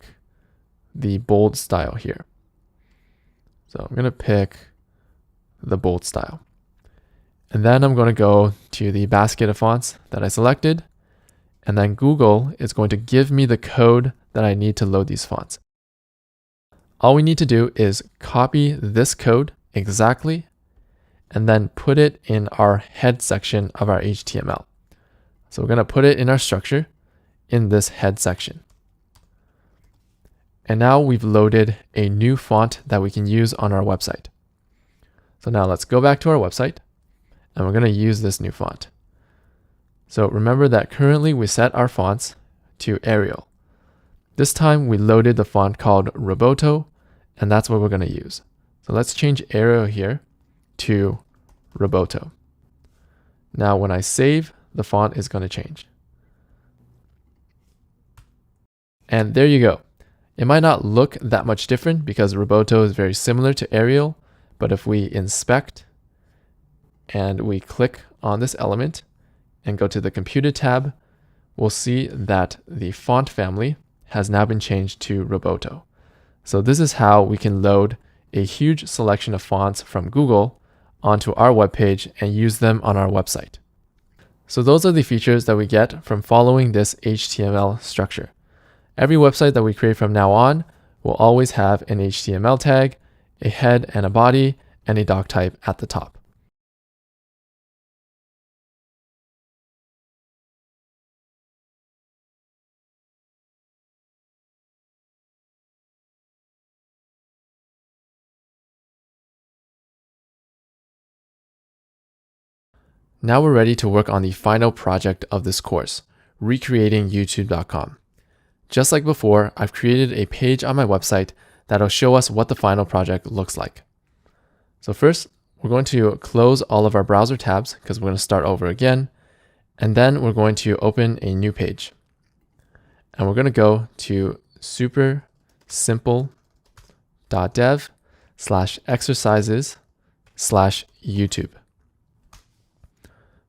the bold style here. So I'm going to pick the bold style. And then I'm going to go to the basket of fonts that I selected. And then Google is going to give me the code that I need to load these fonts. All we need to do is copy this code exactly and then put it in our head section of our HTML. So we're going to put it in our structure in this head section. And now we've loaded a new font that we can use on our website. So now let's go back to our website and we're going to use this new font. So remember that currently we set our fonts to Arial. This time we loaded the font called Roboto, and that's what we're going to use. So let's change Arial here to Roboto. Now when I save, the font is going to change. And there you go. It might not look that much different because Roboto is very similar to Arial, but if we inspect and we click on this element and go to the Computer tab, we'll see that the font family has now been changed to Roboto. So this is how we can load a huge selection of fonts from Google onto our web page and use them on our website. So those are the features that we get from following this HTML structure. Every website that we create from now on will always have an HTML tag, a head and a body, and a doc type at the top. Now we're ready to work on the final project of this course, recreating YouTube.com. Just like before, I've created a page on my website that'll show us what the final project looks like. So first, we're going to close all of our browser tabs because we're going to start over again. And then we're going to open a new page. And we're going to go to supersimple.dev/exercises/YouTube.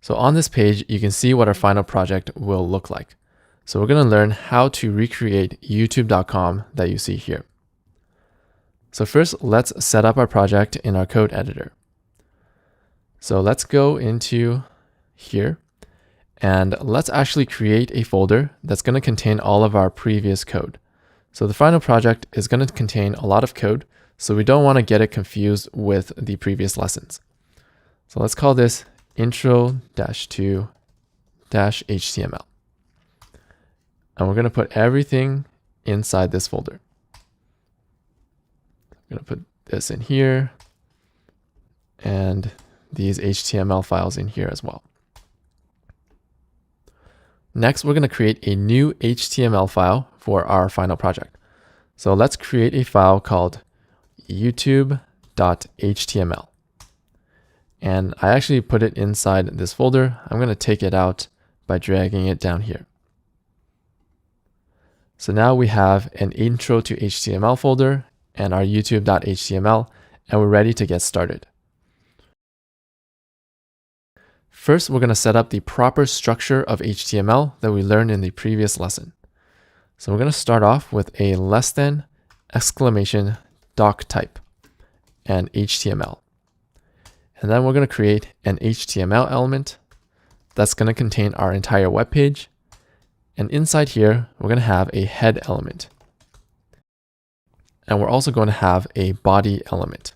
So on this page, you can see what our final project will look like. So we're going to learn how to recreate youtube.com that you see here. So first, let's set up our project in our code editor. So let's go into here and let's actually create a folder that's going to contain all of our previous code. So the final project is going to contain a lot of code, so we don't want to get it confused with the previous lessons. So let's call this intro-to-html. And we're going to put everything inside this folder. I'm going to put this in here and these HTML files in here as well. Next, we're going to create a new HTML file for our final project. So let's create a file called youtube.html. And I actually put it inside this folder. I'm going to take it out by dragging it down here. So now we have an intro to HTML folder and our youtube.html, and we're ready to get started. First, we're going to set up the proper structure of HTML that we learned in the previous lesson. So we're going to start off with a less than exclamation doc type and HTML. And then we're going to create an HTML element that's going to contain our entire web page. And inside here, we're going to have a head element. And we're also going to have a body element.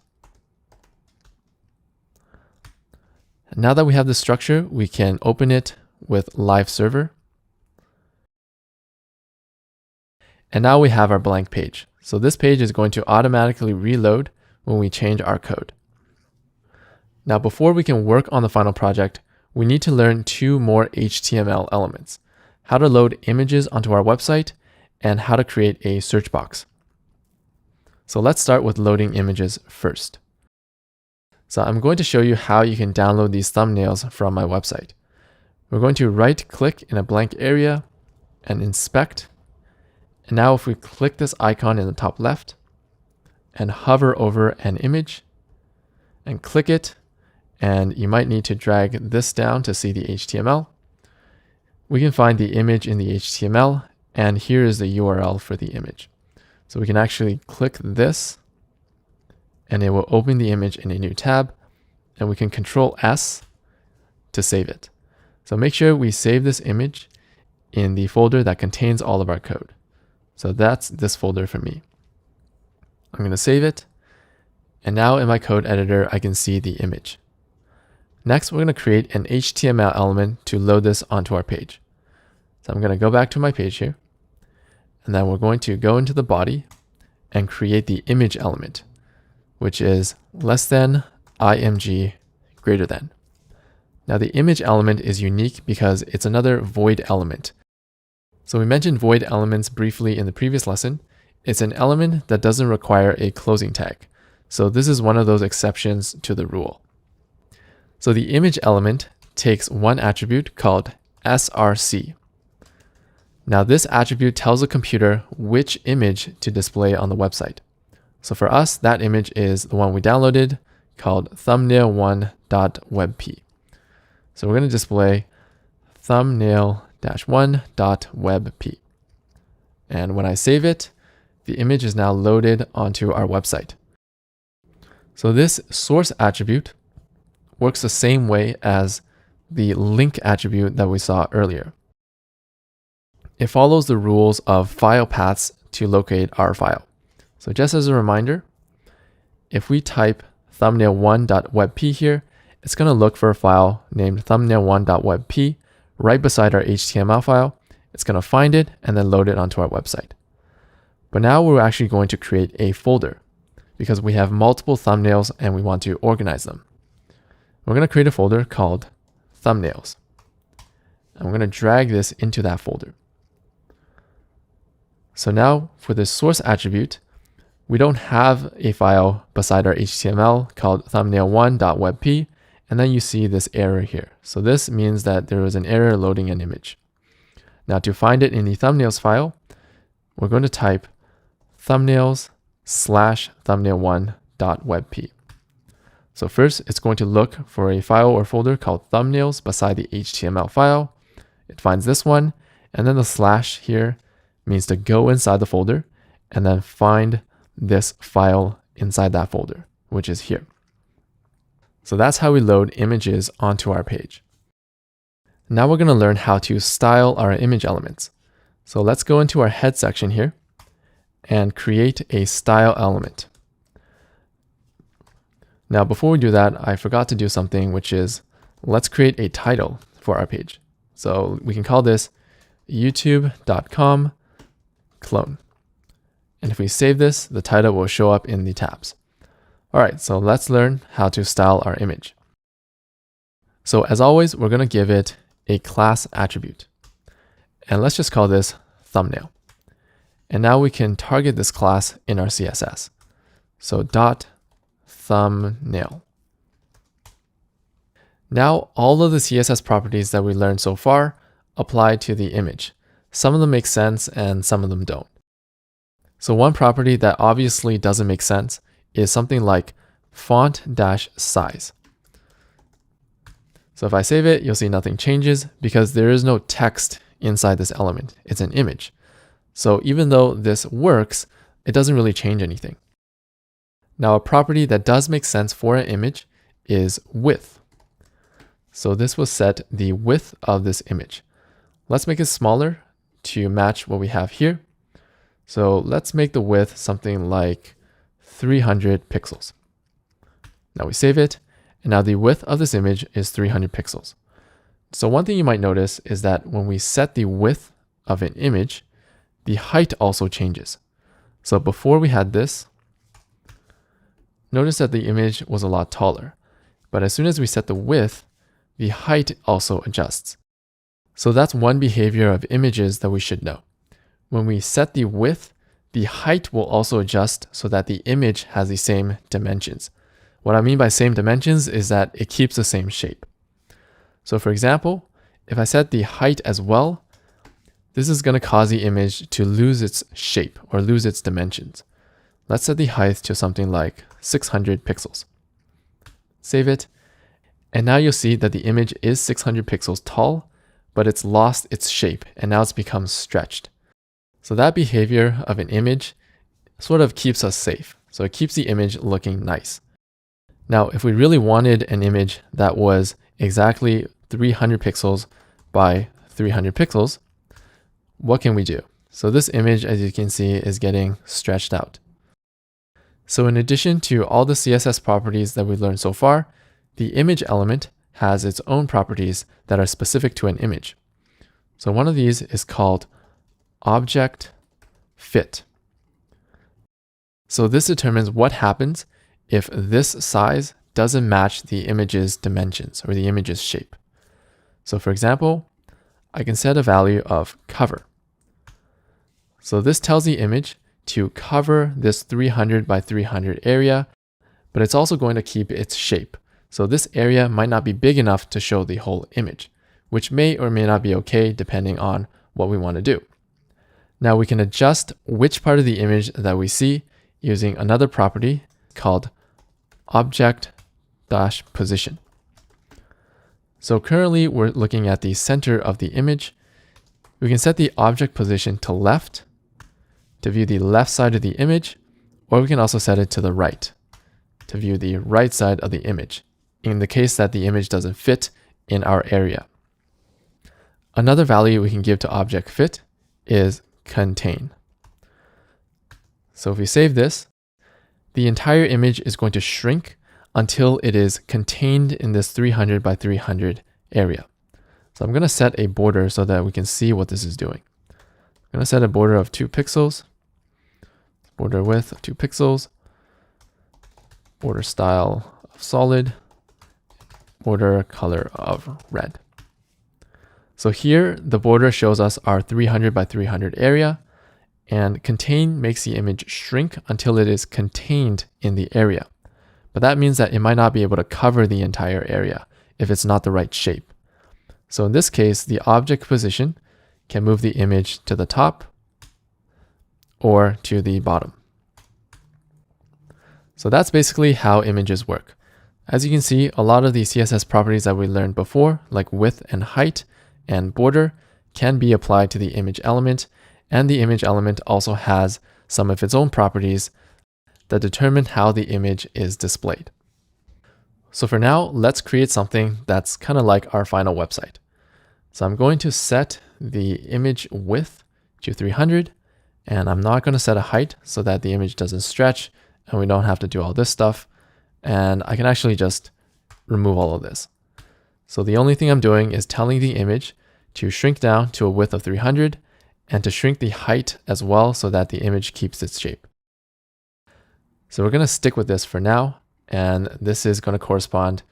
Now that we have the structure, we can open it with Live Server. And now we have our blank page. So this page is going to automatically reload when we change our code. Now, before we can work on the final project, we need to learn two more HTML elements: how to load images onto our website and how to create a search box. So let's start with loading images first. So I'm going to show you how you can download these thumbnails from my website. We're going to right click in a blank area and inspect. And now if we click this icon in the top left and hover over an image and click it, and you might need to drag this down to see the HTML, we can find the image in the HTML, and here is the URL for the image. So we can actually click this and it will open the image in a new tab, and we can Control S to save it. So make sure we save this image in the folder that contains all of our code. So that's this folder for me. I'm going to save it. And now in my code editor, I can see the image. Next, we're going to create an HTML element to load this onto our page. So I'm going to go back to my page here, and then we're going to go into the body and create the image element, which is less than img greater than. Now the image element is unique because it's another void element. So we mentioned void elements briefly in the previous lesson. It's an element that doesn't require a closing tag. So this is one of those exceptions to the rule. So the image element takes one attribute called src. Now this attribute tells the computer which image to display on the website. So for us, that image is the one we downloaded called thumbnail1.webp. So we're going to display thumbnail-1.webp. And when I save it, the image is now loaded onto our website. So this source attribute works the same way as the link attribute that we saw earlier. It follows the rules of file paths to locate our file. So just as a reminder, if we type thumbnail1.webp here, it's going to look for a file named thumbnail1.webp right beside our HTML file. It's going to find it and then load it onto our website. But now we're actually going to create a folder because we have multiple thumbnails and we want to organize them. We're going to create a folder called thumbnails. And we're going to drag this into that folder. So now for the source attribute, we don't have a file beside our HTML called thumbnail1.webp, and then you see this error here. So this means that there was an error loading an image. Now to find it in the thumbnails file, we're going to type thumbnails/thumbnail1.webp. So first, it's going to look for a file or folder called thumbnails beside the HTML file. It finds this one, and then the slash here means to go inside the folder and then find this file inside that folder, which is here. So that's how we load images onto our page. Now we're going to learn how to style our image elements. So let's go into our head section here and create a style element. Now before we do that, I forgot to do something, which is let's create a title for our page. So we can call this youtube.com clone. And if we save this, the title will show up in the tabs. All right, so let's learn how to style our image. So as always, we're going to give it a class attribute. And let's just call this thumbnail. And now we can target this class in our CSS. So dot thumbnail. Now all of the CSS properties that we learned so far apply to the image. Some of them make sense and some of them don't. So one property that obviously doesn't make sense is something like font-size. So if I save it, you'll see nothing changes because there is no text inside this element. It's an image. So even though this works, it doesn't really change anything. Now a property that does make sense for an image is width. So this will set the width of this image. Let's make it smaller to match what we have here. So let's make the width something like 300 pixels. Now we save it, and now the width of this image is 300 pixels. So one thing you might notice is that when we set the width of an image, the height also changes. So before we had this, notice that the image was a lot taller. But as soon as we set the width, the height also adjusts. So that's one behavior of images that we should know. When we set the width, the height will also adjust so that the image has the same dimensions. What I mean by same dimensions is that it keeps the same shape. So for example, if I set the height as well, this is going to cause the image to lose its shape or lose its dimensions. Let's set the height to something like 600 pixels. Save it. And now you'll see that the image is 600 pixels tall, but it's lost its shape and now it's become stretched. So that behavior of an image sort of keeps us safe. So it keeps the image looking nice. Now, if we really wanted an image that was exactly 300 pixels by 300 pixels, what can we do? So this image, as you can see, is getting stretched out. So in addition to all the CSS properties that we've learned so far, the image element has its own properties that are specific to an image. So one of these is called object fit. So this determines what happens if this size doesn't match the image's dimensions or the image's shape. So for example, I can set a value of cover. So this tells the image to cover this 300 by 300 area, but it's also going to keep its shape. So this area might not be big enough to show the whole image, which may or may not be okay depending on what we want to do. Now we can adjust which part of the image that we see using another property called object-position. So currently we're looking at the center of the image. We can set the object position to left to view the left side of the image, or we can also set it to the right to view the right side of the image, in the case that the image doesn't fit in our area. Another value we can give to object fit is contain. So if we save this, the entire image is going to shrink until it is contained in this 300 by 300 area. So I'm going to set a border so that we can see what this is doing. I'm going to set a border of 2 pixels, border width of 2 pixels, border style of solid, border color of red. So here the border shows us our 300 by 300 area, and contain makes the image shrink until it is contained in the area. But that means that it might not be able to cover the entire area if it's not the right shape. So in this case, the object position can move the image to the top or to the bottom. So that's basically how images work. As you can see, a lot of the CSS properties that we learned before, like width and height and border, can be applied to the image element, and the image element also has some of its own properties that determine how the image is displayed. So for now, let's create something that's kind of like our final website. So I'm going to set the image width to 300, and I'm not going to set a height so that the image doesn't stretch and we don't have to do all this stuff. And I can actually just remove all of this. So the only thing I'm doing is telling the image to shrink down to a width of 300 and to shrink the height as well so that the image keeps its shape. So we're going to stick with this for now, and this is going to correspond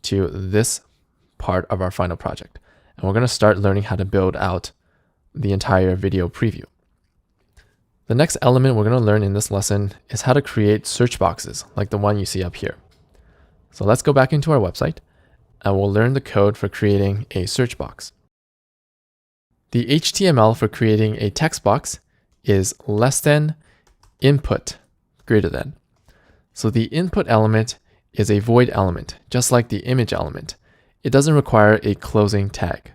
to this part of our final project. And we're going to start learning how to build out the entire video preview. The next element we're going to learn in this lesson is how to create search boxes like the one you see up here. So let's go back into our website and we'll learn the code for creating a search box. The HTML for creating a text box is less than input greater than. So the input element is a void element, just like the image element. It doesn't require a closing tag.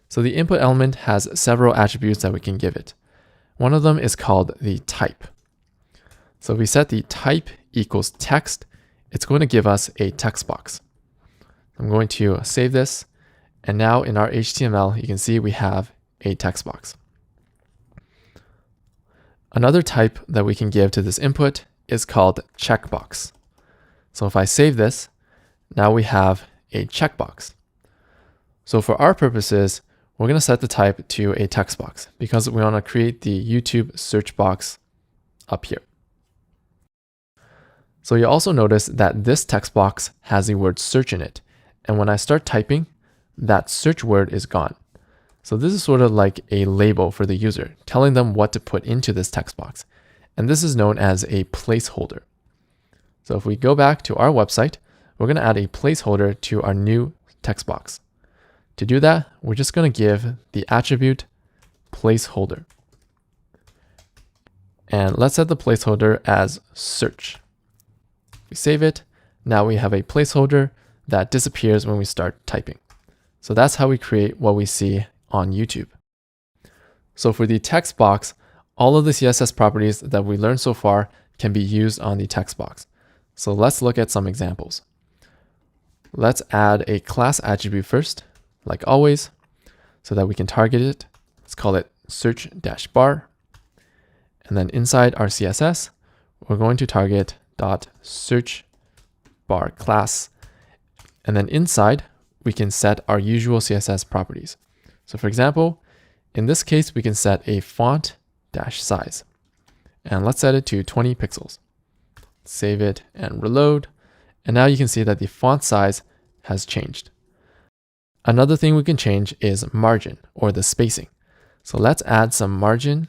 So the input element has several attributes that we can give it. One of them is called the type. So if we set the type equals text, it's going to give us a text box. I'm going to save this, and now in our HTML, you can see we have a text box. Another type that we can give to this input is called checkbox. So if I save this, now we have a checkbox. So for our purposes, we're going to set the type to a text box because we want to create the YouTube search box up here. So you also notice that this text box has the word search in it. And when I start typing, that search word is gone. So this is sort of like a label for the user, telling them what to put into this text box. And this is known as a placeholder. So if we go back to our website, we're going to add a placeholder to our new text box. To do that, we're just going to give the attribute placeholder. And let's set the placeholder as search. If we save it, now we have a placeholder that disappears when we start typing. So that's how we create what we see on YouTube. So for the text box, all of the CSS properties that we learned so far can be used on the text box. So let's look at some examples. Let's add a class attribute first, like always, so that we can target it. Let's call it search-bar. And then inside our CSS, we're going to target .search bar class. And then inside, we can set our usual CSS properties. So for example, in this case, we can set a font dash size. And let's set it to 20 pixels. Save it and reload. And now you can see that the font size has changed. Another thing we can change is margin, or the spacing. So let's add some margin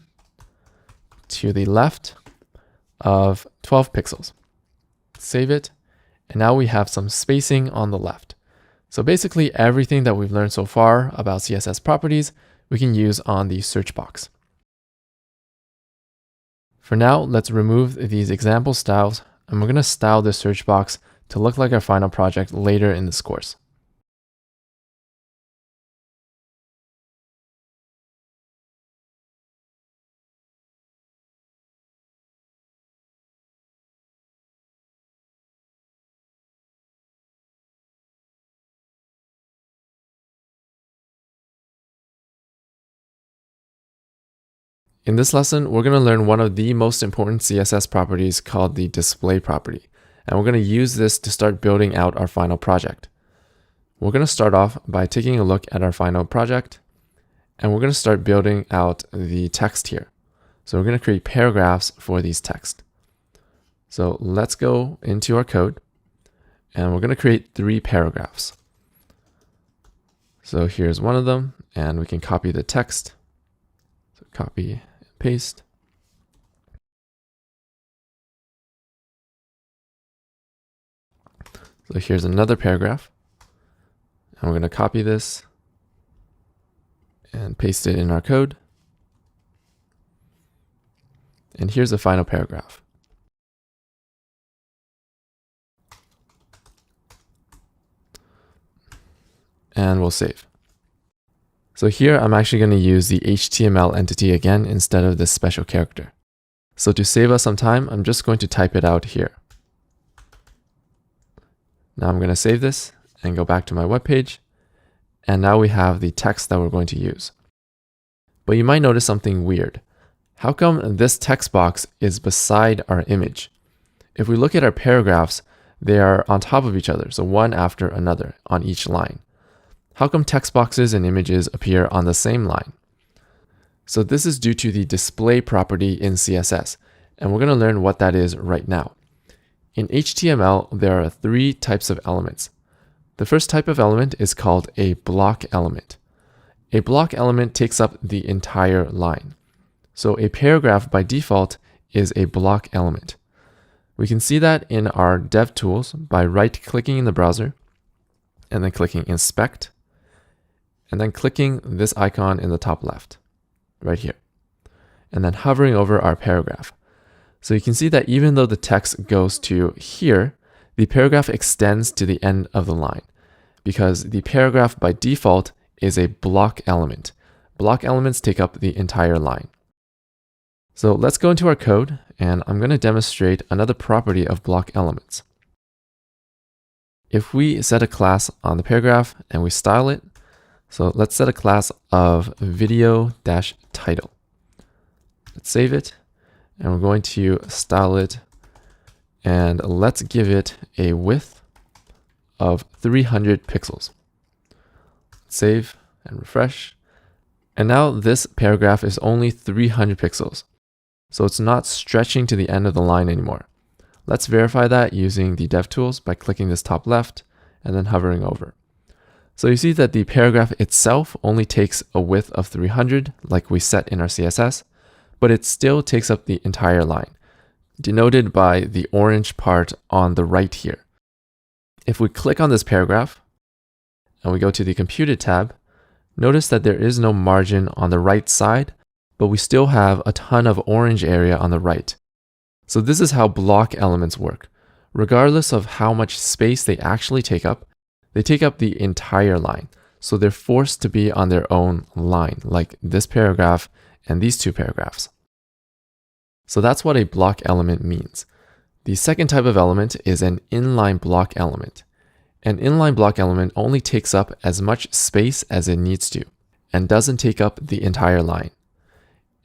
to the left of 12 pixels. Save it. And now we have some spacing on the left. So basically everything that we've learned so far about CSS properties, we can use on the search box. For now, let's remove these example styles, and we're going to style the search box to look like our final project later in this course. In this lesson, we're going to learn one of the most important CSS properties called the display property. And we're going to use this to start building out our final project. We're going to start off by taking a look at our final project. And we're going to start building out the text here. So we're going to create paragraphs for these text. So let's go into our code. And we're going to create 3 paragraphs. So here's one of them. And we can copy the text. So copy. Paste. So here's another paragraph. And we're going to copy this and paste it in our code. And here's the final paragraph. And we'll save. So here I'm actually going to use the HTML entity again instead of this special character. So to save us some time, I'm just going to type it out here. Now I'm going to save this and go back to my web page. And now we have the text that we're going to use. But you might notice something weird. How come this text box is beside our image? If we look at our paragraphs, they are on top of each other, so one after another on each line. How come text boxes and images appear on the same line? So this is due to the display property in CSS, and we're going to learn what that is right now. In HTML, there are 3 types of elements. The first type of element is called a block element. A block element takes up the entire line. So a paragraph by default is a block element. We can see that in our dev tools by right-clicking in the browser, and then clicking Inspect, and then clicking this icon in the top left, right here, and then hovering over our paragraph. So you can see that even though the text goes to here, the paragraph extends to the end of the line because the paragraph by default is a block element. Block elements take up the entire line. So let's go into our code, and I'm going to demonstrate another property of block elements. If we set a class on the paragraph and we style it, so let's set a class of video-title. Let's save it, and we're going to style it, and let's give it a width of 300 pixels. Save and refresh. And now this paragraph is only 300 pixels. So it's not stretching to the end of the line anymore. Let's verify that using the DevTools by clicking this top left and then hovering over. So you see that the paragraph itself only takes a width of 300 like we set in our CSS, but it still takes up the entire line, denoted by the orange part on the right here. If we click on this paragraph and we go to the Computed tab, notice that there is no margin on the right side, but we still have a ton of orange area on the right. So this is how block elements work. Regardless of how much space they actually take up the entire line. So they're forced to be on their own line, like this paragraph and these 2 paragraphs. So that's what a block element means. The second type of element is an inline block element. An inline block element only takes up as much space as it needs to, and doesn't take up the entire line.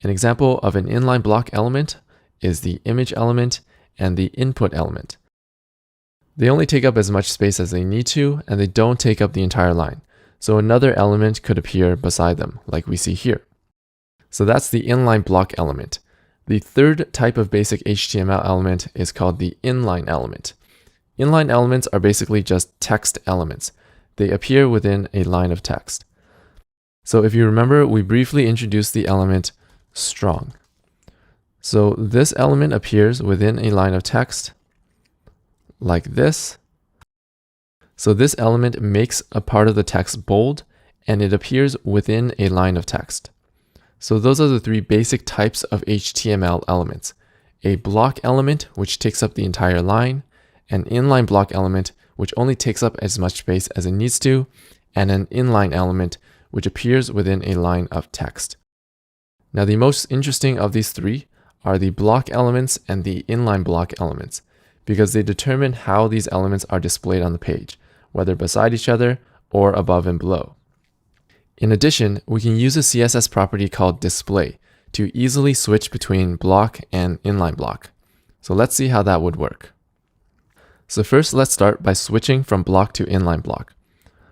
An example of an inline block element is the image element and the input element. They only take up as much space as they need to, and they don't take up the entire line. So another element could appear beside them, like we see here. So that's the inline block element. The third type of basic HTML element is called the inline element. Inline elements are basically just text elements. They appear within a line of text. So if you remember, we briefly introduced the element strong. So this element appears within a line of text like this. So this element makes a part of the text bold, and it appears within a line of text. So those are the three basic types of HTML elements: a block element, which takes up the entire line, an inline block element, which only takes up as much space as it needs to, and an inline element, which appears within a line of text. Now, the most interesting of these three are the block elements and the inline block elements, because they determine how these elements are displayed on the page, whether beside each other or above and below. In addition, we can use a CSS property called display to easily switch between block and inline block. So let's see how that would work. So first, let's start by switching from block to inline block.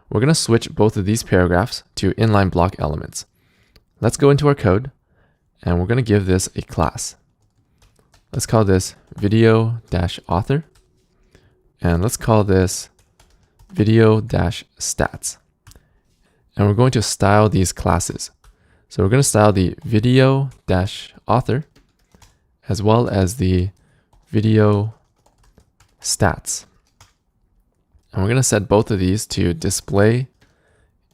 We're going to switch both of these paragraphs to inline block elements. Let's go into our code, and we're going to give this a class. Let's call this video-author, and let's call this video-stats. And we're going to style these classes. So we're going to style the video-author as well as the video stats. And we're going to set both of these to display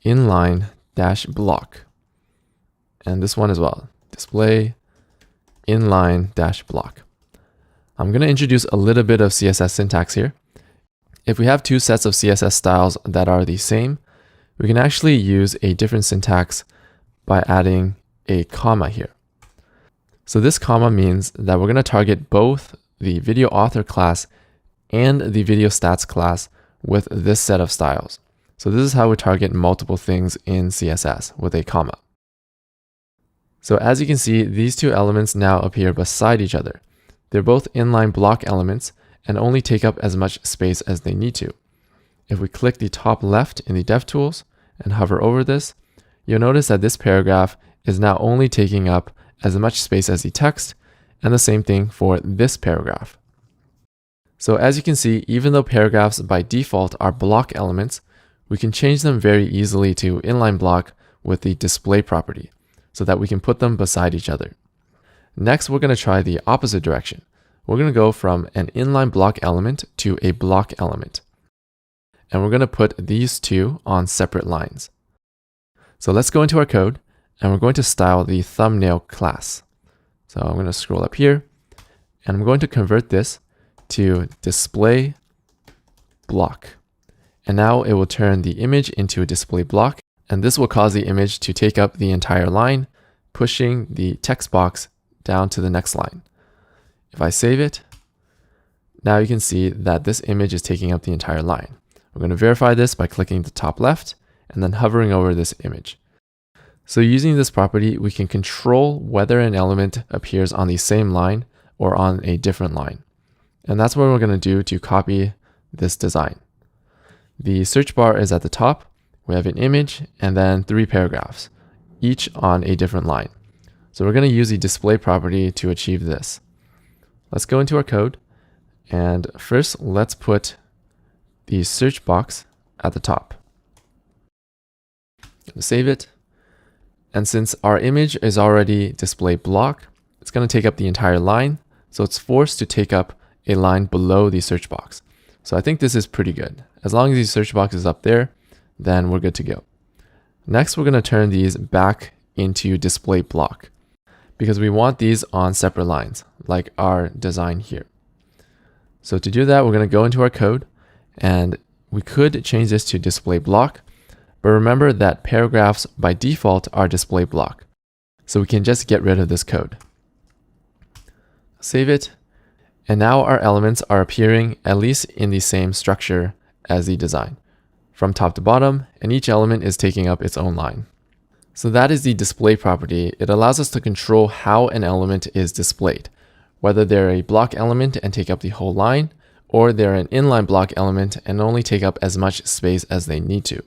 inline-block. And this one as well, display inline-block. I'm going to introduce a little bit of CSS syntax here. If we have two sets of CSS styles that are the same, we can actually use a different syntax by adding a comma here. So this comma means that we're going to target both the video author class and the video stats class with this set of styles. So this is how we target multiple things in CSS with a comma. So as you can see, these two elements now appear beside each other. They're both inline block elements and only take up as much space as they need to. If we click the top left in the DevTools and hover over this, you'll notice that this paragraph is now only taking up as much space as the text, and the same thing for this paragraph. So as you can see, even though paragraphs by default are block elements, we can change them very easily to inline block with the display property so that we can put them beside each other. Next, we're going to try the opposite direction. We're going to go from an inline block element to a block element. And we're going to put these two on separate lines. So let's go into our code, and we're going to style the thumbnail class. So I'm going to scroll up here, and I'm going to convert this to display block. And now it will turn the image into a display block, and this will cause the image to take up the entire line, pushing the text box down to the next line. If I save it, now you can see that this image is taking up the entire line. We're going to verify this by clicking the top left and then hovering over this image. So using this property, we can control whether an element appears on the same line or on a different line. And that's what we're going to do to copy this design. The search bar is at the top. We have an image and then 3 paragraphs, each on a different line. So we're going to use the display property to achieve this. Let's go into our code, and first let's put the search box at the top. Save it. And since our image is already display block, it's going to take up the entire line. So it's forced to take up a line below the search box. So I think this is pretty good. As long as the search box is up there, then we're good to go. Next, we're going to turn these back into display block because we want these on separate lines, like our design here. So to do that, we're going to go into our code, and we could change this to display block, but remember that paragraphs by default are display block. So we can just get rid of this code. Save it. And now our elements are appearing at least in the same structure as the design, from top to bottom, and each element is taking up its own line. So that is the display property. It allows us to control how an element is displayed, whether they're a block element and take up the whole line, or they're an inline block element and only take up as much space as they need to.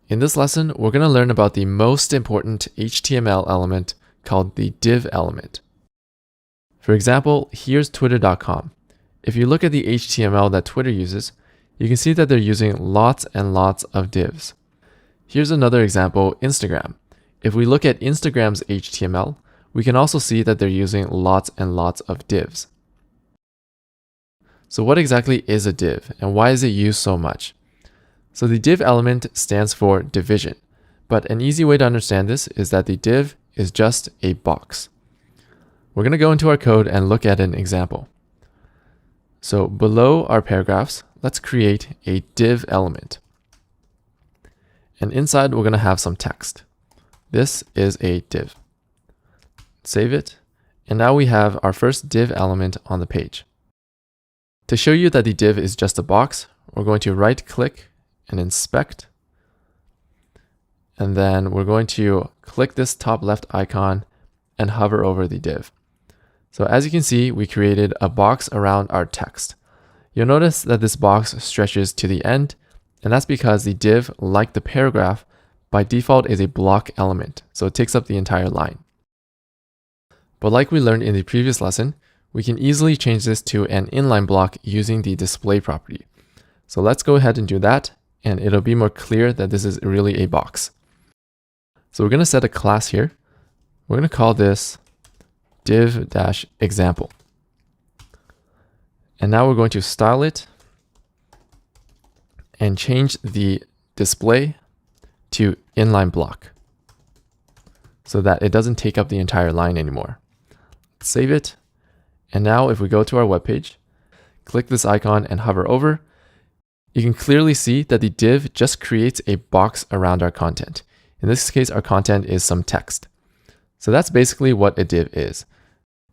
In this lesson, we're going to learn about the most important HTML element called the div element. For example, here's twitter.com. If you look at the HTML that Twitter uses, you can see that they're using lots and lots of divs. Here's another example, Instagram. If we look at Instagram's HTML, we can also see that they're using lots and lots of divs. So what exactly is a div and why is it used so much? So the div element stands for division, but an easy way to understand this is that the div is just a box. We're going to go into our code and look at an example. So below our paragraphs, let's create a div element. And inside, we're going to have some text. This is a div. Save it. And now we have our first div element on the page. To show you that the div is just a box, we're going to right-click and inspect. And then we're going to click this top left icon and hover over the div. So as you can see, we created a box around our text. You'll notice that this box stretches to the end, and that's because the div, like the paragraph, by default is a block element, so it takes up the entire line. But like we learned in the previous lesson, we can easily change this to an inline block using the display property. So let's go ahead and do that, and it'll be more clear that this is really a box. So we're going to set a class here. We're going to call this div-example. And now we're going to style it and change the display to inline block so that it doesn't take up the entire line anymore. Save it. And now if we go to our web page, click this icon and hover over, you can clearly see that the div just creates a box around our content. In this case, our content is some text. So that's basically what a div is.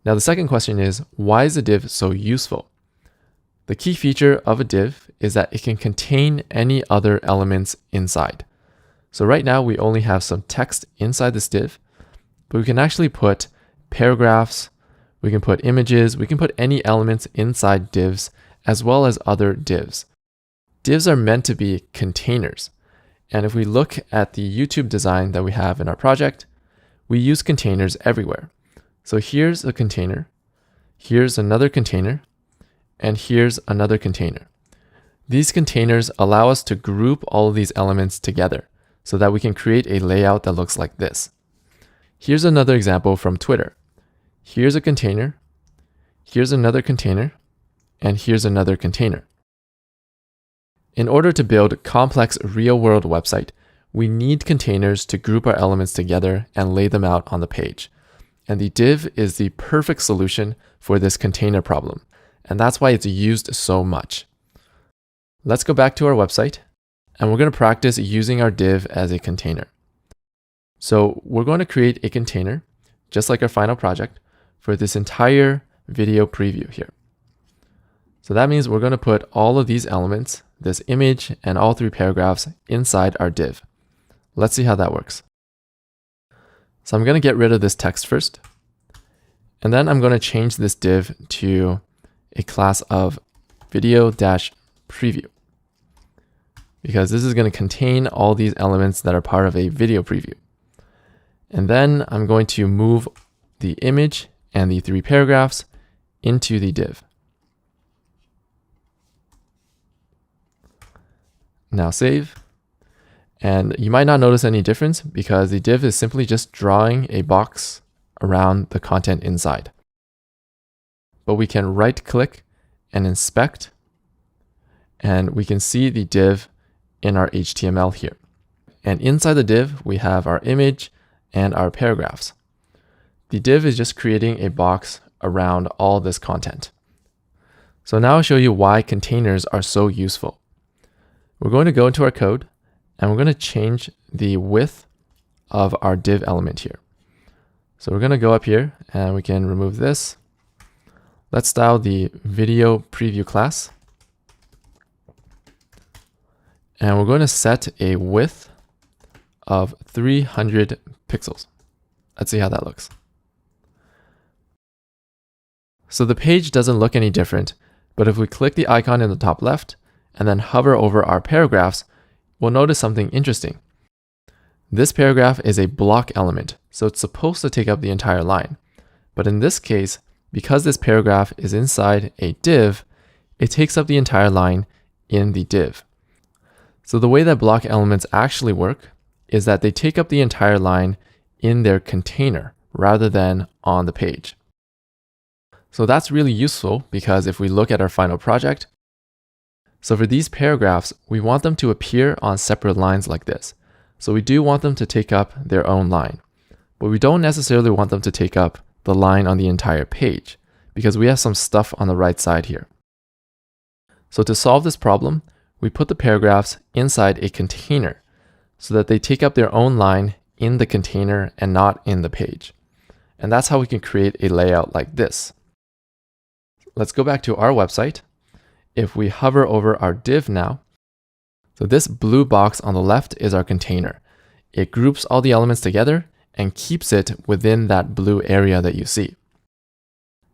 Now the second question is, why is a div so useful? The key feature of a div is that it can contain any other elements inside. So right now we only have some text inside this div, but we can actually put paragraphs, we can put images, we can put any elements inside divs as well as other divs. Divs are meant to be containers. And if we look at the YouTube design that we have in our project, we use containers everywhere. So here's a container, here's another container, and here's another container. These containers allow us to group all of these elements together so that we can create a layout that looks like this. Here's another example from Twitter. Here's a container, here's another container, and here's another container. In order to build a complex real-world website, we need containers to group our elements together and lay them out on the page. And the div is the perfect solution for this container problem. And that's why it's used so much. Let's go back to our website, and we're going to practice using our div as a container. So we're going to create a container, just like our final project, for this entire video preview here. So that means we're going to put all of these elements, this image and all three paragraphs, inside our div. Let's see how that works. So I'm going to get rid of this text first. And then I'm going to change this div to a class of video-preview, because this is going to contain all these elements that are part of a video preview. And then I'm going to move the image and the three paragraphs into the div. Now save. And you might not notice any difference because the div is simply just drawing a box around the content inside. But we can right click and inspect, and we can see the div in our HTML here. And inside the div, we have our image and our paragraphs. The div is just creating a box around all this content. So now I'll show you why containers are so useful. We're going to go into our code, and we're going to change the width of our div element here. So we're going to go up here and we can remove this. Let's style the video preview class. And we're going to set a width of 300 pixels. Let's see how that looks. So the page doesn't look any different, but if we click the icon in the top left and then hover over our paragraphs, we'll notice something interesting. This paragraph is a block element, so it's supposed to take up the entire line. But in this case, because this paragraph is inside a div, it takes up the entire line in the div. So the way that block elements actually work is that they take up the entire line in their container rather than on the page. So that's really useful because if we look at our final project, so for these paragraphs, we want them to appear on separate lines like this. So we do want them to take up their own line, but we don't necessarily want them to take up the line on the entire page because we have some stuff on the right side here. So to solve this problem, we put the paragraphs inside a container so that they take up their own line in the container and not in the page. And that's how we can create a layout like this. Let's go back to our website. If we hover over our div now, so this blue box on the left is our container. It groups all the elements together and keeps it within that blue area that you see.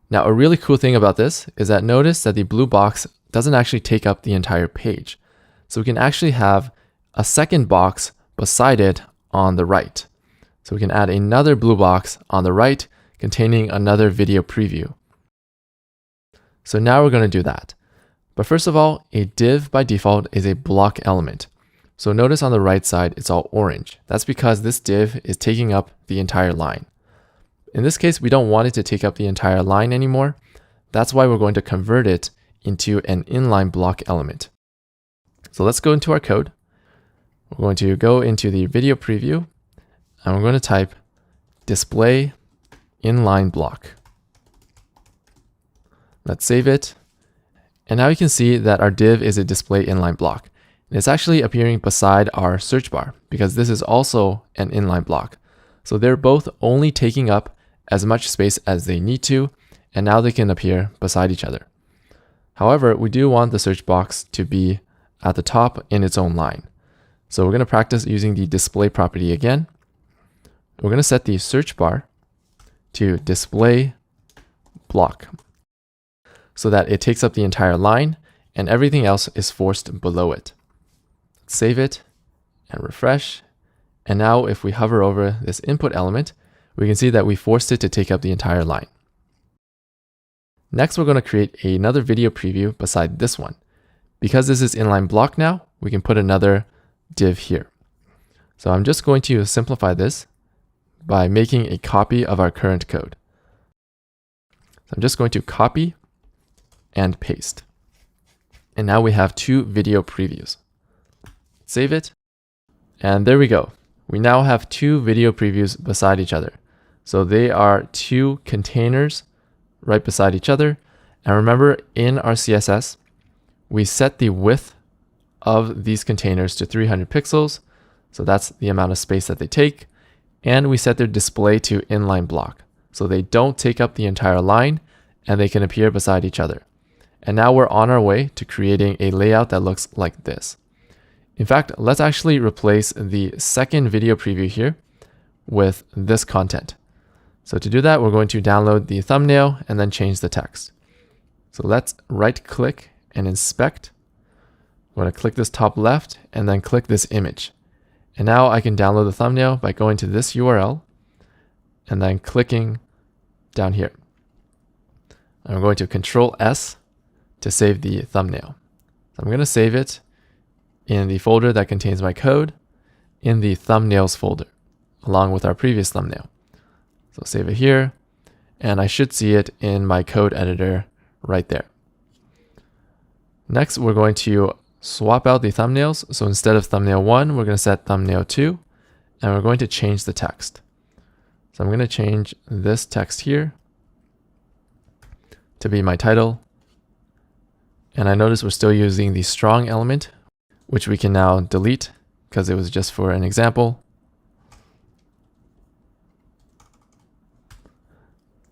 Now, a really cool thing about this is that notice that the blue box doesn't actually take up the entire page. So we can actually have a second box beside it on the right. So we can add another blue box on the right containing another video preview. So now we're going to do that. But first of all, a div by default is a block element. So notice on the right side, it's all orange. That's because this div is taking up the entire line. In this case, we don't want it to take up the entire line anymore. That's why we're going to convert it into an inline block element. So let's go into our code. We're going to go into the video preview and we're going to type display inline block. Let's save it. And now you can see that our div is a display inline block. And it's actually appearing beside our search bar because this is also an inline block. So they're both only taking up as much space as they need to, and now they can appear beside each other. However, we do want the search box to be at the top in its own line. So we're going to practice using the display property again. We're going to set the search bar to display block, so that it takes up the entire line and everything else is forced below it. Save it and refresh. And now if we hover over this input element, we can see that we forced it to take up the entire line. Next, we're going to create another video preview beside this one. Because this is inline block now, we can put another div here. So I'm just going to simplify this by making a copy of our current code. So I'm just going to copy and paste. And now we have two video previews. Save it. And there we go. We now have two video previews beside each other. So they are two containers right beside each other. And remember, in our CSS, we set the width of these containers to 300 pixels. So that's the amount of space that they take. And we set their display to inline block. So they don't take up the entire line and they can appear beside each other. And now we're on our way to creating a layout that looks like this. In fact, let's actually replace the second video preview here with this content. So to do that, we're going to download the thumbnail and then change the text. So let's right click and inspect. I'm going to click this top left and then click this image. And now I can download the thumbnail by going to this URL and then clicking down here. I'm going to Control S to save the thumbnail. So I'm going to save it in the folder that contains my code in the thumbnails folder, along with our previous thumbnail. So save it here, and I should see it in my code editor right there. Next, we're going to swap out the thumbnails. So instead of thumbnail 1, we're going to set thumbnail 2, and we're going to change the text. So I'm going to change this text here to be my title. And I notice we're still using the strong element, which we can now delete because it was just for an example.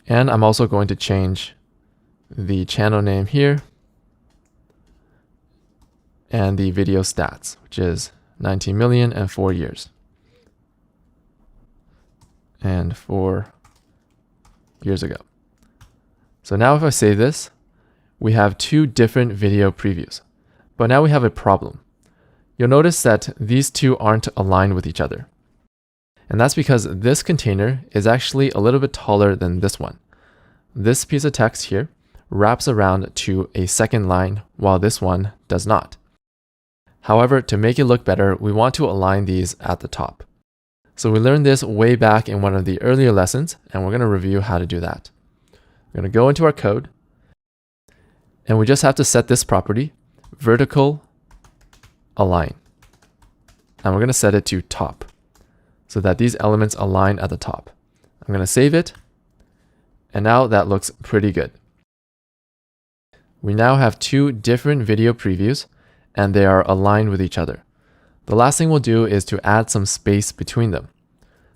And I'm also going to change the channel name here and the video stats, which is 19 million and 4 years. And 4 years ago. So now if I save this, we have two different video previews. But now we have a problem. You'll notice that these two aren't aligned with each other. And that's because this container is actually a little bit taller than this one. This piece of text here wraps around to a second line, while this one does not. However, to make it look better, we want to align these at the top. So we learned this way back in one of the earlier lessons, and we're going to review how to do that. We're going to go into our code, and we just have to set this property, vertical align. And we're going to set it to top, so that these elements align at the top. I'm going to save it, and now that looks pretty good. We now have two different video previews, and they are aligned with each other. The last thing we'll do is to add some space between them.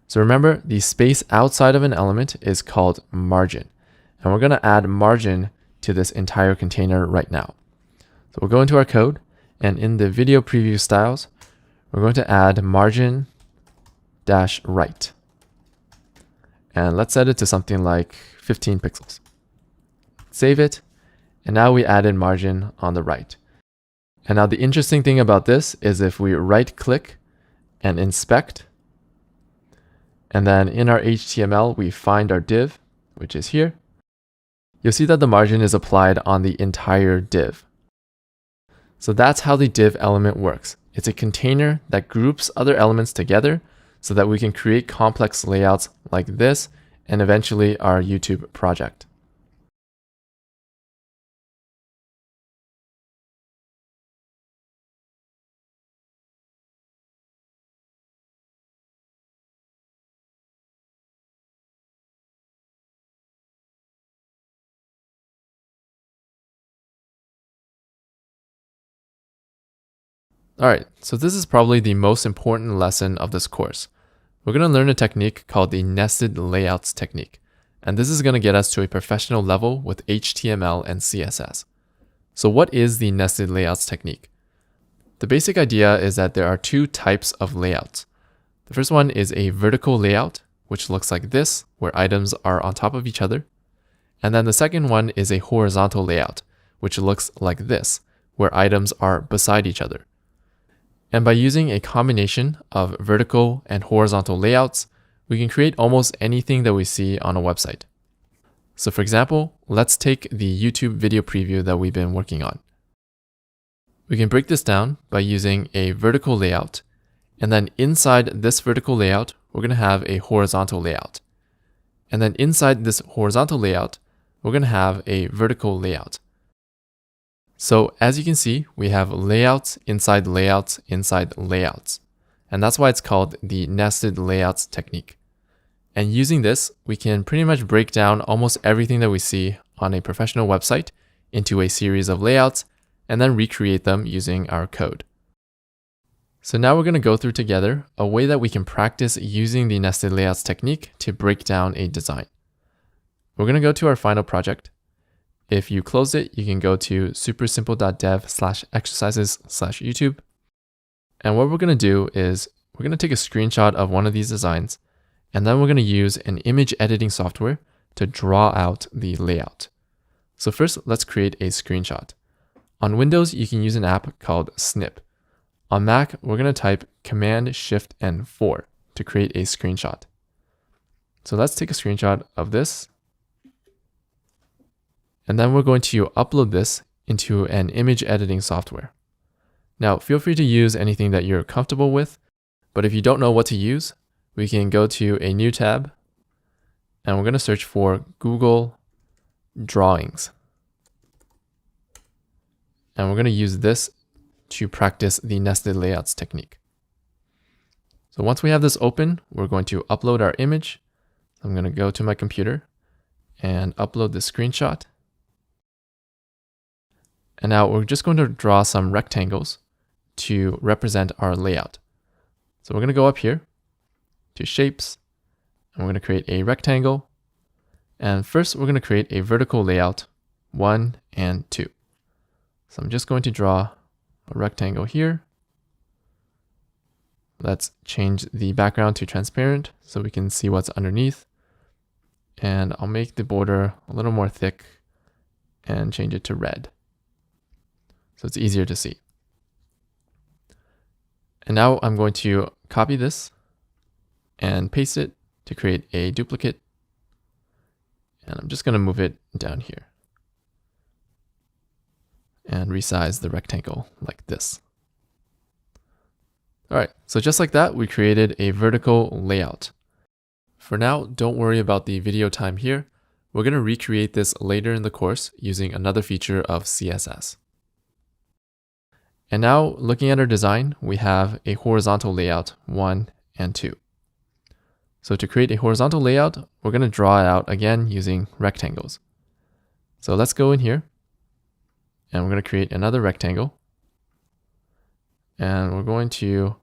So remember, the space outside of an element is called margin. And we're going to add margin to this entire container right now. So we'll go into our code, and in the video preview styles, we're going to add margin dash right. And let's set it to something like 15 pixels. Save it. And now we added margin on the right. And now the interesting thing about this is if we right click and inspect, and then in our HTML, we find our div, which is here, you'll see that the margin is applied on the entire div. So that's how the div element works. It's a container that groups other elements together so that we can create complex layouts like this and eventually our YouTube project. Alright, so this is probably the most important lesson of this course. We're going to learn a technique called the nested layouts technique. And this is going to get us to a professional level with HTML and CSS. So what is the nested layouts technique? The basic idea is that there are two types of layouts. The first one is a vertical layout, which looks like this, where items are on top of each other. And then the second one is a horizontal layout, which looks like this, where items are beside each other. And by using a combination of vertical and horizontal layouts, we can create almost anything that we see on a website. So for example, let's take the YouTube video preview that we've been working on. We can break this down by using a vertical layout, and then inside this vertical layout, we're going to have a horizontal layout. And then inside this horizontal layout, we're going to have a vertical layout. So as you can see, we have layouts inside layouts inside layouts. And that's why it's called the nested layouts technique. And using this, we can pretty much break down almost everything that we see on a professional website into a series of layouts and then recreate them using our code. So now we're going to go through together a way that we can practice using the nested layouts technique to break down a design. We're going to go to our final project. If you close it, you can go to supersimple.dev/exercises/YouTube. And what we're going to do is we're going to take a screenshot of one of these designs, and then we're going to use an image editing software to draw out the layout. So first, let's create a screenshot. On Windows, you can use an app called Snip. On Mac, we're going to type Command Shift and 4 to create a screenshot. So let's take a screenshot of this. And then we're going to upload this into an image editing software. Now, feel free to use anything that you're comfortable with, but if you don't know what to use, we can go to a new tab, and we're going to search for Google Drawings. And we're going to use this to practice the nested layouts technique. So once we have this open, we're going to upload our image. I'm going to go to my computer and upload the screenshot. And now we're just going to draw some rectangles to represent our layout. So we're going to go up here to shapes, and we're going to create a rectangle. And first, we're going to create a vertical layout 1 and 2. So I'm just going to draw a rectangle here. Let's change the background to transparent so we can see what's underneath. And I'll make the border a little more thick and change it to red, so it's easier to see. And now I'm going to copy this and paste it to create a duplicate. And I'm just going to move it down here and resize the rectangle like this. All right, so just like that, we created a vertical layout. For now, don't worry about the video time here. We're going to recreate this later in the course using another feature of CSS. And now, looking at our design, we have a horizontal layout 1 and 2. So to create a horizontal layout, we're going to draw it out again using rectangles. So let's go in here, and we're going to create another rectangle. And we're going to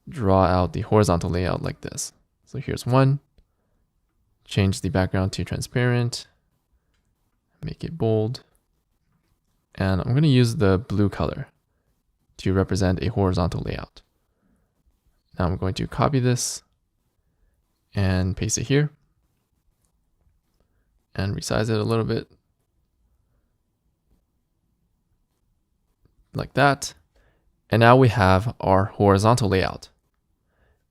draw out the horizontal layout like this. So here's one. Change the background to transparent. Make it bold. And I'm going to use the blue color to represent a horizontal layout. Now I'm going to copy this and paste it here and resize it a little bit like that. And now we have our horizontal layout.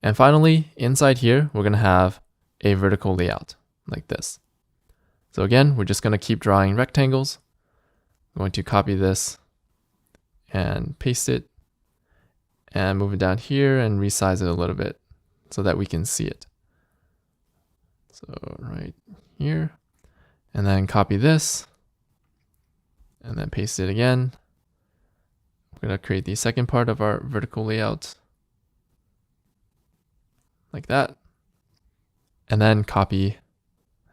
And finally, inside here, we're going to have a vertical layout like this. So again, we're just going to keep drawing rectangles. I'm going to copy this and paste it and move it down here and resize it a little bit so that we can see it. So right here, and then copy this and then paste it again. We're going to create the second part of our vertical layout like that, and then copy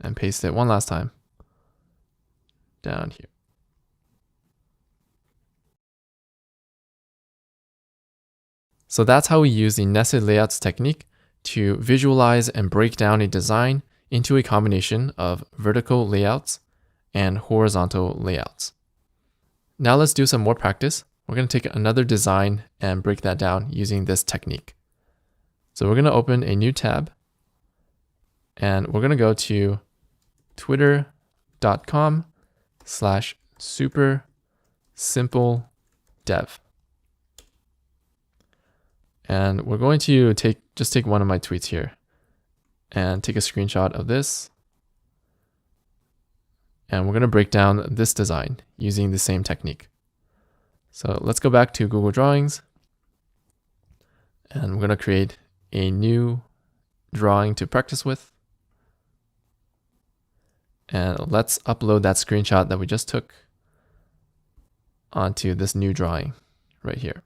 and paste it one last time down here. So that's how we use the nested layouts technique to visualize and break down a design into a combination of vertical layouts and horizontal layouts. Now let's do some more practice. We're going to take another design and break that down using this technique. So we're going to open a new tab, and we're going to go to twitter.com/super-simple-dev. And we're going to just take one of my tweets here and take a screenshot of this. And we're going to break down this design using the same technique. So let's go back to Google Drawings, and we're going to create a new drawing to practice with. And let's upload that screenshot that we just took onto this new drawing right here.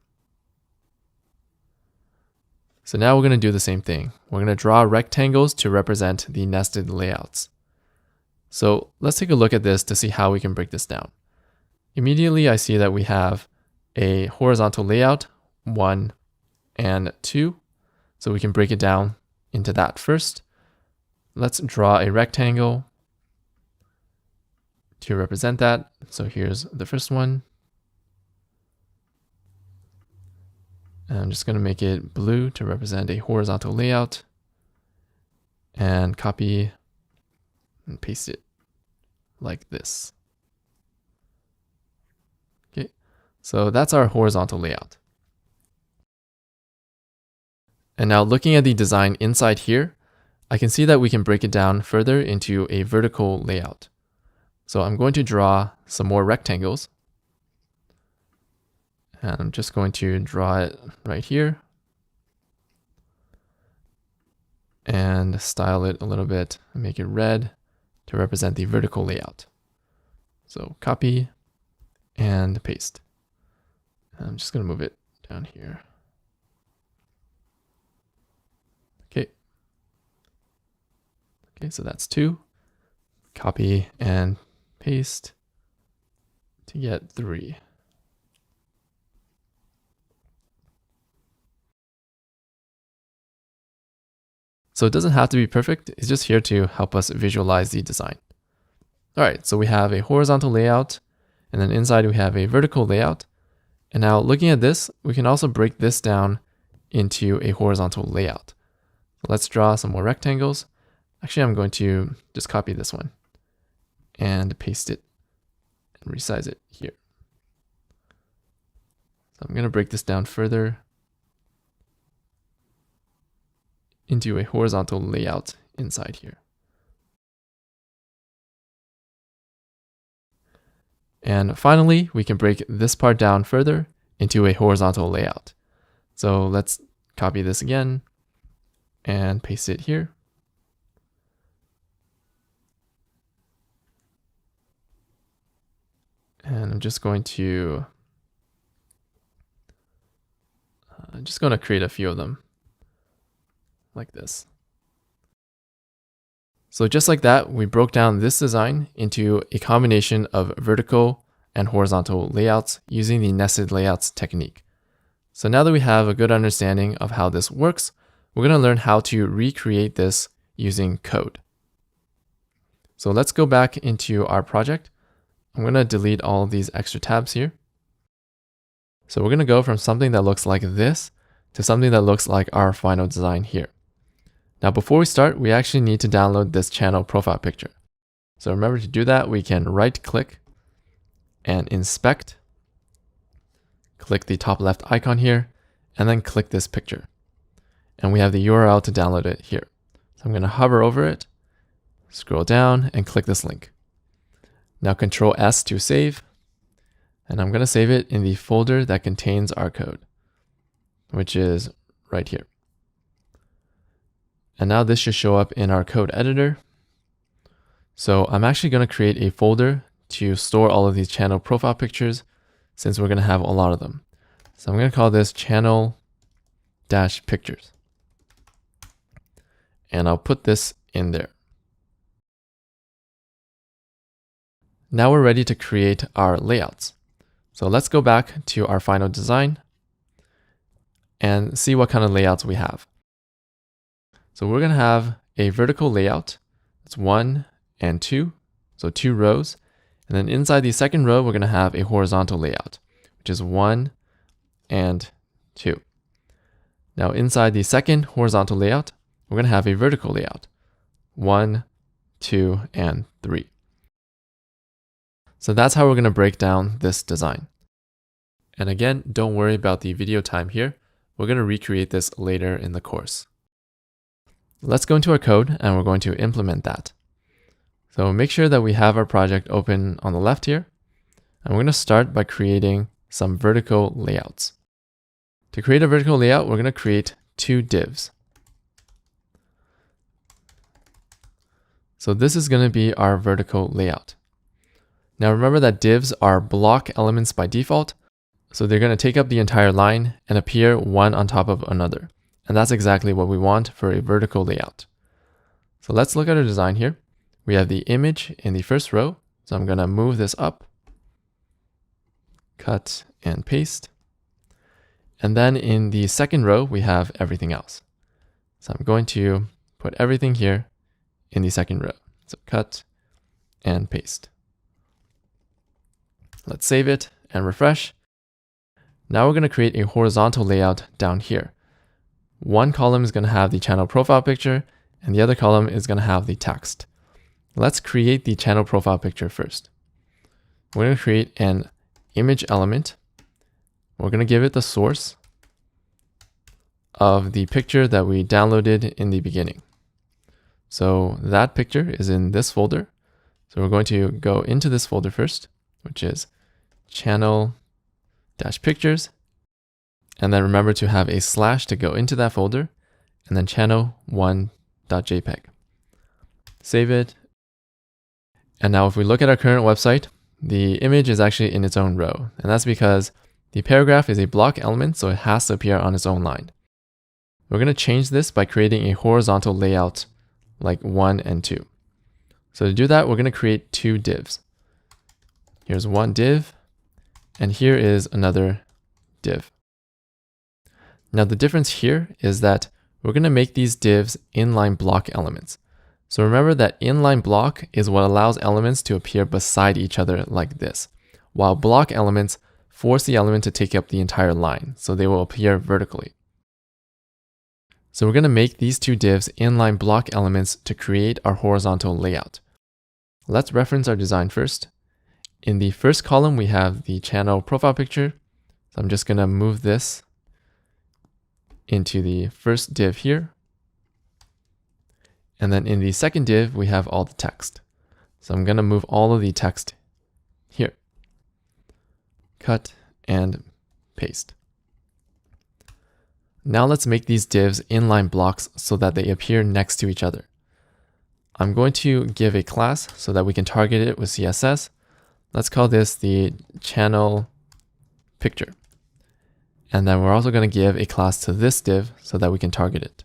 So now we're going to do the same thing. We're going to draw rectangles to represent the nested layouts. So let's take a look at this to see how we can break this down. Immediately, I see that we have a horizontal layout 1 and 2. So we can break it down into that first. Let's draw a rectangle to represent that. So here's the first one. And I'm just going to make it blue to represent a horizontal layout, and copy and paste it like this. Okay, so that's our horizontal layout. And now looking at the design inside here, I can see that we can break it down further into a vertical layout. So I'm going to draw some more rectangles. And I'm just going to draw it right here and style it a little bit and make it red to represent the vertical layout. So copy and paste. And I'm just going to move it down here. Okay, so that's 2. Copy and paste to get 3. So it doesn't have to be perfect. It's just here to help us visualize the design. All right, so we have a horizontal layout, and then inside we have a vertical layout. And now looking at this, we can also break this down into a horizontal layout. Let's draw some more rectangles. Actually, I'm going to just copy this one and paste it and resize it here. So I'm going to break this down further into a horizontal layout inside here. And finally, we can break this part down further into a horizontal layout. So let's copy this again and paste it here. And I'm just going to create a few of them like this. So just like that, we broke down this design into a combination of vertical and horizontal layouts using the nested layouts technique. So now that we have a good understanding of how this works, we're going to learn how to recreate this using code. So let's go back into our project. I'm going to delete all of these extra tabs here. So we're going to go from something that looks like this to something that looks like our final design here. Now, before we start, we actually need to download this channel profile picture. So remember, to do that, we can right click and inspect, click the top left icon here, and then click this picture. And we have the URL to download it here. So I'm going to hover over it, scroll down, and click this link. Now Control S to save, and I'm going to save it in the folder that contains our code, which is right here. And now this should show up in our code editor. So I'm actually going to create a folder to store all of these channel profile pictures, since we're going to have a lot of them. So I'm going to call this channel-pictures. And I'll put this in there. Now we're ready to create our layouts. So let's go back to our final design and see what kind of layouts we have. So we're going to have a vertical layout. It's 1 and 2, so 2 rows. And then inside the second row, we're going to have a horizontal layout, which is 1 and 2. Now inside the second horizontal layout, we're going to have a vertical layout, 1, 2, and 3. So that's how we're going to break down this design. And again, don't worry about the video time here. We're going to recreate this later in the course. Let's go into our code and we're going to implement that. So make sure that we have our project open on the left here. And we're going to start by creating some vertical layouts. To create a vertical layout, we're going to create 2 divs. So this is going to be our vertical layout. Now remember that divs are block elements by default, so they're going to take up the entire line and appear one on top of another. And that's exactly what we want for a vertical layout. So let's look at our design here. We have the image in the first row, so I'm going to move this up, cut and paste. And then in the second row, we have everything else. So I'm going to put everything here in the second row. So cut and paste. Let's save it and refresh. Now we're going to create a horizontal layout down here. One column is going to have the channel profile picture, and the other column is going to have the text. Let's create the channel profile picture first. We're going to create an image element. We're going to give it the source of the picture that we downloaded in the beginning. So that picture is in this folder. So we're going to go into this folder first, which is channel-pictures. And then remember to have a slash to go into that folder, and then channel1.jpg. Save it. And now if we look at our current website, the image is actually in its own row. And that's because the paragraph is a block element, so it has to appear on its own line. We're going to change this by creating a horizontal layout like 1 and 2. So to do that, we're going to create 2 divs. Here's one div, and here is another div. Now the difference here is that we're going to make these divs inline block elements. So remember that inline block is what allows elements to appear beside each other like this, while block elements force the element to take up the entire line, so they will appear vertically. So we're going to make these two divs inline block elements to create our horizontal layout. Let's reference our design first. In the first column, we have the channel profile picture. So I'm just going to move this into the first div here. And then in the second div, we have all the text. So I'm going to move all of the text here. Cut and paste. Now let's make these divs inline blocks so that they appear next to each other. I'm going to give a class so that we can target it with CSS. Let's call this the channel picture. And then we're also going to give a class to this div so that we can target it.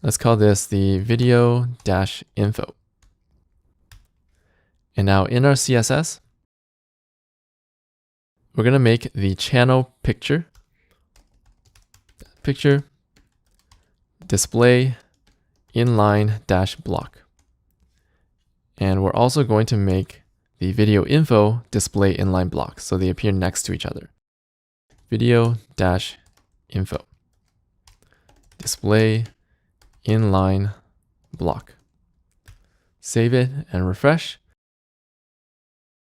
Let's call this the video-info. And now in our CSS, we're going to make the channel picture display inline dash block. And we're also going to make the video info display inline block so they appear next to each other. Video dash info display inline block. Save it and refresh.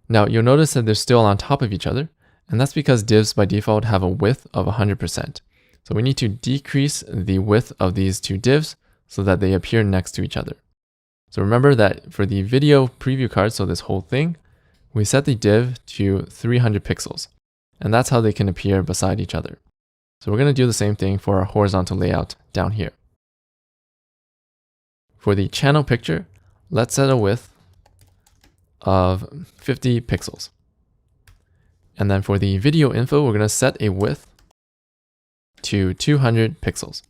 Now you'll notice that they're still on top of each other, and that's because divs by default have a width of 100%. So we need to decrease the width of these two divs so that they appear next to each other. So remember that for the video preview card, so this whole thing, we set the div to 300 pixels, and that's how they can appear beside each other. So we're going to do the same thing for our horizontal layout down here. For the channel picture, let's set a width of 50 pixels. And then for the video info, we're going to set a width to 200 pixels.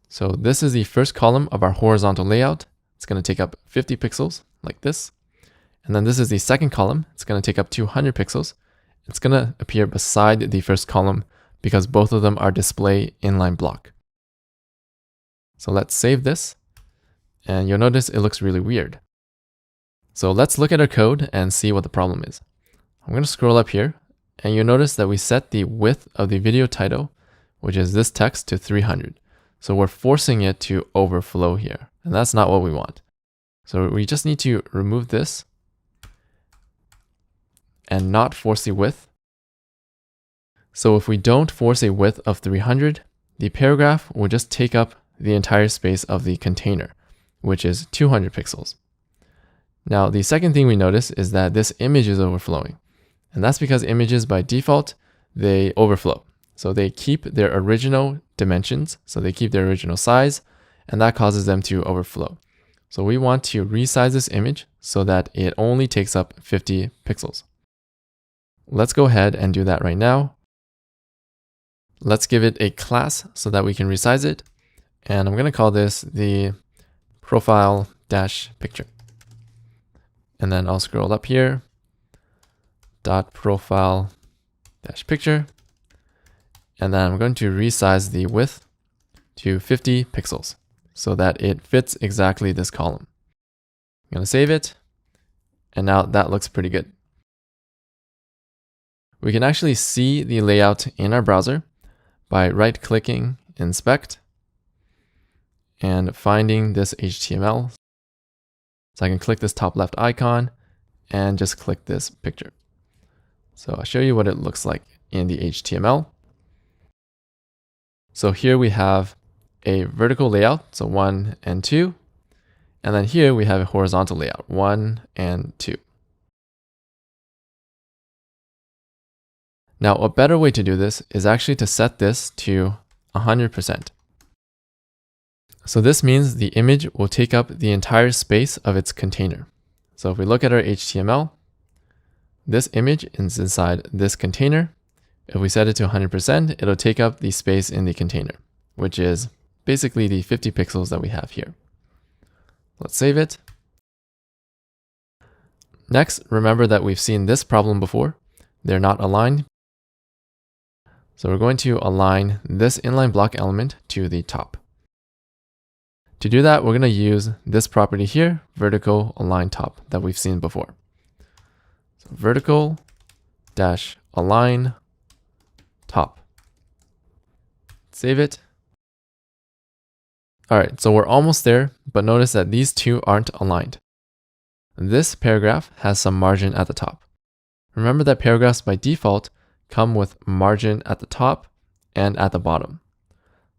So this is the first column of our horizontal layout. It's going to take up 50 pixels like this. And then this is the second column. It's going to take up 200 pixels. It's going to appear beside the first column because both of them are display inline block. So let's save this. And you'll notice it looks really weird. So let's look at our code and see what the problem is. I'm going to scroll up here, and you'll notice that we set the width of the video title, which is this text, to 300. So we're forcing it to overflow here, and that's not what we want. So we just need to remove this and not force the width. So if we don't force a width of 300, the paragraph will just take up the entire space of the container, which is 200 pixels. Now, the second thing we notice is that this image is overflowing. And that's because images by default, they overflow. So they keep their original dimensions, so they keep their original size, and that causes them to overflow. So we want to resize this image so that it only takes up 50 pixels. Let's go ahead and do that right now. Let's give it a class so that we can resize it. And I'm going to call this the profile-picture. And then I'll scroll up here, .profile-picture. And then I'm going to resize the width to 50 pixels so that it fits exactly this column. I'm going to save it. And now that looks pretty good. We can actually see the layout in our browser by right-clicking Inspect and finding this HTML. So I can click this top left icon and just click this picture. So I'll show you what it looks like in the HTML. So here we have a vertical layout, so 1 and 2. And then here we have a horizontal layout, 1 and 2. Now, a better way to do this is actually to set this to 100%. So this means the image will take up the entire space of its container. So if we look at our HTML, this image is inside this container. If we set it to 100%, it'll take up the space in the container, which is basically the 50 pixels that we have here. Let's save it. Next, remember that we've seen this problem before. They're not aligned. So we're going to align this inline block element to the top. To do that, we're going to use this property here, vertical align top, that we've seen before. So vertical dash align top. Save it. All right, so we're almost there, but notice that these two aren't aligned. This paragraph has some margin at the top. Remember that paragraphs by default come with margin at the top and at the bottom.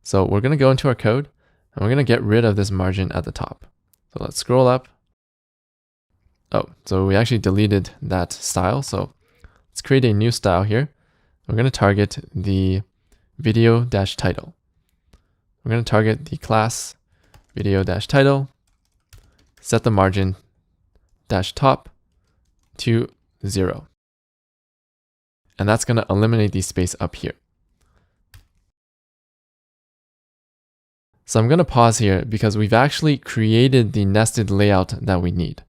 So we're going to go into our code and we're going to get rid of this margin at the top. So let's scroll up. Oh, so we actually deleted that style. So let's create a new style here. We're going to target the video-title. We're going to target the class video-title, set the margin -top to 0. And that's going to eliminate the space up here. So I'm going to pause here because we've actually created the nested layout that we need.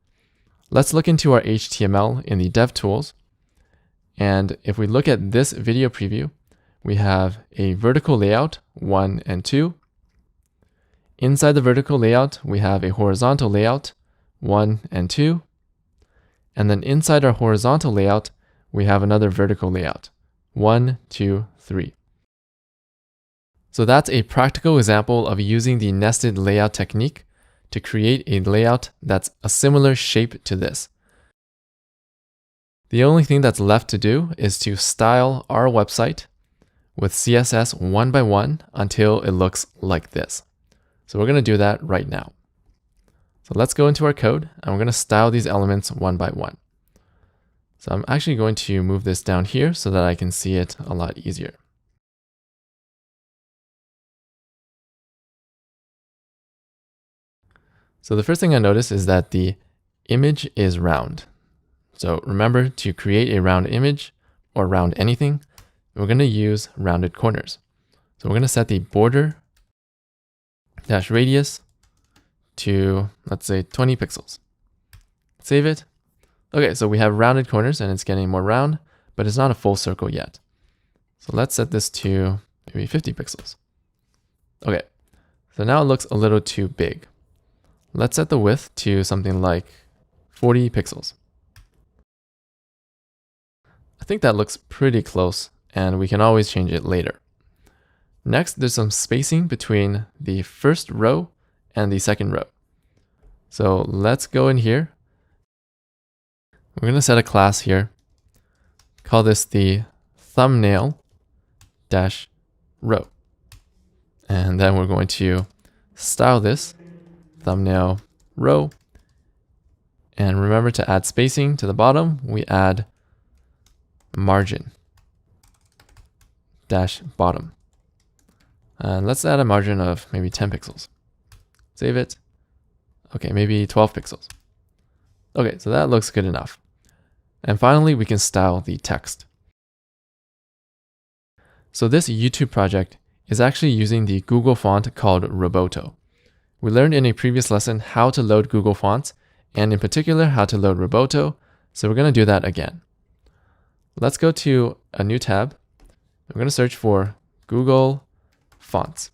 Let's look into our HTML in the DevTools. And if we look at this video preview, we have a vertical layout 1 and 2. Inside the vertical layout, we have a horizontal layout 1 and 2. And then inside our horizontal layout, we have another vertical layout 1, 2, 3. So that's a practical example of using the nested layout technique to create a layout that's a similar shape to this. The only thing that's left to do is to style our website with CSS one by one until it looks like this. So we're going to do that right now. So let's go into our code and we're going to style these elements one by one. So I'm actually going to move this down here so that I can see it a lot easier. So the first thing I notice is that the image is round. So remember, to create a round image or round anything, we're going to use rounded corners. So we're going to set the border dash radius to, let's say, 20 pixels. Save it. Okay, so we have rounded corners and it's getting more round, but it's not a full circle yet. So let's set this to maybe 50 pixels. Okay, so now it looks a little too big. Let's set the width to something like 40 pixels. I think that looks pretty close and we can always change it later. Next, there's some spacing between the first row and the second row. So let's go in here. We're going to set a class here. Call this the thumbnail dash row. And then we're going to style this thumbnail row. And remember to add spacing to the bottom. We add margin dash bottom. And let's add a margin of maybe 10 pixels. Save it. Okay, maybe 12 pixels. Okay, so that looks good enough. And finally, we can style the text. So this YouTube project is actually using the Google font called Roboto. We learned in a previous lesson how to load Google fonts, and in particular, how to load Roboto. So we're going to do that again. Let's go to a new tab. We're going to search for Google Fonts.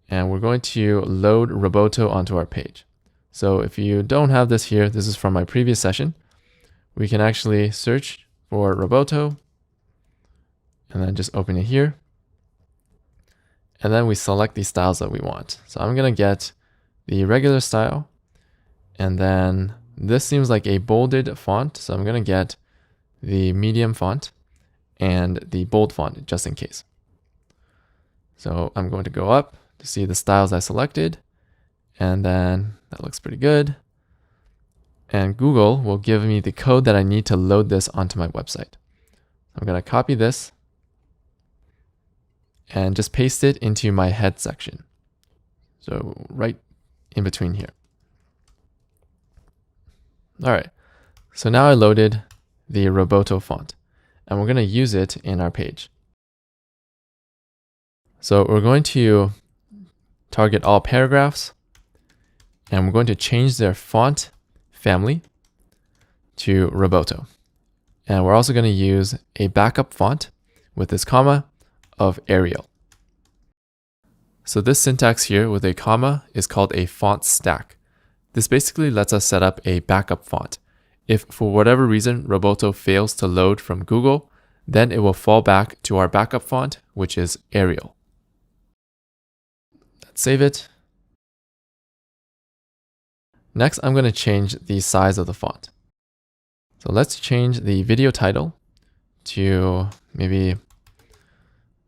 And we're going to load Roboto onto our page. So if you don't have this here, this is from my previous session. We can actually search for Roboto and then just open it here. And then we select the styles that we want. So I'm going to get the regular style. And then this seems like a bolded font. So I'm going to get the medium font and the bold font just in case. So I'm going to go up to see the styles I selected. And then that looks pretty good. And Google will give me the code that I need to load this onto my website. I'm going to copy this and just paste it into my head section. So right in between here. All right, so now I loaded the Roboto font and we're going to use it in our page. So we're going to target all paragraphs and we're going to change their font family to Roboto. And we're also going to use a backup font, with this comma of Arial. So this syntax here with a comma is called a font stack. This basically lets us set up a backup font. If for whatever reason Roboto fails to load from Google, then it will fall back to our backup font, which is Arial. Let's save it. Next, I'm going to change the size of the font. So let's change the video title to maybe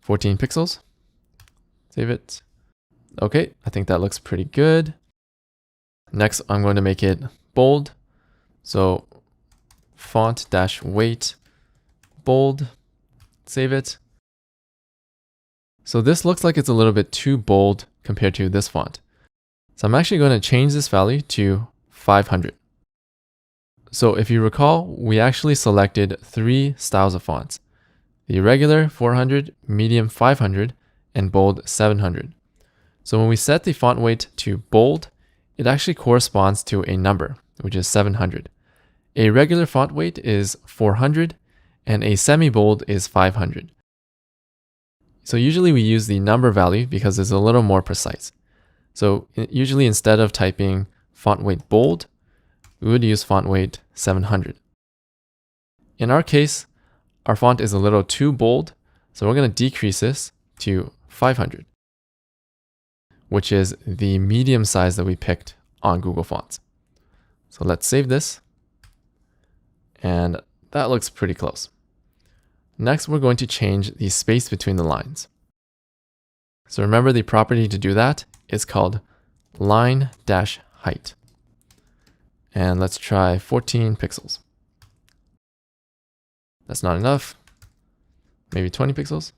14 pixels. Save it. Okay, I think that looks pretty good. Next, I'm going to make it bold. So font-weight bold. Save it. So this looks like it's a little bit too bold compared to this font. So I'm actually going to change this value to 500. So if you recall, we actually selected 3 styles of fonts: the regular 400, medium 500, and bold 700. So when we set the font weight to bold, it actually corresponds to a number, which is 700. A regular font weight is 400, and a semi-bold is 500. So usually we use the number value because it's a little more precise. So usually instead of typing font weight bold, we would use font weight 700. In our case, our font is a little too bold, so we're going to decrease this to 500, which is the medium size that we picked on Google Fonts. So let's save this. And that looks pretty close. Next, we're going to change the space between the lines. So remember, the property to do that is called line-height. And let's try 14 pixels. That's not enough. Maybe 20 pixels.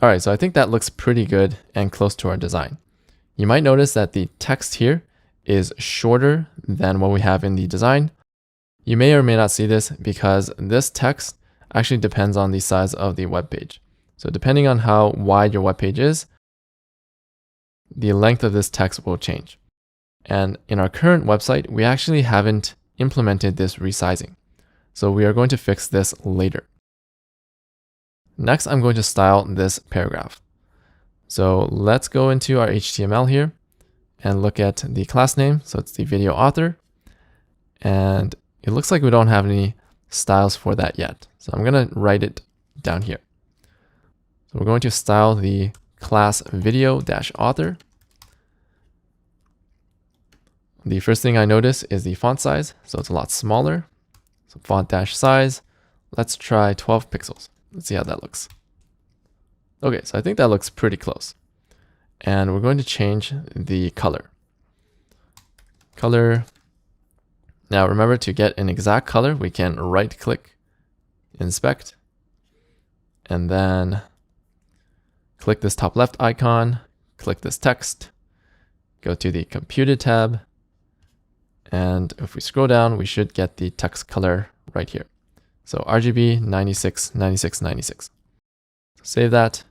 All right, so I think that looks pretty good and close to our design. You might notice that the text here is shorter than what we have in the design. You may or may not see this because this text actually depends on the size of the web page. So depending on how wide your web page is, the length of this text will change. And in our current website, we actually haven't implemented this resizing. So we are going to fix this later. Next, I'm going to style this paragraph. So let's go into our HTML here and look at the class name. So it's the video author. And it looks like we don't have any styles for that yet. So I'm going to write it down here. So we're going to style the class video-author. The first thing I notice is the font size. So it's a lot smaller. So font-size, let's try 12 pixels. Let's see how that looks. Okay, so I think that looks pretty close. And we're going to change the color. Color. Now remember, to get an exact color, we can right click, inspect, and then click this top left icon, click this text, go to the computed tab, and if we scroll down, we should get the text color right here. So RGB 96, 96, 96. So save that.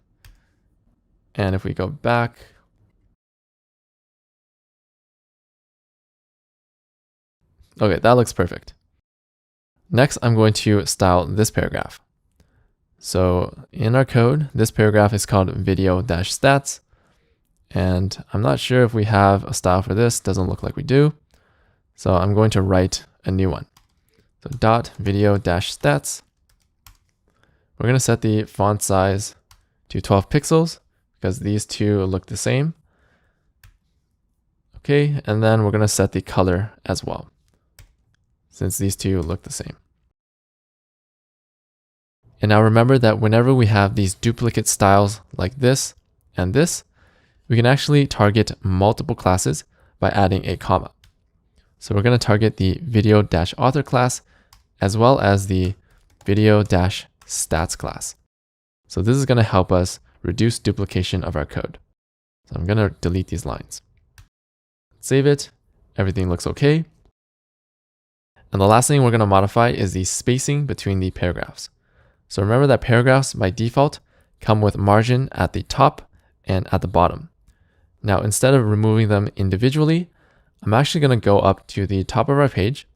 And if we go back, okay, that looks perfect. Next, I'm going to style this paragraph. So in our code, this paragraph is called video-stats. And I'm not sure if we have a style for this. Doesn't look like we do. So I'm going to write a new one. So dot video-stats. We're going to set the font size to 12 pixels because these two look the same. Okay, and then we're going to set the color as well, since these two look the same. And now remember that whenever we have these duplicate styles like this and this, we can actually target multiple classes by adding a comma. So we're going to target the video-author class as well as the video-stats class. So this is going to help us reduce duplication of our code. So I'm going to delete these lines. Save it. Everything looks okay. And the last thing we're going to modify is the spacing between the paragraphs. So remember that paragraphs by default come with margin at the top and at the bottom. Now, instead of removing them individually, I'm actually going to go up to the top of our page.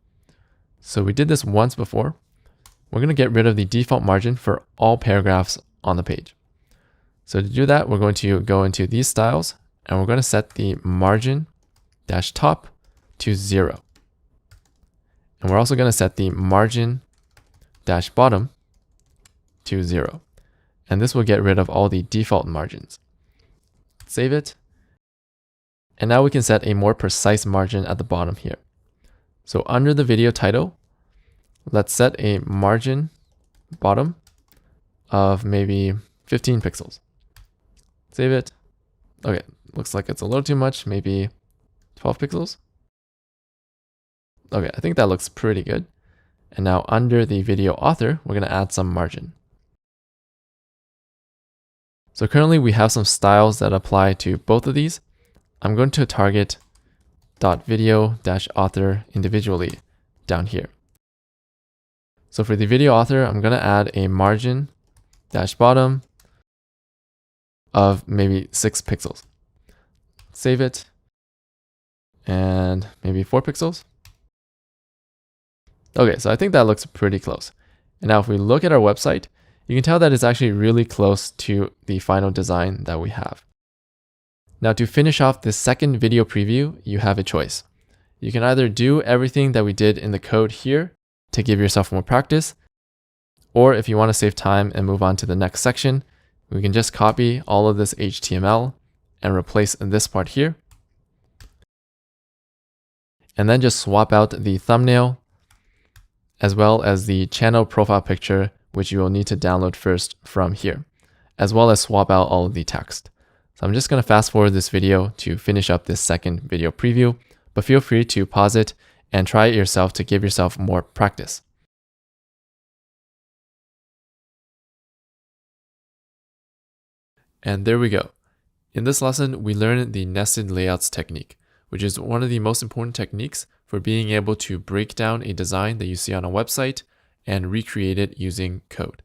So we did this once before. we're going to get rid of the default margin for all paragraphs on the page. So to do that, we're going to go into these styles and we're going to set the margin dash top to 0. And we're also going to set the margin dash bottom to 0. And this will get rid of all the default margins. Save it. And now we can set a more precise margin at the bottom here. So under the video title, let's set a margin bottom of maybe 15 pixels. Save it. Okay, looks like it's a little too much, maybe 12 pixels. Okay, I think that looks pretty good. And now under the video author, we're going to add some margin. So currently we have some styles that apply to both of these. I'm going to target .video-author individually down here. So for the video author, I'm going to add a margin dash bottom of maybe 6 pixels. Save it. And maybe 4 pixels. Okay, so I think that looks pretty close. And now if we look at our website, you can tell that it's actually really close to the final design that we have. Now to finish off this second video preview, you have a choice. You can either do everything that we did in the code here to give yourself more practice, or if you want to save time and move on to the next section, we can just copy all of this HTML and replace this part here. And then just swap out the thumbnail as well as the channel profile picture, which you will need to download first from here, as well as swap out all of the text. So I'm just going to fast forward this video to finish up this second video preview, but feel free to pause it and try it yourself to give yourself more practice. And there we go. In this lesson, we learned the nested layouts technique, which is one of the most important techniques for being able to break down a design that you see on a website and recreate it using code.